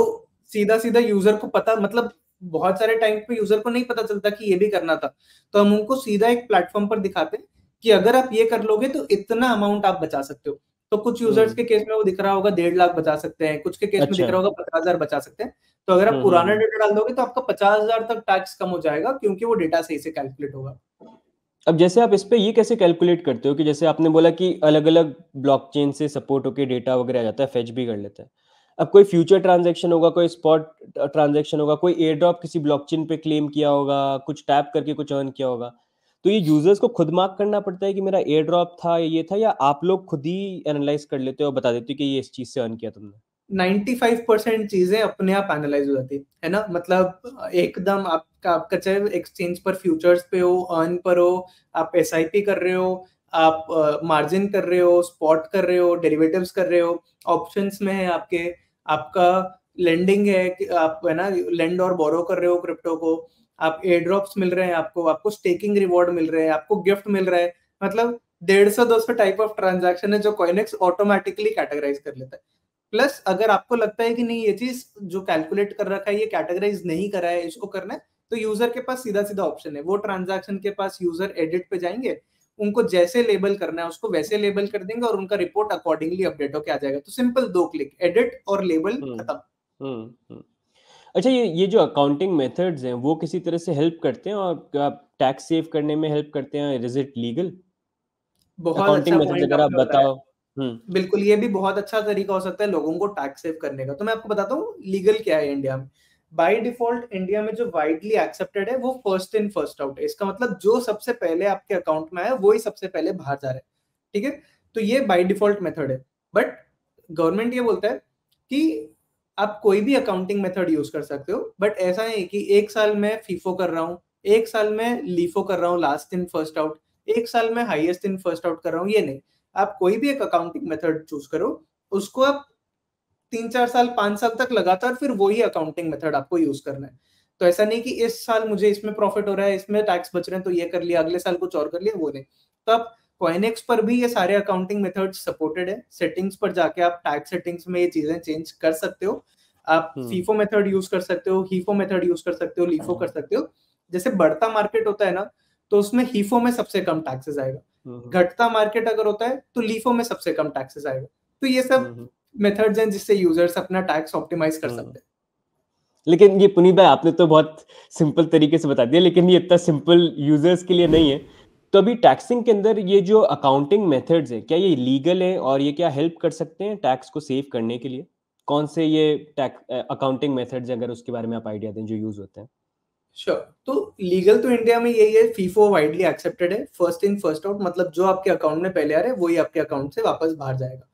सीधा सीधा यूजर को पता, मतलब बहुत सारे टाइम पे यूजर को नहीं पता चलता कि ये भी करना था, तो हम उनको सीधा एक प्लेटफॉर्म पर दिखाते हैं कि अगर आप ये कर लोगे तो इतना अमाउंट आप बचा सकते हो। तो कुछ यूजर्स हम्म। के केस में वो दिख रहा होगा 1.5 लाख बचा सकते हैं, कुछ के केस में दिख अच्छा। रहा होगा 50,000 बचा सकते हैं। तो अगर आप पुराना हम्म। डेटा डाल दोगे तो आपका 50,000 तक टैक्स कम हो जाएगा, क्योंकि वो डेटा सही से कैलकुलेट होगा। अब जैसे आप इस पे ये कैसे कैलकुलेट करते हो कि जैसे आपने बोला कि अलग-अलग ब्लॉकचेन से सपोर्ट होके डेटा वगैरह आ जाता है, फेच भी कर लेता है। अब कोई फ्यूचर ट्रांज़ैक्शन होगा, कोई स्पॉट ट्रांज़ैक्शन होगा, कोई एयर ड्रॉप किसी ब्लॉकचेन पे क्लेम किया होगा, कुछ टैप करके कुछ अर्न किया होगा। तो ये यूज़र्स को खुद मार्क करना पड़ता है कि मेरा एयर ड्रॉप था, ये था, या आप लोग खुद ही एनालाइज़ कर लेते हो और बता देते हो कि ये इस चीज़ से अर्न किया तुमने? 95% चीजें अपने आप एनालाइज हो जाती है ना, मतलब एकदम आपका आपका चाहे एक्सचेंज पर फ्यूचर्स पे हो, अर्न पर हो, आप एसआईपी कर रहे हो, आप मार्जिन कर रहे हो, स्पॉट कर रहे हो, डेरिवेटिव्स कर रहे हो, ऑप्शंस में है आपके, आपका लेंडिंग है कि आप है ना लेंड और बोरो कर रहे हो क्रिप्टो को, आप एयर ड्रॉप्स मिल रहे हैं, आपको आपको स्टेकिंग रिवॉर्ड मिल रहे हैं, आपको गिफ्ट मिल रहा है, मतलब 150-200 टाइप ऑफ ट्रांजैक्शन है जो कॉइनेक्स ऑटोमेटिकली कैटेगराइज कर लेता है। प्लस अगर आपको लगता है कि नहीं ये चीज जो कैलकुलेट कर रखा है ये कैटेगराइज नहीं करा है, इसको करना है, तो यूजर के पास सीधा सीधा ऑप्शन है, वो ट्रांजैक्शन के पास यूजर एडिट पे जाएंगे, उनको जैसे लेबल करना है उसको वैसे लेबल कर देंगे और उनका रिपोर्ट अकॉर्डिंगली अपडेट होके आ जाएगा। तो सिंपल 2 क्लिक, एडिट और लेबल, हुँ। खत्म। हुँ। अच्छा, ये जो अकाउंटिंग मेथड्स हैं, वो किसी तरह से हेल्प करते हैं और क्या टैक्स सेव करने में हेल्प करते हैं? Is it legal? बहुत अकाउंटिंग अच्छा मेथड्स पॉइंट अगर आप आपने बताया। बताओ। हुँ। बिल्कुल, ये भी बहुत अच्छा तरीका हो सकता है लोगों को टैक्स सेव करने का। तो मैं आपको बताता हूँ लीगल क्या है इंडिया में। बाय डिफॉल्ट इंडिया में जो वाइडली एक्सेप्टेड है वो फर्स्ट इन फर्स्ट आउट है। इसका मतलब जो सबसे पहले आपके अकाउंट में आया वो ही सबसे पहले बाहर जा रहा है। ठीक है? तो ये बाय डिफॉल्ट मेथड है। बट गवर्नमेंट ये बोलता है कि आप कोई भी अकाउंटिंग मेथड यूज कर सकते हो, बट ऐसा नहीं कि 1 साल में फीफो कर रहा हूँ, 1 साल में लीफो कर रहा हूँ, लास्ट इन फर्स्ट आउट, 1 साल में हाईएस्ट इन फर्स्ट आउट कर रहा हूँ, ये नहीं। आप कोई भी एक अकाउंटिंग मेथड चूज करो, उसको आप 3-4 साल 5 साल तक लगातार फिर वही अकाउंटिंग मेथड आपको यूज करना है। तो ऐसा नहीं कि इस साल मुझे इसमें प्रॉफिट हो रहा है, इसमें टैक्स बच रहे हैं तो ये कर लिया, अगले साल कुछ और कर लिया, वो नहीं। तो आप कॉइनेक्स पर भी ये सारे अकाउंटिंग मेथड सपोर्टेड है। सेटिंग्स पर जाके आप टैक्स सेटिंग्स में ये चीजें चेंज कर सकते हो। आप हुँ। फीफो मेथड यूज कर सकते हो, हीफो मेथड यूज कर सकते हो, लीफो कर सकते हो। जैसे बढ़ता मार्केट होता है ना, तो उसमें हीफो में सबसे कम टैक्सेस हुँ, हुँ। आएगा। घटता मार्केट अगर होता है तो लीफो में सबसे कम टैक्सेस आएगा। तो ये सब हुँ, हुँ। मेथड्स हैं जिससे यूजर्स अपना टैक्स ऑप्टिमाइज कर हुँ। सकते हैं। लेकिन ये पुनीत भाई, आपने तो बहुत सिंपल तरीके से बता दिया, लेकिन ये इतना सिंपल यूज़र्स के लिए नहीं है। तो अभी टैक्सिंग के अंदर ये जो अकाउंटिंग मेथड्स हैं, क्या ये लीगल हैं और ये क्या हेल्प कर सकते हैं टैक्स को सेव करने के लिए? कौन से ये अकाउंटिंग मेथड्स हैं, अगर उसके बारे में आप आइडिया दें जो यूज़ होते हैं? श्योर। तो लीगल तो इंडिया में यही है, फीफो वाइडली एक्सेप्टेड है, फर्स्ट इन फर्स्ट आउट, मतलब जो आपके अकाउंट में पहले आ रहा है वही आपके अकाउंट से वापस बाहर जाएगा।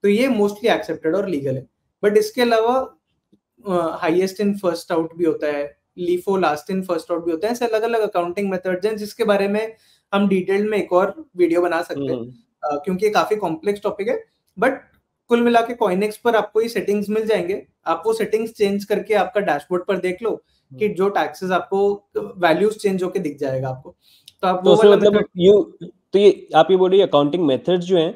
तो ये मोस्टली एक्सेप्टेड और लीगल है। बट इसके अलावा हाईएस्ट इन फर्स्ट आउट भी होता है, LIFO last in first out भी होता है। ऐसे अलग अलग अकाउंटिंग मेथड्स हैं जिसके बारे में हम डिटेल में एक और वीडियो बना सकते हैं, क्योंकि ये काफी कॉम्प्लेक्स टॉपिक है। बट कुल मिला के कॉइनेक्स पर आपको ये सेटिंग्स मिल जाएंगे, आप वो सेटिंग्स चेंज करके आपका डैशबोर्ड पर देख लो कि जो टैक्सेस आपको वैल्यूज चेंज होके दिख जाएगा आपको। तो आप तो वो उसमें वाला मतलब मेथड। तो ये आप ये बोल रहे हैं अकाउंटिंग मेथड्स जो हैं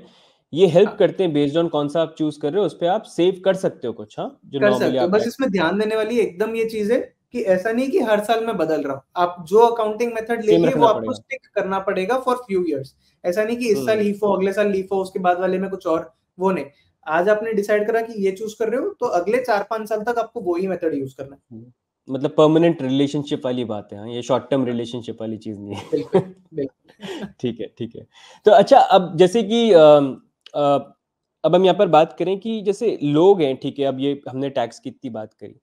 ये हेल्प हाँ, करते हैं बेस्ड ऑन कौन सा आप चूज कर रहे हो, उस पे आप सेव कर सकते हो कुछ, हाँ, जो कर नॉर्मली सकते हो। आप बस टैक्स। इसमें ध्यान देने वाली एकदम ये चीज है कि ऐसा नहीं कि हर साल मैं बदल रहा हूँ। आप जो अकाउंटिंग मेथड ले सेम लिए वो रखना आपको पड़ेगा। स्टिक करना पड़ेगा फॉर फ्यू इयर्स। ऐसा नहीं कि इस साल हम्म लीफो, अगले साल लीफो, उसके बाद वाले में कुछ और, वो नहीं। आज आपने डिसाइड करा कि ये चूज कर रहे हो, तो अगले 4-5 साल तक आपको वही मेथड यूज करना है। मतलब परमानेंट रिलेशनशिप वाली बात है, हाँ, ये शॉर्ट टर्म रिलेशनशिप वाली चीज नहीं बिल्कुल, है। बिल्कुल। ठीक है, ठीक है। तो अच्छा, अब जैसे कि अ, अब हम यहाँ पर बात करें कि जैसे लोग हैं, ठीक है, अब ये हमने टैक्स की इतनी बात करी,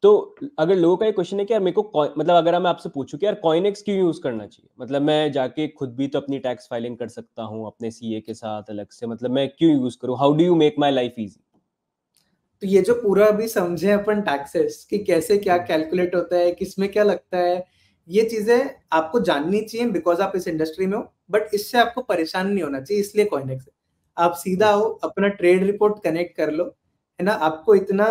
तो अगर लोगों का ये क्वेश्चन है कि यार मेरे को मतलब अगर मैं आपसे पूछूं कि यार कॉइनेक्स क्यों यूज करना चाहिए, मतलब मैं जाके खुद भी तो अपनी टैक्स फाइलिंग कर सकता हूँ अपने सीए के साथ अलग से, मतलब मैं क्यों यूज करूँ, how do you make my life easy? तो ये जो पूरा अभी समझे अपन टैक्सेस कि कैसे क्या हम्म कैलकुलेट होता है, किसमें क्या लगता है, ये चीजें आपको जाननी चाहिए बिकॉज आप इस इंडस्ट्री में हो। बट इससे आपको परेशान नहीं होना चाहिए, इसलिए कॉइनेक्स है। आप सीधा हो, अपना ट्रेड रिपोर्ट कनेक्ट कर लो, है ना। आपको इतना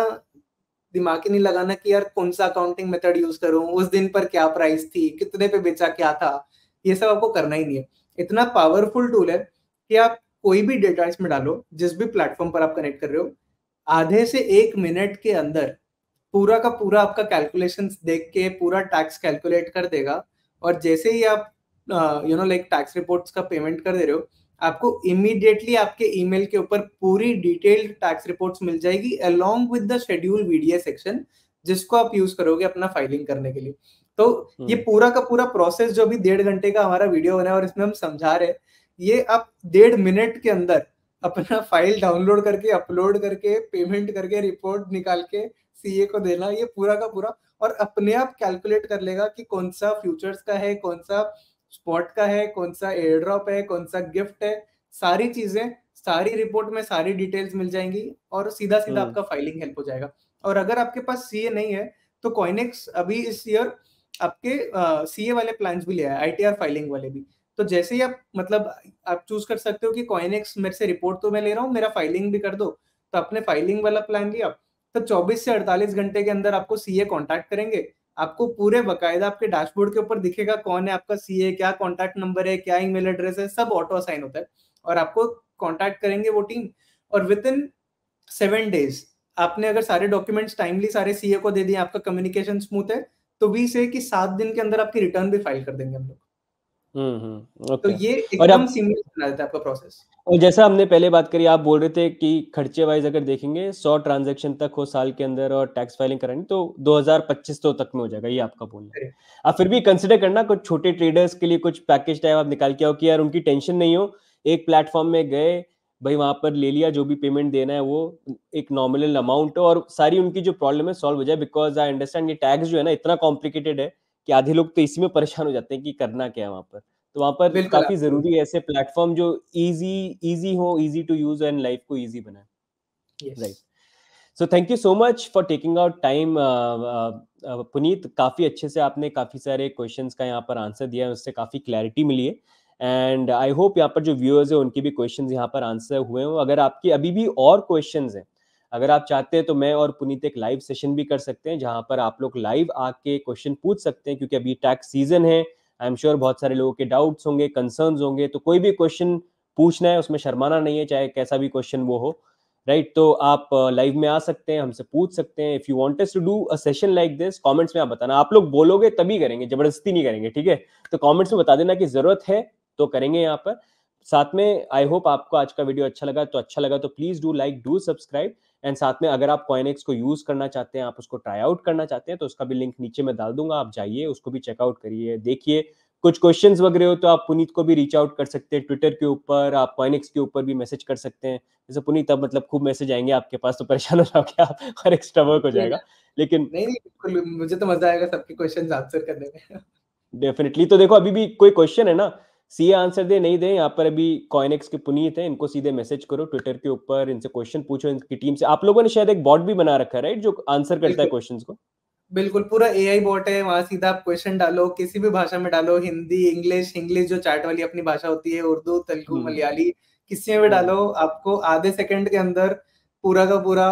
दिमाग ही नहीं लगाना कि यार कौन सा अकाउंटिंग मेथड यूज करूं, उस दिन पर क्या प्राइस थी, कितने पे बेचा, क्या था। ये सब आपको करना ही नहीं है। इतना पावरफुल टूल है कि आप कोई भी डेटा इसमें डालो, जिस भी प्लेटफॉर्म पर आप कनेक्ट कर रहे हो, आधे से 1 मिनट के अंदर पूरा का पूरा आपका कैलकुलेशंस देख के पूरा टैक्स कैलकुलेट कर देगा। और जैसे ही आप लाइक टैक्स रिपोर्ट्स का पेमेंट कर दे रहे हो, आपको इमीडिएटली आपके ईमेल के ऊपर पूरी डिटेल्ड टैक्स रिपोर्ट्स मिल जाएगी along with the schedule VDA section, जिसको आप यूज करोगे अपना फाइलिंग करने के लिए। तो ये हम्म पूरा का पूरा प्रोसेस जो अभी 1.5 घंटे का हमारा वीडियो बना है और इसमें हम समझा रहे हैं, ये आप 1.5 मिनट के अंदर अपना फाइल डाउनलोड करके, अपलोड करके, पेमेंट करके, रिपोर्ट निकाल के सीए को देना, ये पूरा का पूरा। और अपने आप कैलकुलेट कर लेगा कि कौन सा फ्यूचर्स का है, कौन सा स्पॉट का है, कौन सा एयर ड्रॉप है, कौन सा गिफ्ट है। सारी चीजें, सारी रिपोर्ट में सारी डिटेल्स मिल जाएंगी और सीधा सीधा हम्म आपका फाइलिंग हेल्प हो जाएगा। और अगर आपके पास सीए नहीं है, तो कॉइनेक्स अभी इस ईयर आपके सीए वाले प्लान्स भी ले आया, आईटीआर फाइलिंग वाले भी। तो जैसे ही आप मतलब आप चूज कर सकते हो कि कॉइनेक्स मेरे से रिपोर्ट तो मैं ले रहा हूँ, मेरा फाइलिंग भी कर दो। तो आपने फाइलिंग वाला प्लान लिया, तो 24 से 48 घंटे के अंदर आपको सीए कांटेक्ट करेंगे। आपको पूरे बकायदा आपके डैशबोर्ड के ऊपर दिखेगा कौन है आपका सीए, क्या कॉन्टैक्ट नंबर है, क्या ईमेल एड्रेस है, सब ऑटो असाइन होता है। और आपको कांटेक्ट करेंगे वो टीम। और विद इन 7 डेज, आपने अगर सारे डॉक्यूमेंट्स टाइमली सारे सीए को दे दिए, आपका कम्युनिकेशन स्मूथ है, तो 20 कि 7 दिन के अंदर आपकी रिटर्न भी फाइल कर देंगे हम लोग। तो ओके। ये और एकदम अब, सीमलेस बना देता है आपका प्रोसेस। और जैसा हमने पहले बात करी, आप बोल रहे थे कि खर्चे वाइज अगर देखेंगे 100 ट्रांजैक्शन तक हो साल के अंदर और टैक्स फाइलिंग करानी तो 2025 तो तक में हो जाएगा, ये आपका बोलना है। करेक्ट। आप फिर भी कंसिडर करना कुछ छोटे ट्रेडर्स के लिए कुछ पैकेज टाइप आप निकाल के आओ कि यार उनकी टेंशन नहीं हो, एक प्लेटफॉर्म में गए, भाई वहां पर ले लिया, जो भी पेमेंट देना है वो एक नॉमिनल अमाउंट हो और सारी उनकी जो प्रॉब्लम है सॉल्व हो जाए। बिकॉज आई अंडरस्टैंड ये टैक्स जो है ना इतना कॉम्प्लिकेटेड है कि आधे लोग तो इसी में परेशान हो जाते हैं कि करना क्या है वहां पर। तो वहां पर बिल्कुल काफी आपको। जरूरी है ऐसे प्लेटफॉर्म जो इजी इजी हो, easy to use and life को इजी बनाए। Yes. Right. So thank you so much for taking out time Puneet, काफ़ी अच्छे से आपने काफ़ी सारे क्वेश्चंस का यहाँ पर आंसर दिया है, उससे काफ़ी क्लैरिटी मिली है। एंड आई होप यहाँ पर जो व्यूअर्स है उनके भी क्वेश्चंस यहाँ पर आंसर हुए हो। अगर आपकी अभी भी और क्वेश्चंस हैं, अगर आप चाहते हैं तो मैं और पुनीत एक लाइव सेशन भी कर सकते हैं जहाँ पर आप लोग लाइव आके क्वेश्चन पूछ सकते हैं, क्योंकि अभी टैक्स सीजन है। आई एम श्योर बहुत सारे लोगों के डाउट्स होंगे, कंसर्न्स होंगे, तो कोई भी क्वेश्चन पूछना है उसमें शर्माना नहीं है, चाहे कैसा भी क्वेश्चन वो हो। राइट, तो आप लाइव में आ सकते हैं, हमसे पूछ सकते हैं। If you want us to do a session like this, comments में आप बताना, आप लोग बोलोगे तभी करेंगे, जबरदस्ती नहीं करेंगे, ठीक है? तो कमेंट्स में बता देना कि जरूरत है तो करेंगे यहाँ पर। साथ में आई होप आपको आज का वीडियो अच्छा लगा, तो अच्छा लगा तो please do like, do subscribe. And साथ में अगर आप कॉइनेक्स को यूज करना चाहते हैं, आप उसको ट्राई आउट करना चाहते हैं, तो उसका भी लिंक नीचे में डाल दूंगा, आप जाइए उसको भी चेकआउट करिए, देखिए कुछ क्वेश्चंस वगैरह हो तो आप पुनीत को भी रीच आउट कर सकते हैं ट्विटर के ऊपर, आप कॉइनेक्स के ऊपर भी मैसेज कर सकते हैं। जैसे पुनीत अब मतलब खूब मैसेज आएंगे आपके पास तो परेशान हो जाओगे आप और एक्स्ट्रा वर्क हो जाएगा, लेकिन नहीं, बिल्कुल मुझे तो मजा आएगा सबके क्वेश्चंस आंसर करने में। डेफिनेटली। तो देखो अभी भी कोई क्वेश्चन है ना, सीए आंसर दे नहीं दे, यहाँ पर अभी कॉइनेक्स के पुनीत है, इनको सीधे मैसेज करो ट्विटर के ऊपर, इनसे क्वेश्चन पूछो, इनकी टीम से। आप लोगों ने शायद एक बॉट भी बना रखा है राइट, जो आंसर करता है बिल्कुल क्वेश्चंस को। बिल्कुल, पूरा एआई बॉट है, वहां सीधा आप क्वेश्चन डालो, किसी भी भाषा में डालो, हिंदी, इंग्लिश, इंग्लिश जो चैट वाली अपनी भाषा होती है, उर्दू, तेलुगु, हम्म मलयाली, किसी में भी हम्म डालो, आपको आधे सेकंड के अंदर पूरा का पूरा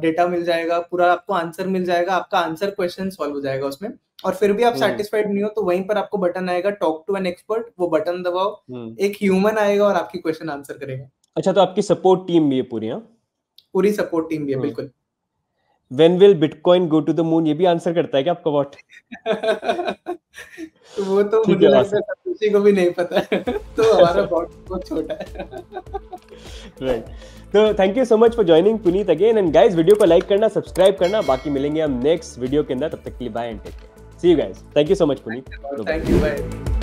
डेटा मिल जाएगा, पूरा आपको आंसर मिल जाएगा, आपका आंसर क्वेश्चन सॉल्व हो जाएगा उसमें। और फिर भी आप हम्म सेटिस्फाइड नहीं हो तो वहीं पर आपको बटन आएगा टॉक टू एन एक्सपर्ट, वो बटन दबाओ, हम्म। एक ह्यूमन आएगा और आपकी क्वेश्चन आंसर करेगा। अच्छा, तो आपकी सपोर्ट टीम भी है पूरी? हाँ। पूरी सपोर्ट टीम भी है, बिल्कुल। When will bitcoin go to the moon, ये भी आंसर करता है क्या आपका बॉट? तो वो तो ठीक मुझे है, लगता awesome. है सतोशी को भी नहीं पता है। तो हमारा बॉट बहुत छोटा है। राइट। तो thank you so much for joining Puneet again, and guys video को लाइक करना, सब्सक्राइब करना, बाकी मिलेंगे हम नेक्स्ट वीडियो के अंदर, तब तक के लिए bye and take care, see you guys, thank you so much Puneet, thank you, bye.